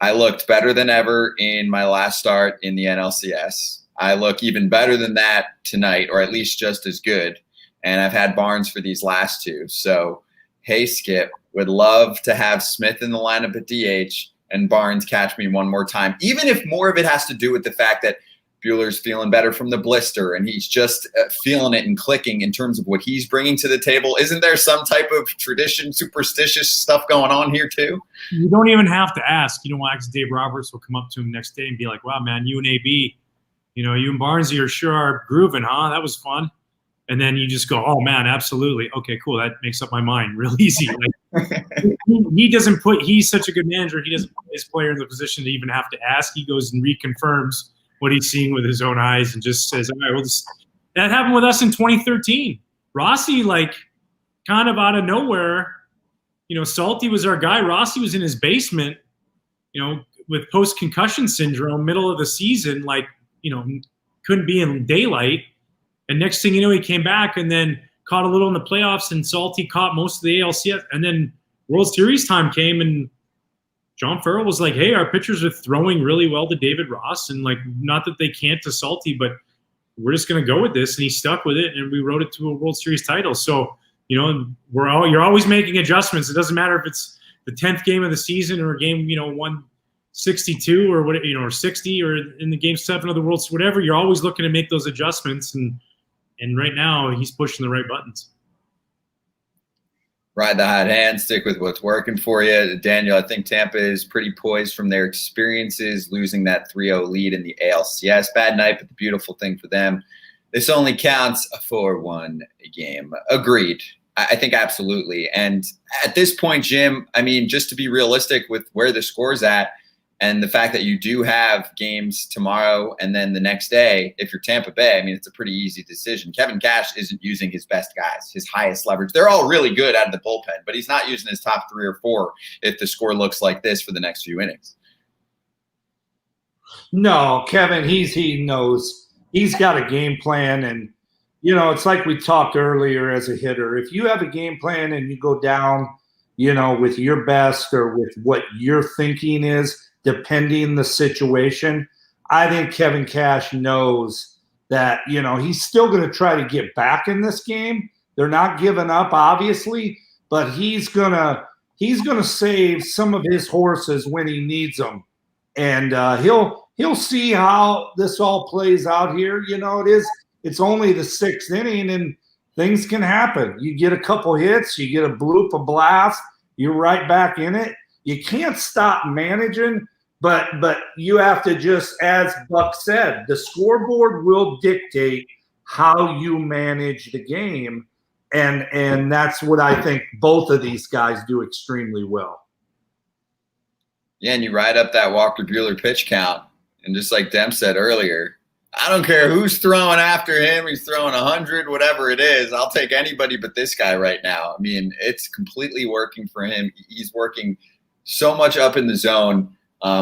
Speaker 2: I looked better than ever in my last start in the NLCS. I look even better than that tonight, or at least just as good. And I've had Barnes for these last 2. So, hey, Skip, would love to have Smith in the lineup at DH and Barnes catch me one more time, even if more of it has to do with the fact that Bueller's feeling better from the blister and he's just feeling it and clicking in terms of what he's bringing to the table. Isn't there some type of tradition, superstitious stuff going on here too?
Speaker 7: You don't even have to ask. Because Dave Roberts will come up to him next day and be like, wow, man, you and AB, you and Barnes are sure are grooving, huh? That was fun. And then you just go, oh, man, absolutely. Okay, cool. That makes up my mind real easy. He's such a good manager. He doesn't put his player in the position to even have to ask. He goes and reconfirms what he's seeing with his own eyes and just says, all right, that happened with us in 2013. Rossi, kind of out of nowhere, Salty was our guy. Rossi was in his basement, with post-concussion syndrome, middle of the season, couldn't be in daylight. And next thing you know, he came back and then caught a little in the playoffs, and Salty caught most of the ALCS. And then World Series time came, and John Farrell was like, hey, our pitchers are throwing really well to David Ross, and not that they can't to Salty, but we're just going to go with this. And he stuck with it, and we wrote it to a World Series title. So, you're always making adjustments. It doesn't matter if it's the 10th game of the season or game, 162 or what, or 60 or in the game 7 of the World Series, whatever. You're always looking to make those adjustments, and right now he's pushing the right buttons.
Speaker 2: Ride the hot hand, stick with what's working for you. Daniel, I think Tampa is pretty poised from their experiences, losing that 3-0 lead in the ALCS. Bad night, but the beautiful thing for them, this only counts for one game. Agreed. I think absolutely. And at this point, Jim, just to be realistic with where the score's at, and the fact that you do have games tomorrow and then the next day, if you're Tampa Bay, it's a pretty easy decision. Kevin Cash isn't using his best guys, his highest leverage. They're all really good out of the bullpen, but he's not using his top 3 or 4 if the score looks like this for the next few innings.
Speaker 8: No, Kevin, he knows. He's got a game plan, and, it's like we talked earlier as a hitter. If you have a game plan and you go down, with your best or with what your thinking is, depending the situation, I think Kevin Cash knows that, he's still going to try to get back in this game. They're not giving up, obviously, but he's going to save some of his horses when he needs them. And he'll see how this all plays out here. It's only the 6th inning and things can happen. You get a couple hits, you get a bloop, a blast, you're right back in it. You can't stop managing, but you have to just, as Buck said, the scoreboard will dictate how you manage the game. And that's what I think both of these guys do extremely well.
Speaker 2: Yeah, and you ride up that Walker Bueller pitch count. And just like Dem said earlier, I don't care who's throwing after him. He's throwing 100, whatever it is. I'll take anybody but this guy right now. I mean, it's completely working for him. He's working so much up in the zone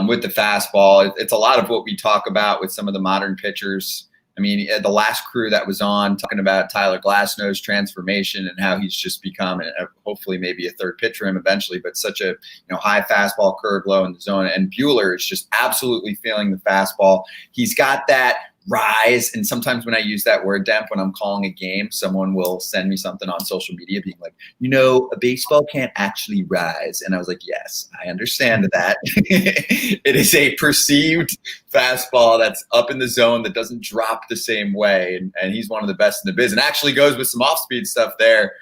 Speaker 2: with the fastball. It's a lot of what we talk about with some of the modern pitchers. I mean, the last crew that was on talking about Tyler Glasnow's transformation and how he's just become, hopefully maybe a third pitcher him eventually, but such a high fastball curve low in the zone. And Bueller is just absolutely feeling the fastball. He's got that rise. And sometimes when I use that word, Demp, when I'm calling a game, someone will send me something on social media being like, a baseball can't actually rise. And I was like, yes, I understand that. It is a perceived fastball that's up in the zone that doesn't drop the same way. And he's one of the best in the biz and actually goes with some off-speed stuff there.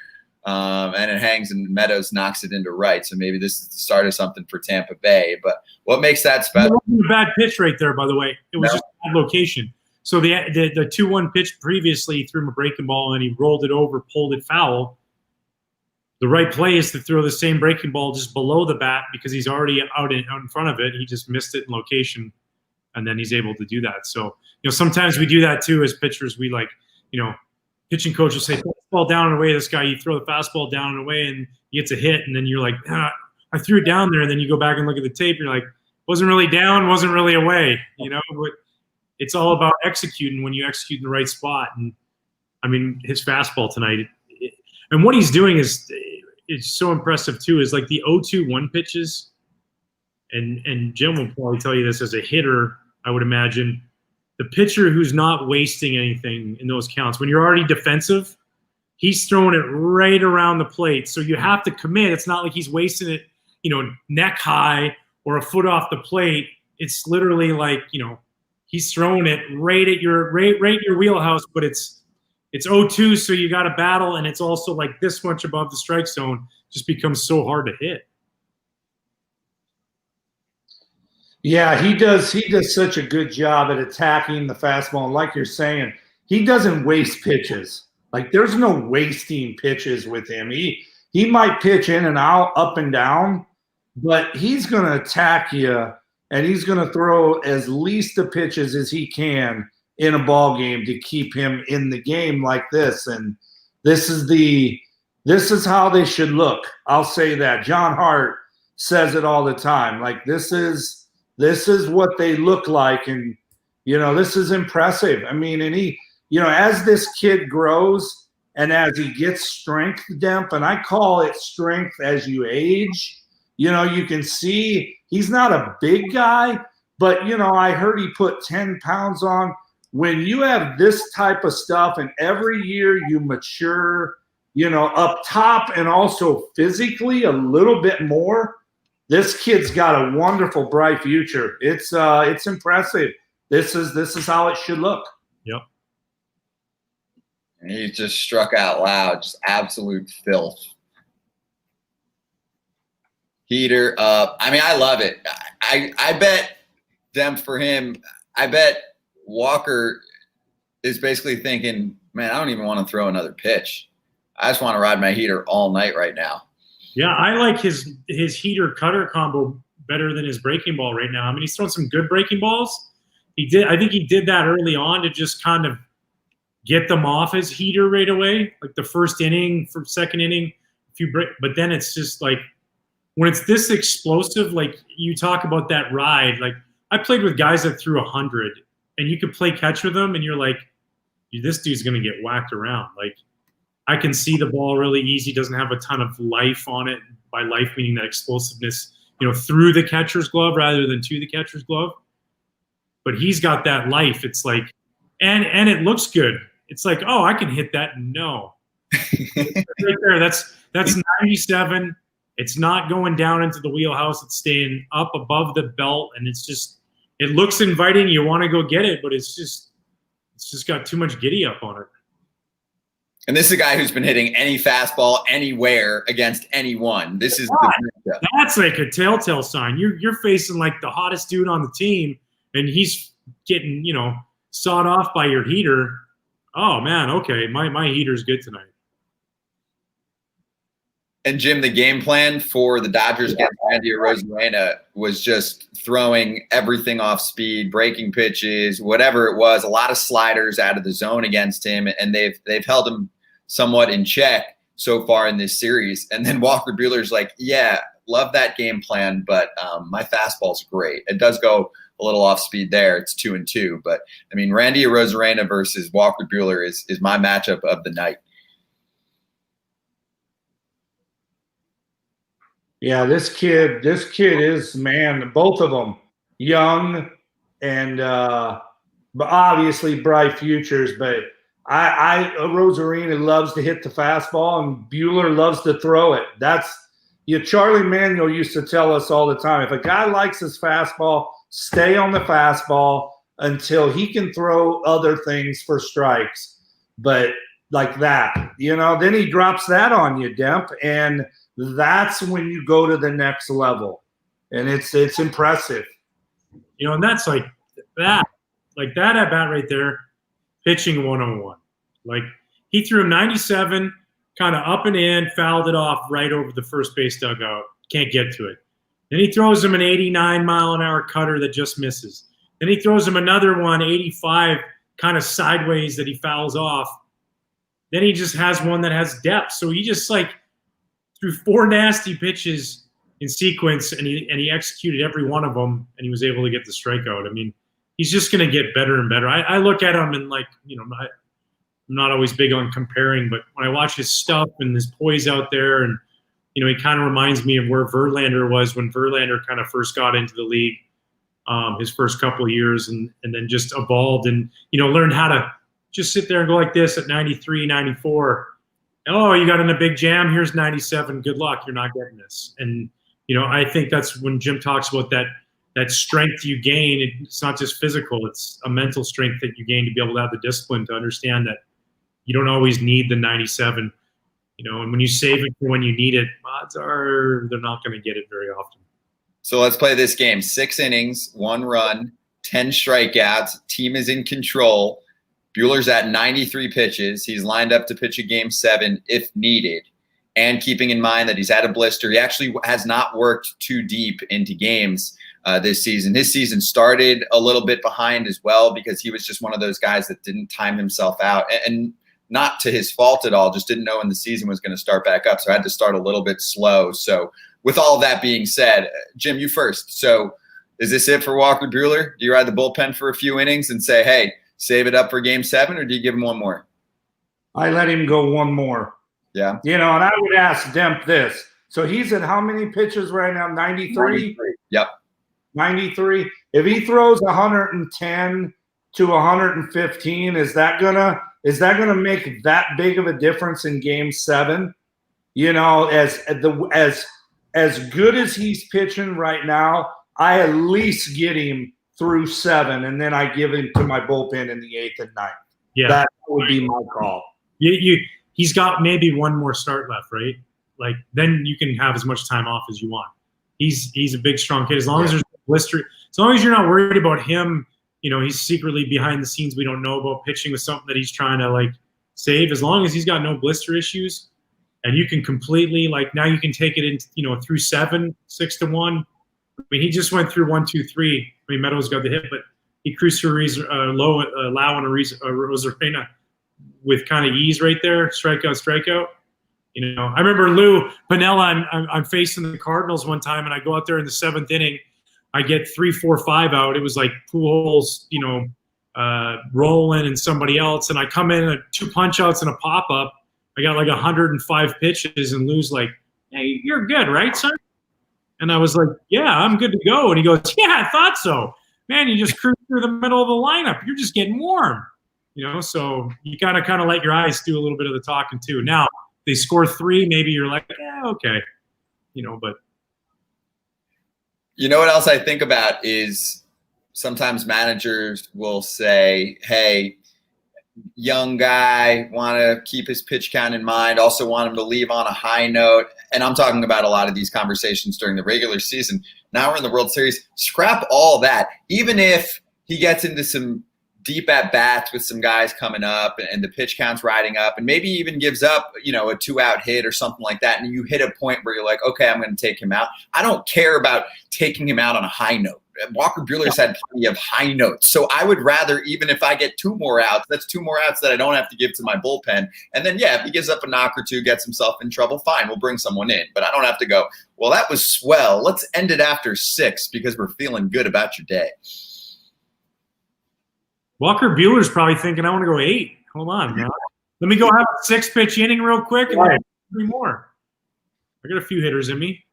Speaker 2: And it hangs and Meadows knocks it into right. So maybe this is the start of something for Tampa Bay. But what makes that special?
Speaker 7: It wasn't a bad pitch right there, by the way. It was just a bad location. So the 2-1 pitch previously, he threw him a breaking ball and he rolled it over, pulled it foul. The right play is to throw the same breaking ball just below the bat because he's already out in front of it. He just missed it in location, and then he's able to do that. So, sometimes we do that too as pitchers. We pitching coach will say, throw the ball down and away. This guy, you throw the fastball down and away, and he gets a hit, and then you're like, I threw it down there. And then you go back and look at the tape. You're like, wasn't really down, wasn't really away. But it's all about executing when you execute in the right spot. And I mean, his fastball tonight, and what he's doing is so impressive too. Is like the 0-2-1 pitches, and Jim will probably tell you this as a hitter. I would imagine the pitcher who's not wasting anything in those counts. When you're already defensive, he's throwing it right around the plate. So you have to commit. It's not like he's wasting it, neck high or a foot off the plate. It's literally like, he's throwing it right at your wheelhouse, but it's 0-2, so you got to battle, and it's also like this much above the strike zone. Just becomes so hard to hit.
Speaker 8: Yeah, he does such a good job at attacking the fastball. And like you're saying, he doesn't waste pitches. Like there's no wasting pitches with him. He might pitch in and out, up and down, but he's going to attack you. And he's going to throw as least the pitches as he can in a ball game to keep him in the game like this. And this is how they should look. I'll say that. John Hart says it all the time. Like this is what they look like, and this is impressive. I mean, and he, as this kid grows and as he gets strength, Demp, and I call it strength as you age. You can see he's not a big guy, but, I heard he put 10 pounds on. When you have this type of stuff and every year you mature, up top and also physically a little bit more, this kid's got a wonderful, bright future. It's impressive. This is how it should look.
Speaker 7: Yep.
Speaker 2: And he just struck out loud, just absolute filth. Heater up. I mean, I love it. I bet them for him. I bet Walker is basically thinking, man, I don't even want to throw another pitch. I just want to ride my heater all night right now.
Speaker 7: Yeah, I like his heater cutter combo better than his breaking ball right now. I mean, he's throwing some good breaking balls. I think he did that early on to just kind of get them off his heater right away, like the first inning, for second inning, but then it's just like, when it's this explosive, like you talk about that ride, like I played with guys that threw 100 and you could play catch with them and you're like, this dude's going to get whacked around. Like I can see the ball really easy, doesn't have a ton of life on it. By life, meaning that explosiveness, through the catcher's glove rather than to the catcher's glove. But he's got that life. It's like, and it looks good. It's like, oh, I can hit that. No. Right there. That's 97. It's not going down into the wheelhouse. It's staying up above the belt, and it looks inviting. You want to go get it, but it's just got too much giddy up on it.
Speaker 2: And this is a guy who's been hitting any fastball anywhere against anyone. This is
Speaker 7: that's like a telltale sign. You're facing like the hottest dude on the team, and he's getting sawed off by your heater. Oh man, okay, my heater's good tonight.
Speaker 2: And Jim, the game plan for the Dodgers against Randy Arozarena was just throwing everything off speed, breaking pitches, whatever it was, a lot of sliders out of the zone against him, and they've held him somewhat in check so far in this series. And then Walker Buehler's like, yeah, love that game plan, but my fastball's great. It does go a little off speed there. It's 2-2, but I mean, Randy Arozarena versus Walker Buehler is my matchup of the night.
Speaker 8: Yeah, this kid is, man, both of them young and but obviously bright futures. But Arozarena loves to hit the fastball, and Buehler loves to throw it. That's Charlie Manuel used to tell us all the time. If a guy likes his fastball, stay on the fastball until he can throw other things for strikes. But like that, then he drops that on you, Demp, and that's when you go to the next level, and it's impressive.
Speaker 7: And that's like that at bat right there, pitching 101. Like, he threw him 97, kind of up and in, fouled it off right over the first base dugout. Can't get to it. Then he throws him an 89-mile-an-hour cutter that just misses. Then he throws him another one, 85, kind of sideways that he fouls off. Then he just has one that has depth. So he just threw 4 nasty pitches in sequence, and he executed every one of them, and he was able to get the strikeout. I mean, he's just going to get better and better. I look at him and I'm not always big on comparing, but when I watch his stuff and his poise out there, and he kind of reminds me of where Verlander was when Verlander kind of first got into the league, his first couple of years, and then just evolved and learned how to just sit there and go like this at 93, 94. Oh, you got in a big jam. Here's 97. Good luck. You're not getting this. And, I think that's when Jim talks about that strength you gain. It's not just physical. It's a mental strength that you gain to be able to have the discipline to understand that you don't always need the 97, and when you save it for when you need it, odds are they're not going to get it very often.
Speaker 2: So let's play this game. 6 innings, 1 run, 10 strikeouts. Team is in control. Buehler's at 93 pitches. He's lined up to pitch a game 7 if needed. And keeping in mind that he's had a blister, he actually has not worked too deep into games this season. His season started a little bit behind as well because he was just one of those guys that didn't time himself out. And not to his fault at all, just didn't know when the season was going to start back up. So I had to start a little bit slow. So with all that being said, Jim, you first. So is this it for Walker Buehler? Do you ride the bullpen for a few innings and say, hey, save it up for game 7, or do you give him one more?
Speaker 8: I let him go one more.
Speaker 2: Yeah.
Speaker 8: And I would ask Demp this. So he's at how many pitches right now? 93?
Speaker 2: Yep.
Speaker 8: 93. If he throws 110 to 115, is that gonna make that big of a difference in game 7? As good as he's pitching right now, I at least get him through 7, and then I give him to my bullpen in the 8th and 9th.
Speaker 7: Yeah,
Speaker 8: that would be my call.
Speaker 7: He's got maybe one more start left, right? Like, then you can have as much time off as you want. He's a big, strong kid. As long as there's no blister, as long as you're not worried about him, he's secretly behind the scenes. We don't know about pitching with something that he's trying to save. As long as he's got no blister issues, and you can completely now you can take it in through 7, 6-1. I mean, he just went through 1, 2, 3. I mean, Meadows got the hit, but he cruised through low, allowing a Rosarena with kind of ease right there. Strikeout. I remember Lou Piniella. I'm facing the Cardinals one time, and I go out there in the 7th inning. I get 3, 4, 5 out. It was like Pujols, Roland and somebody else, and I come in at 2 punch outs and a pop up. I got 105 pitches, and Lou's like, "Hey, you're good, right, son?" And I was like, "Yeah, I'm good to go." And he goes, "Yeah, I thought so. Man, you just cruise through the middle of the lineup. You're just getting warm." So you gotta kind of let your eyes do a little bit of the talking too. Now they score 3, maybe you're like, "Yeah, okay," but.
Speaker 2: You know what else I think about is sometimes managers will say, hey, young guy, want to keep his pitch count in mind, also want him to leave on a high note. And I'm talking about a lot of these conversations during the regular season. Now we're in the World Series. Scrap all that. Even if he gets into some deep at bats with some guys coming up and the pitch count's riding up and maybe even gives up, a 2-out hit or something like that. And you hit a point where you're like, okay, I'm going to take him out. I don't care about taking him out on a high note. Walker Bueller's had plenty of high notes. So I would rather, even if I get 2 more outs, that's 2 more outs that I don't have to give to my bullpen. And then, if he gives up a knock or 2, gets himself in trouble, fine, we'll bring someone in. But I don't have to go, well, that was swell. Let's end it after 6 because we're feeling good about your day.
Speaker 7: Walker Bueller's probably thinking, I want to go 8. Hold on, man. Let me go have a 6-pitch inning real quick and then 3 more. I got a few hitters in me.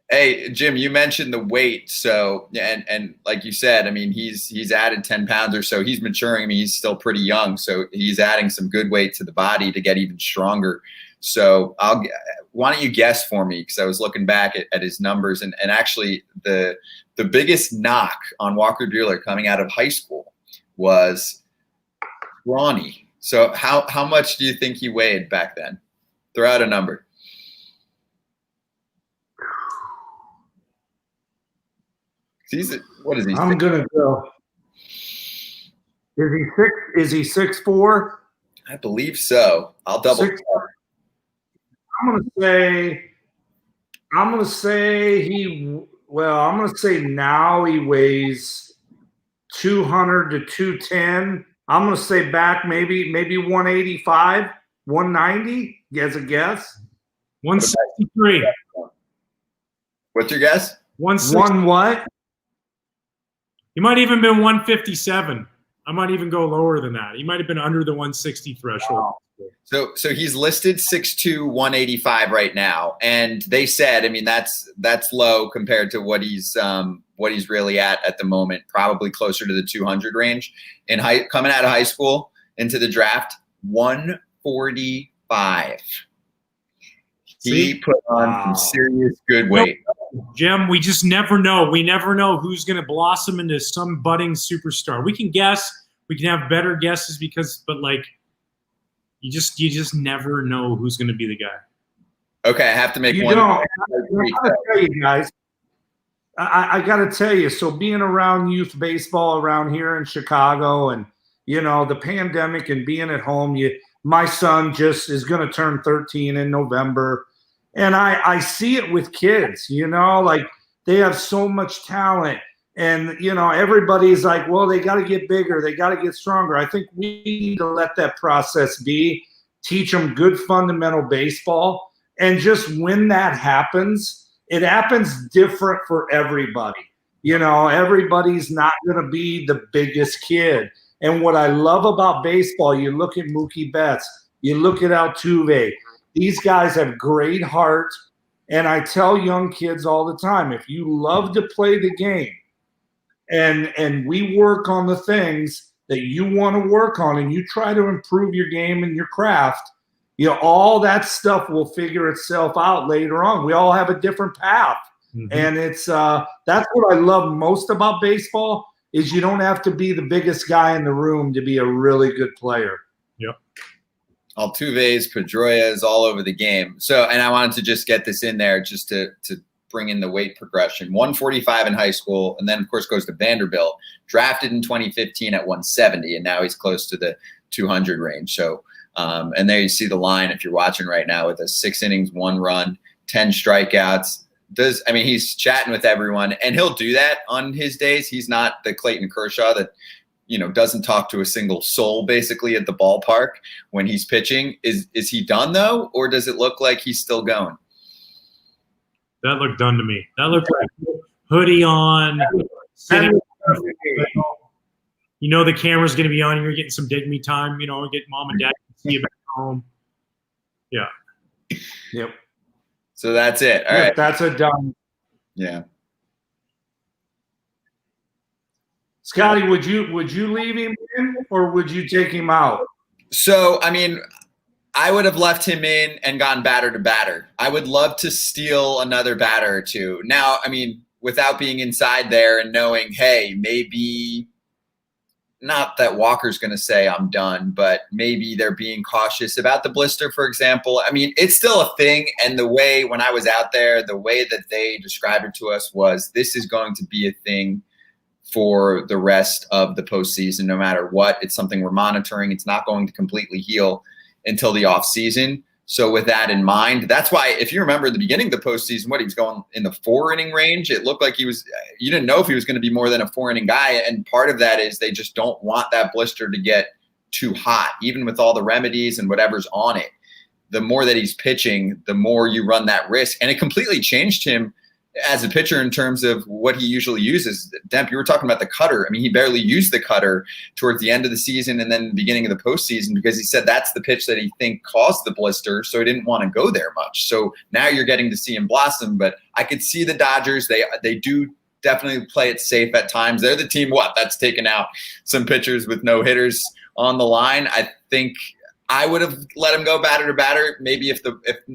Speaker 2: Hey, Jim, you mentioned the weight. So, and like you said, I mean, he's added 10 pounds or so. He's maturing. I mean, he's still pretty young. So he's adding some good weight to the body to get even stronger. So why don't you guess for me? Because I was looking back at his numbers and actually the biggest knock on Walker Buehler coming out of high school was scrawny. So how much do you think he weighed back then? Throw out a number. What is he?
Speaker 8: I'm gonna go. Is he 6'4"?
Speaker 2: I believe so. I'll double.
Speaker 8: I'm gonna say now he weighs 200 to 210. I'm gonna say back maybe 185, 190. As a guess.
Speaker 7: 163.
Speaker 2: What's your guess?
Speaker 8: 1 what?
Speaker 7: He might even been 157. I might even go lower than that. He might have been under the 160 threshold.
Speaker 2: So he's listed 6'2", 185 right now, and they said, I mean, that's low compared to what he's really at the moment. Probably closer to the 200 range. Coming out of high school into the draft, 145. He put on some serious good weight.
Speaker 7: Jim, we just never know. We never know who's going to blossom into some budding superstar. We can guess. We can have better guesses but you just never know who's going to be the guy.
Speaker 2: Okay, I have to make one.
Speaker 8: I gotta tell you guys. I got to tell you. So being around youth baseball around here in Chicago, and the pandemic and being at home, my son just is going to turn 13 in November. And I see it with kids, they have so much talent and, everybody's like, well, they got to get bigger. They got to get stronger. I think we need to let that process be, teach them good fundamental baseball. And just when that happens, it happens different for everybody. Everybody's not going to be the biggest kid. And what I love about baseball, you look at Mookie Betts, you look at Altuve. These guys have great heart, and I tell young kids all the time, if you love to play the game and we work on the things that you want to work on and you try to improve your game and your craft, all that stuff will figure itself out later on. We all have a different path. Mm-hmm. And it's that's what I love most about baseball is you don't have to be the biggest guy in the room to be a really good player.
Speaker 7: Yep.
Speaker 2: Altuve's, Pedroia's all over the game. So, and I wanted to just get this in there just to bring in the weight progression. 145 in high school, and then, of course, goes to Vanderbilt. Drafted in 2015 at 170, and now he's close to the 200 range. So, and there you see the line if you're watching right now with a 6 innings, 1 run, 10 strikeouts. He's chatting with everyone, and he'll do that on his days. He's not the Clayton Kershaw that doesn't talk to a single soul basically at the ballpark when he's pitching. Is he done though, or does it look like he's still going?
Speaker 7: That looked done to me. That looked like hoodie on. Sitting, the camera's going to be on. You're getting some dig me time. Get mom and dad to see you back home. Yeah.
Speaker 8: Yep.
Speaker 2: So that's it. All right.
Speaker 8: That's a done.
Speaker 2: Yeah.
Speaker 8: Scotty, would you leave him in or would you take him out?
Speaker 2: So, I would have left him in and gone batter to batter. I would love to steal another batter or two. Now, without being inside there and knowing, hey, maybe not that Walker's going to say I'm done, but maybe they're being cautious about the blister, for example. It's still a thing. And the way, when I was out there, the way that they described it to us was this is going to be a thing for the rest of the postseason, no matter what. It's something we're monitoring. It's not going to completely heal until the offseason. So with that in mind, that's why, if you remember at the beginning of the postseason, he was going in the 4-inning range. It looked like you didn't know if he was going to be more than a 4-inning guy. And part of that is they just don't want that blister to get too hot, even with all the remedies and whatever's on it. The more that he's pitching, the more you run that risk. And it completely changed him as a pitcher in terms of what he usually uses. Demp, you were talking about the cutter. I mean, he barely used the cutter towards the end of the season and then the beginning of the postseason, because he said that's the pitch that he think caused the blister, so he didn't want to go there much. So now you're getting to see him blossom. But I could see the Dodgers. They do definitely play it safe at times. They're the team that's taken out some pitchers with no hitters on the line. I think I would have let him go batter to batter, maybe if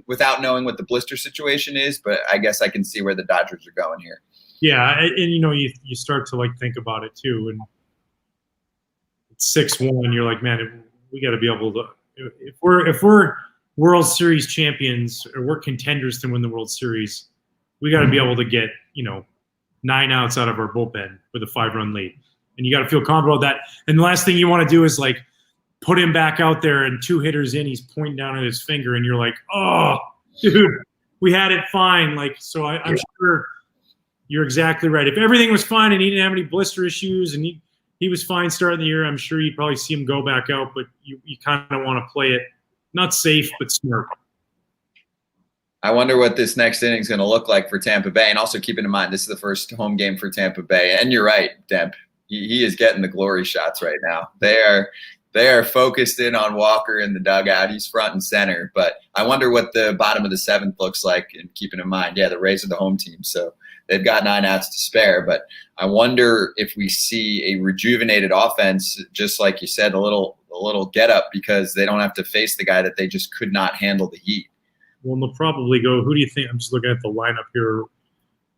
Speaker 2: without knowing what the blister situation is, but I guess I can see where the Dodgers are going here.
Speaker 7: Yeah, and you start to think about it too, and it's 6-1. You're like, man, we got to be able to. If we're World Series champions or we're contenders to win the World Series, we got to be able to get 9 outs out of our bullpen with a 5-run lead, and you got to feel confident about that. And the last thing you want to do is put him back out there and 2 hitters in, he's pointing down at his finger, and you're like, oh, dude, we had it fine. So I'm sure you're exactly right. If everything was fine and he didn't have any blister issues and he was fine starting the year, I'm sure you'd probably see him go back out, but you kind of want to play it not safe but smart.
Speaker 2: I wonder what this next inning is going to look like for Tampa Bay. And also keeping in mind, this is the first home game for Tampa Bay. And you're right, Demp. He is getting the glory shots right now. They are focused in on Walker in the dugout. He's front and center. But I wonder what the bottom of the 7th looks like, and keeping in mind, the Rays are the home team, so they've got 9 outs to spare. But I wonder if we see a rejuvenated offense, just like you said, a little get up, because they don't have to face the guy that they just could not handle the heat.
Speaker 7: Well, they'll probably go. Who do you think? I'm just looking at the lineup here.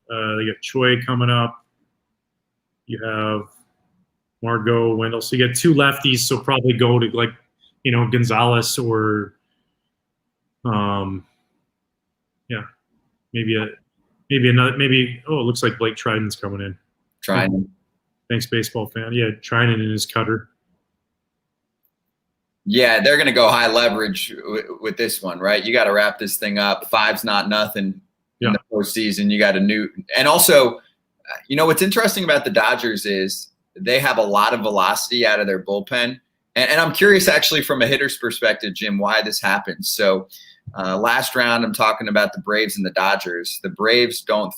Speaker 7: They got Choi coming up. You have Margot, Wendell. So you get 2 lefties, so probably go to Gonzalez or maybe another it looks like Blake Triden's coming in.
Speaker 2: Triden.
Speaker 7: Thanks, baseball fan. Yeah, Triden in his cutter.
Speaker 2: Yeah, they're going to go high leverage with this one, right? You got to wrap this thing up. 5's not nothing in the postseason. You got and also, what's interesting about the Dodgers is they have a lot of velocity out of their bullpen. And I'm curious, actually, from a hitter's perspective, Jim, why this happens. So last round, I'm talking about the Braves and the Dodgers. The Braves don't,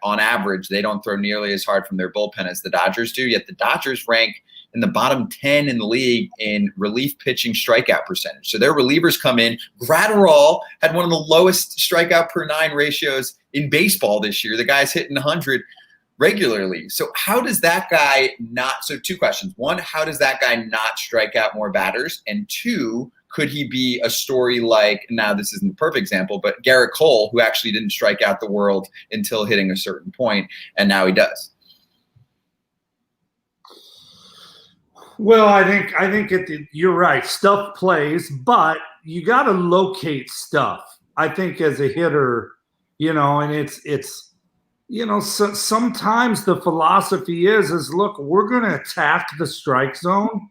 Speaker 2: on average, they don't throw nearly as hard from their bullpen as the Dodgers do. Yet the Dodgers rank in the bottom 10 in the league in relief pitching strikeout percentage. So their relievers come in. Gratterall had one of the lowest strikeout per 9 ratios in baseball this year. The guy's hitting 100 regularly. So how does that guy not – so 2 questions. 1, how does that guy not strike out more batters? And 2, could he be a story like – now this isn't the perfect example, but Garrett Cole, who actually didn't strike out the world until hitting a certain point, and now he does?
Speaker 8: Well, I think you're right. Stuff plays, but you got to locate stuff. I think as a hitter, and it's so sometimes the philosophy is look, we're going to attack the strike zone,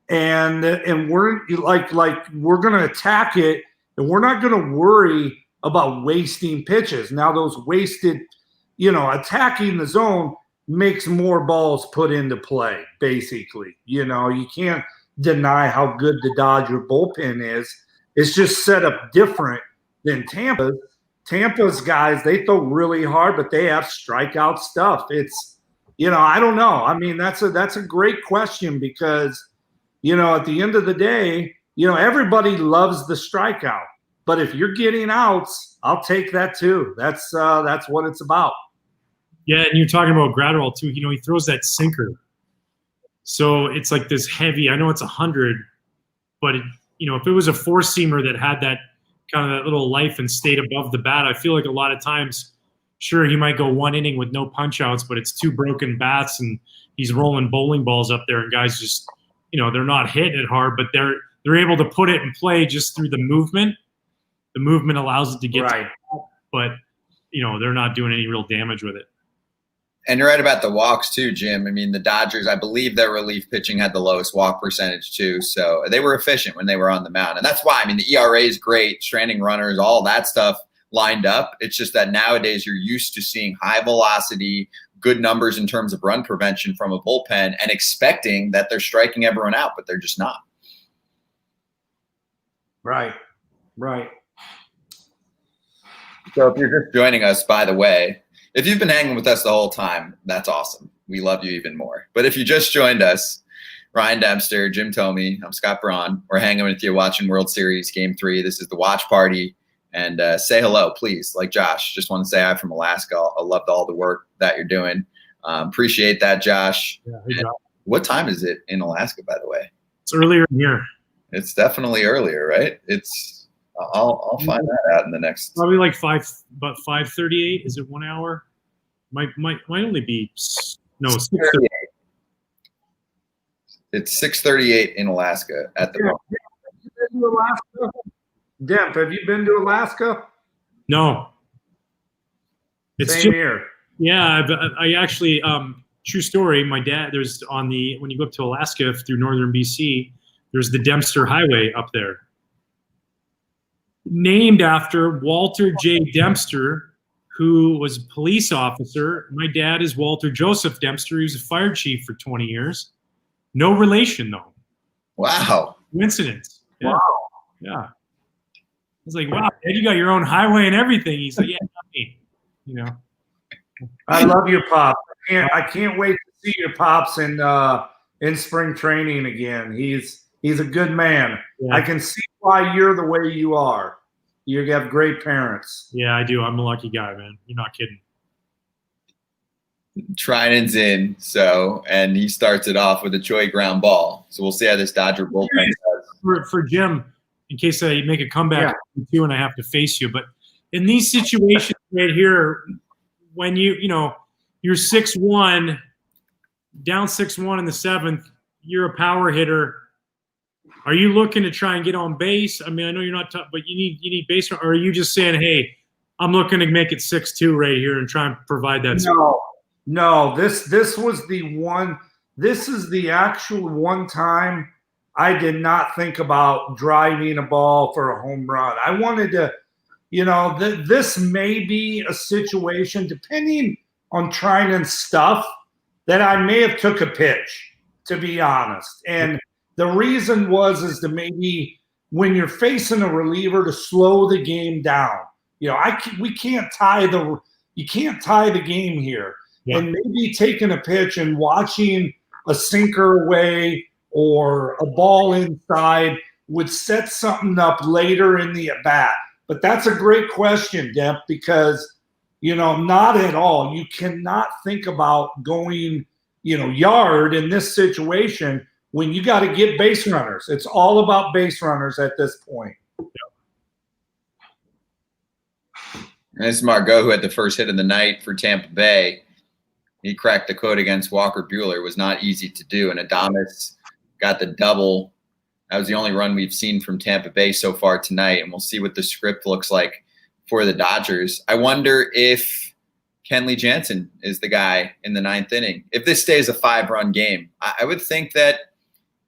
Speaker 8: and we're we're going to attack it, and we're not going to worry about wasting pitches. Now those wasted, attacking the zone makes more balls put into play, basically. You can't deny how good the Dodger bullpen is. It's just set up different than Tampa's. Tampa's guys, they throw really hard, but they have strikeout stuff. It's, I don't know. I mean, that's a great question because, at the end of the day, everybody loves the strikeout. But if you're getting outs, I'll take that too. That's what it's about.
Speaker 7: Yeah, and you're talking about Gratterall too. He throws that sinker. So it's like this heavy. I know it's 100, but if it was a 4-seamer that had that kind of that little life and stayed above the bat, I feel like a lot of times, sure, he might go 1 inning with no punch outs, but it's 2 broken bats and he's rolling bowling balls up there, and guys just, they're not hitting it hard, but they're able to put it in play just through the movement. The movement allows it to get
Speaker 8: right,
Speaker 7: but they're not doing any real damage with it.
Speaker 2: And you're right about the walks too, Jim. I mean, the Dodgers, I believe their relief pitching had the lowest walk percentage too. So they were efficient when they were on the mound. And that's why, I mean, the ERA is great, stranding runners, all that stuff lined up. It's just that nowadays you're used to seeing high velocity, good numbers in terms of run prevention from a bullpen and expecting that they're striking everyone out, but they're just not.
Speaker 8: Right.
Speaker 2: So if you're just joining us, by the way, if you've been hanging with us the whole time, that's awesome. We love you even more. But if you just joined us, Ryan Dempster, Jim Thome, I'm Scott Braun. We're hanging with you watching World Series Game 3. This is the watch party. And say hello, please. Like Josh, just want to say hi from Alaska. I loved all the work that you're doing. Appreciate that, Josh.
Speaker 7: Yeah, hey, Josh.
Speaker 2: What time is it in Alaska, by the way?
Speaker 7: It's earlier in here.
Speaker 2: It's definitely earlier, right? I'll find that out in the next.
Speaker 7: Probably like 5:38. Is it 1 hour? Might only be 6:38.
Speaker 2: It's 6:38 in Alaska at the moment.
Speaker 8: Demp, have you been to Alaska?
Speaker 7: No. It's
Speaker 8: Same here.
Speaker 7: Yeah, I actually true story. My dad, when you go up to Alaska through northern BC, there's the Dempster Highway up there, named after Walter J. Dempster, who was a police officer. My dad is Walter Joseph Dempster. He was a fire chief for 20 years. No relation, though.
Speaker 2: Wow.
Speaker 7: Coincidence. Yeah.
Speaker 8: Wow.
Speaker 7: Yeah. I was like, wow, Dad, you got your own highway and everything. He's like, yeah, not me. You know.
Speaker 8: I love your pops. I can't wait to see your pops in spring training again. He's a good man. Yeah. I can see why you're the way you are. You have great parents.
Speaker 7: Yeah, I do. I'm a lucky guy, man. You're not kidding.
Speaker 2: Trinan's in, and he starts it off with a Choi ground ball. So we'll see how this Dodger bullpen does.
Speaker 7: For Jim, in case I make a comeback too and I have to face you, but in these situations right here, when you're 6-1, down 6-1 in the seventh, you're a power hitter. Are you looking to try and get on base? I mean, I know you're not tough, but you need base. Or are you just saying, hey, I'm looking to make it 6-2 right here and try and provide that?
Speaker 8: No. This was the one. This is the actual one time I did not think about driving a ball for a home run. I wanted to, this may be a situation, depending on trying and stuff, that I may have took a pitch, to be honest. And the reason is to maybe when you're facing a reliever to slow the game down. You can't tie the game here. Yeah. And maybe taking a pitch and watching a sinker away or a ball inside would set something up later in the at bat. But that's a great question, Demp, because not at all. You cannot think about going yard in this situation when you got to get base runners. It's all about base runners at this point.
Speaker 2: And this is Margot, who had the first hit of the night for Tampa Bay. He cracked the code against Walker Bueller. It was not easy to do. And Adames got the double. That was the only run we've seen from Tampa Bay so far tonight. And we'll see what the script looks like for the Dodgers. I wonder if Kenley Jansen is the guy in the ninth inning. If this stays a 5-run game, I would think that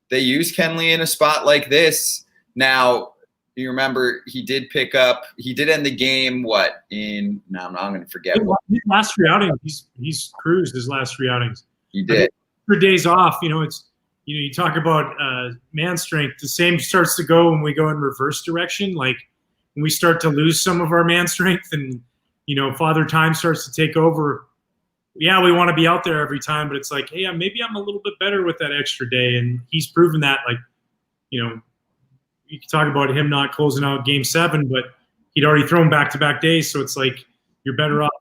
Speaker 2: they use Kenley in a spot like this. Now, you remember he did end the game, I'm going to forget.
Speaker 7: His last 3 outings, he's cruised his last 3 outings.
Speaker 2: He did.
Speaker 7: For days off, you talk about man strength. The same starts to go when we go in reverse direction. Like when we start to lose some of our man strength and, Father Time starts to take over. Yeah, we want to be out there every time, but it's like, hey, maybe I'm a little bit better with that extra day. And he's proven that, you can talk about him not closing out Game 7, but he'd already thrown back-to-back days. So it's like you're better off,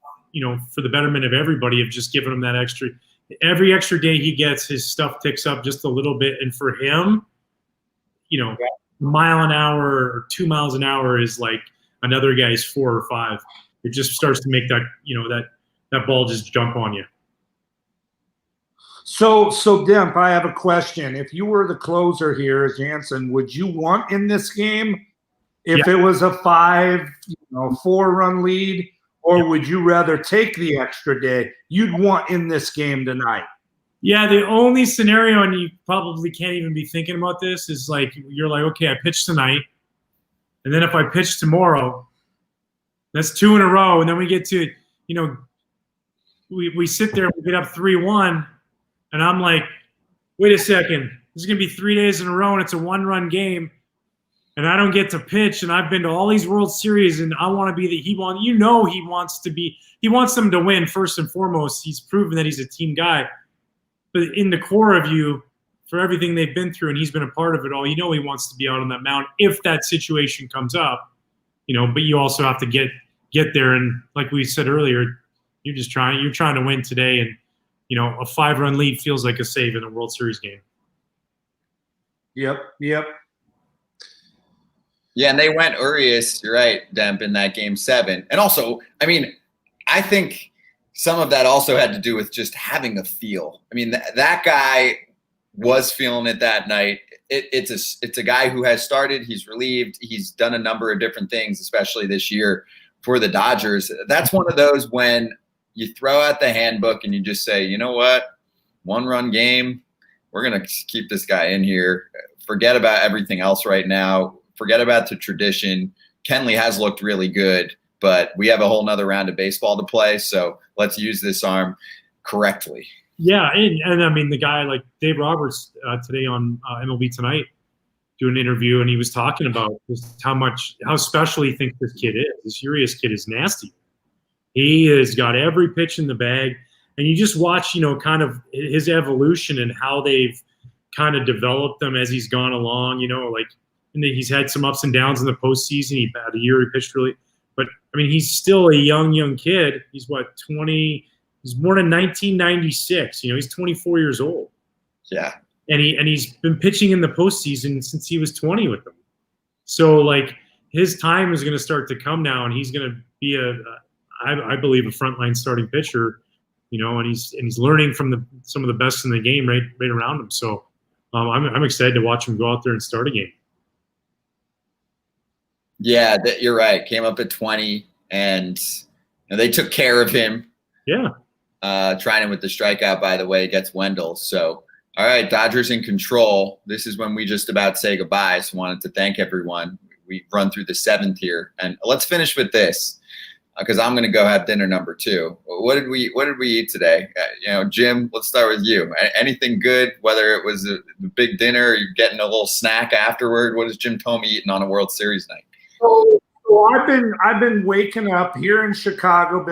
Speaker 7: for the betterment of everybody, of just giving him that extra. Every extra day he gets, his stuff ticks up just a little bit. And for him, a mile an hour or 2 miles an hour is like another guy's 4 or 5. It just starts to make that, that ball just jump on you.
Speaker 8: So Demp, I have a question. If you were the closer here as Jansen, would you want in this game if it was a 4-run lead, or would you rather take the extra day you'd want in this game tonight?
Speaker 7: Yeah, the only scenario, and you probably can't even be thinking about this, is like you're like, okay, I pitched tonight, and then if I pitch tomorrow, that's 2 in a row, and then we get to, we sit there, we get up 3-1, and I'm like, wait a second, this is gonna be 3 days in a row, and it's a 1-run game, and I don't get to pitch, and I've been to all these World Series, and I want to be he wants them to win first and foremost. He's proven that he's a team guy. But in the core of you, for everything they've been through, and he's been a part of it all, he wants to be out on that mound if that situation comes up, but you also have to get there. And like we said earlier, you're trying to win today. And, a 5-run lead feels like a save in a World Series game.
Speaker 8: Yep.
Speaker 2: Yeah, and they went Urias, you're right, Demp, in that game 7. And also, I think some of that also had to do with just having a feel. That guy was feeling it that night. It's a guy who has started. He's relieved. He's done a number of different things, especially this year for the Dodgers. That's one of those when you throw out the handbook and you just say, you know what, 1-run game, we're going to keep this guy in here. Forget about everything else right now. Forget about the tradition. Kenley has looked really good, but we have a whole nother round of baseball to play. So let's use this arm correctly.
Speaker 7: Yeah. And the guy like Dave Roberts today on MLB Tonight doing an interview, and he was talking about just how special he thinks this kid is. This Urias kid is nasty. He has got every pitch in the bag, and you just watch, kind of his evolution and how they've kind of developed them as he's gone along, and he's had some ups and downs in the postseason. He had a year he pitched really. But, he's still a young kid. He's 20 – he's born in 1996. He's 24 years old.
Speaker 2: Yeah.
Speaker 7: And he's been pitching in the postseason since he was 20 with them. So, his time is going to start to come now, and he's going to be I believe, a frontline starting pitcher, and he's learning from some of the best in the game right around him. So, I'm excited to watch him go out there and start a game.
Speaker 2: Yeah, you're right. Came up at 20, and they took care of him.
Speaker 7: Yeah.
Speaker 2: Trying him with the strikeout, by the way, against Wendell. So, all right, Dodgers in control. This is when we just about say goodbye. So, wanted to thank everyone. We run through the 7th here, and let's finish with this because I'm going to go have dinner number 2. What did we eat today? Jim, let's start with you. Anything good? Whether it was a big dinner or you're getting a little snack afterward. What is Jim Thome eating on a World Series night?
Speaker 8: So I've been waking up here in Chicago,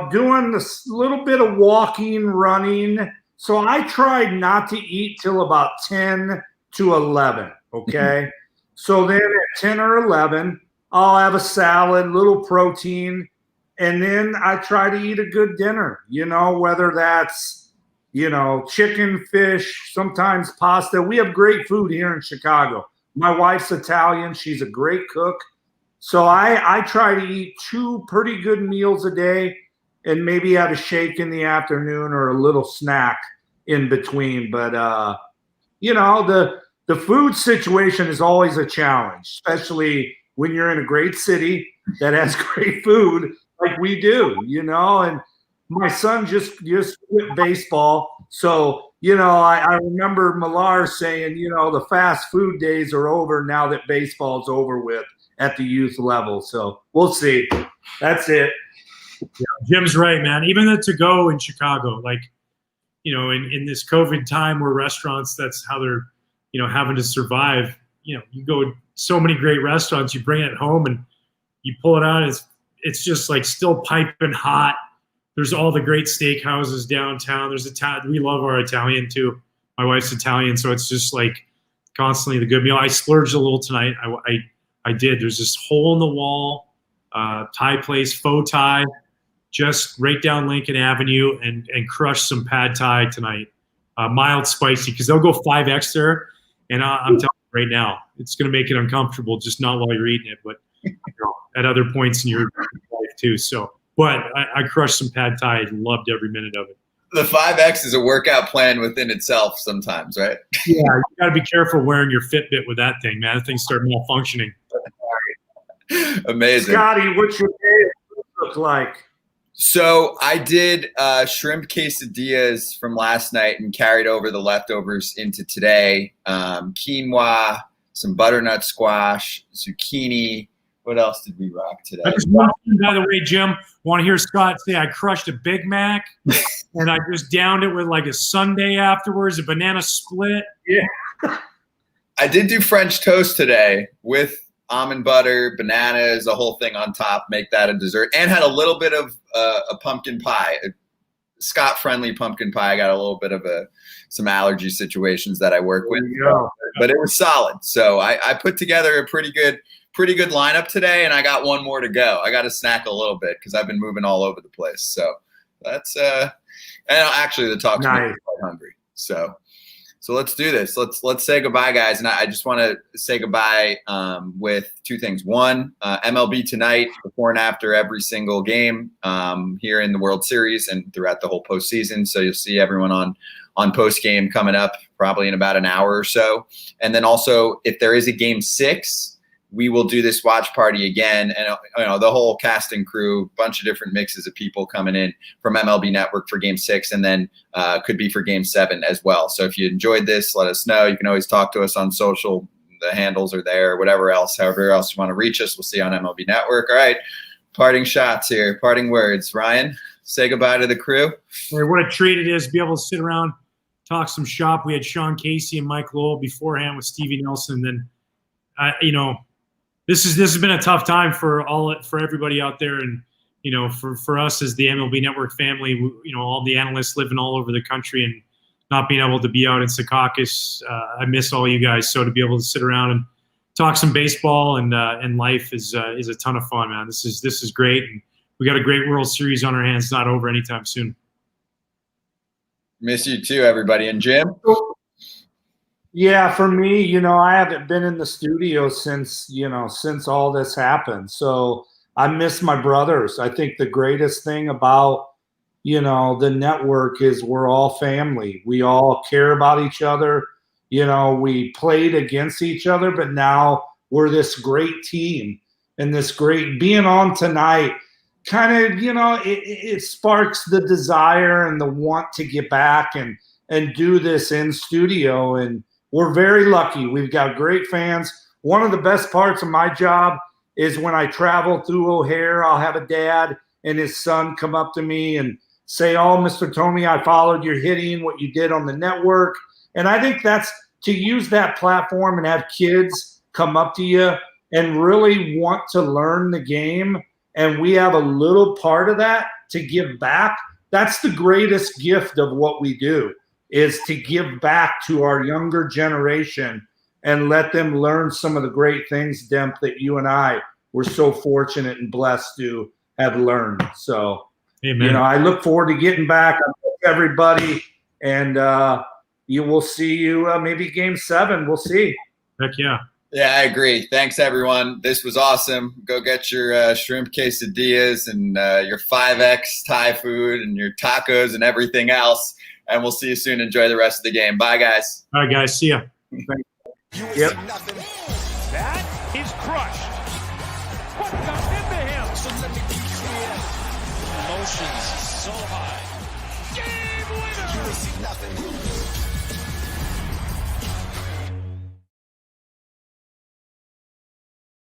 Speaker 8: doing this little bit of walking, running. So I tried not to eat till about 10 to 11, okay? So then at 10 or 11, I'll have a salad, little protein, and then I try to eat a good dinner, whether that's, chicken, fish, sometimes pasta. We have great food here in Chicago. My wife's Italian. She's a great cook. So I try to eat 2 pretty good meals a day and maybe have a shake in the afternoon or a little snack in between. But, the food situation is always a challenge, especially when you're in a great city that has great food like we do, and my son just quit baseball. So, I remember Millar saying, the fast food days are over now that baseball's over with at the youth level. So we'll see. That's it.
Speaker 7: Yeah, Jim's right, man. Even the to-go in Chicago, in this COVID time where restaurants, that's how they're, having to survive. You go to so many great restaurants, you bring it home and you pull it out. It's just still piping hot. There's all the great steakhouses downtown. We love our Italian too. My wife's Italian, so it's just constantly the good meal. I splurged a little tonight. I did. There's this hole in the wall Thai place, faux Thai, just right down Lincoln Avenue, and crushed some pad Thai tonight. Mild spicy, because they'll go 5X there, and I'm telling you right now, it's going to make it uncomfortable, just not while you're eating it, but at other points in your life too. So. But I crushed some pad Thai. Loved every minute of it.
Speaker 2: The 5X is a workout plan within itself sometimes, right?
Speaker 7: Yeah, you got to be careful wearing your Fitbit with that thing, man. That thing started malfunctioning.
Speaker 2: Amazing.
Speaker 8: Scotty, what's your day look like?
Speaker 2: So I did shrimp quesadillas from last night and carried over the leftovers into today. Quinoa, some butternut squash, zucchini. What else did we rock today?
Speaker 7: I just want to, by the way, Jim, want to hear Scott say I crushed a Big Mac and I just downed it with like a sundae afterwards, a banana split.
Speaker 8: Yeah.
Speaker 2: I did do French toast today with almond butter, bananas, a whole thing on top, make that a dessert, and had a little bit of a pumpkin pie, a Scott-friendly pumpkin pie. I got a little bit of some allergy situations that I work with, but it was solid. So I put together a pretty good lineup today, and I got one more to go. I got to snack a little bit because I've been moving all over the place. So that's and actually the talk's making me quite hungry. So let's do this. Let's say goodbye, guys. And I just want to say goodbye with two things. One, MLB tonight, before and after every single game here in the World Series and throughout the whole postseason. So you'll see everyone on post game coming up probably in about an hour or so. And then also, if there is a game 6, we will do this watch party again. And the whole cast and crew, bunch of different mixes of people coming in from MLB Network for game 6, and then could be for game 7 as well. So if you enjoyed this, let us know. You can always talk to us on social. The handles are there, whatever else, however else you want to reach us. We'll see you on MLB Network. All right. Parting shots here, parting words. Ryan, say goodbye to the crew.
Speaker 7: Hey, what a treat it is to be able to sit around, talk some shop. We had Sean Casey and Mike Lowell beforehand with Stevie Nelson. Then, This has been a tough time for everybody out there, and for us as the MLB Network family, all the analysts living all over the country and not being able to be out in Secaucus. I miss all you guys. So to be able to sit around and talk some baseball and life is a ton of fun, man. This is great, and we got a great World Series on our hands. It's not over anytime soon.
Speaker 2: Miss you too, everybody. And Jim.
Speaker 8: Yeah, for me, I haven't been in the studio since all this happened. So I miss my brothers. I think the greatest thing about, the network is we're all family. We all care about each other. We played against each other, but now we're this great team, and this great being on tonight kind of, it sparks the desire and the want to get back and do this in studio. And we're very lucky. We've got great fans. One of the best parts of my job is when I travel through O'Hare, I'll have a dad and his son come up to me and say, "Oh, Mr. Tomey, I followed your hitting, what you did on the network." And I think that's to use that platform and have kids come up to you and really want to learn the game. And we have a little part of that to give back. That's the greatest gift of what we do, is to give back to our younger generation and let them learn some of the great things, Demp, that you and I were so fortunate and blessed to have learned. So,
Speaker 7: Amen.
Speaker 8: I look forward to getting back. I miss everybody, and you will see you maybe game 7. We'll see.
Speaker 7: Heck yeah.
Speaker 2: Yeah, I agree. Thanks, everyone. This was awesome. Go get your shrimp quesadillas and your 5X Thai food and your tacos and everything else. And we'll see you soon. Enjoy the rest of the game. Bye, guys.
Speaker 7: All right, guys. See ya.
Speaker 8: Yep.
Speaker 1: That is crushed. What got into him? So let me be clear. Emotions so high. Game winner. You ain't see nothing.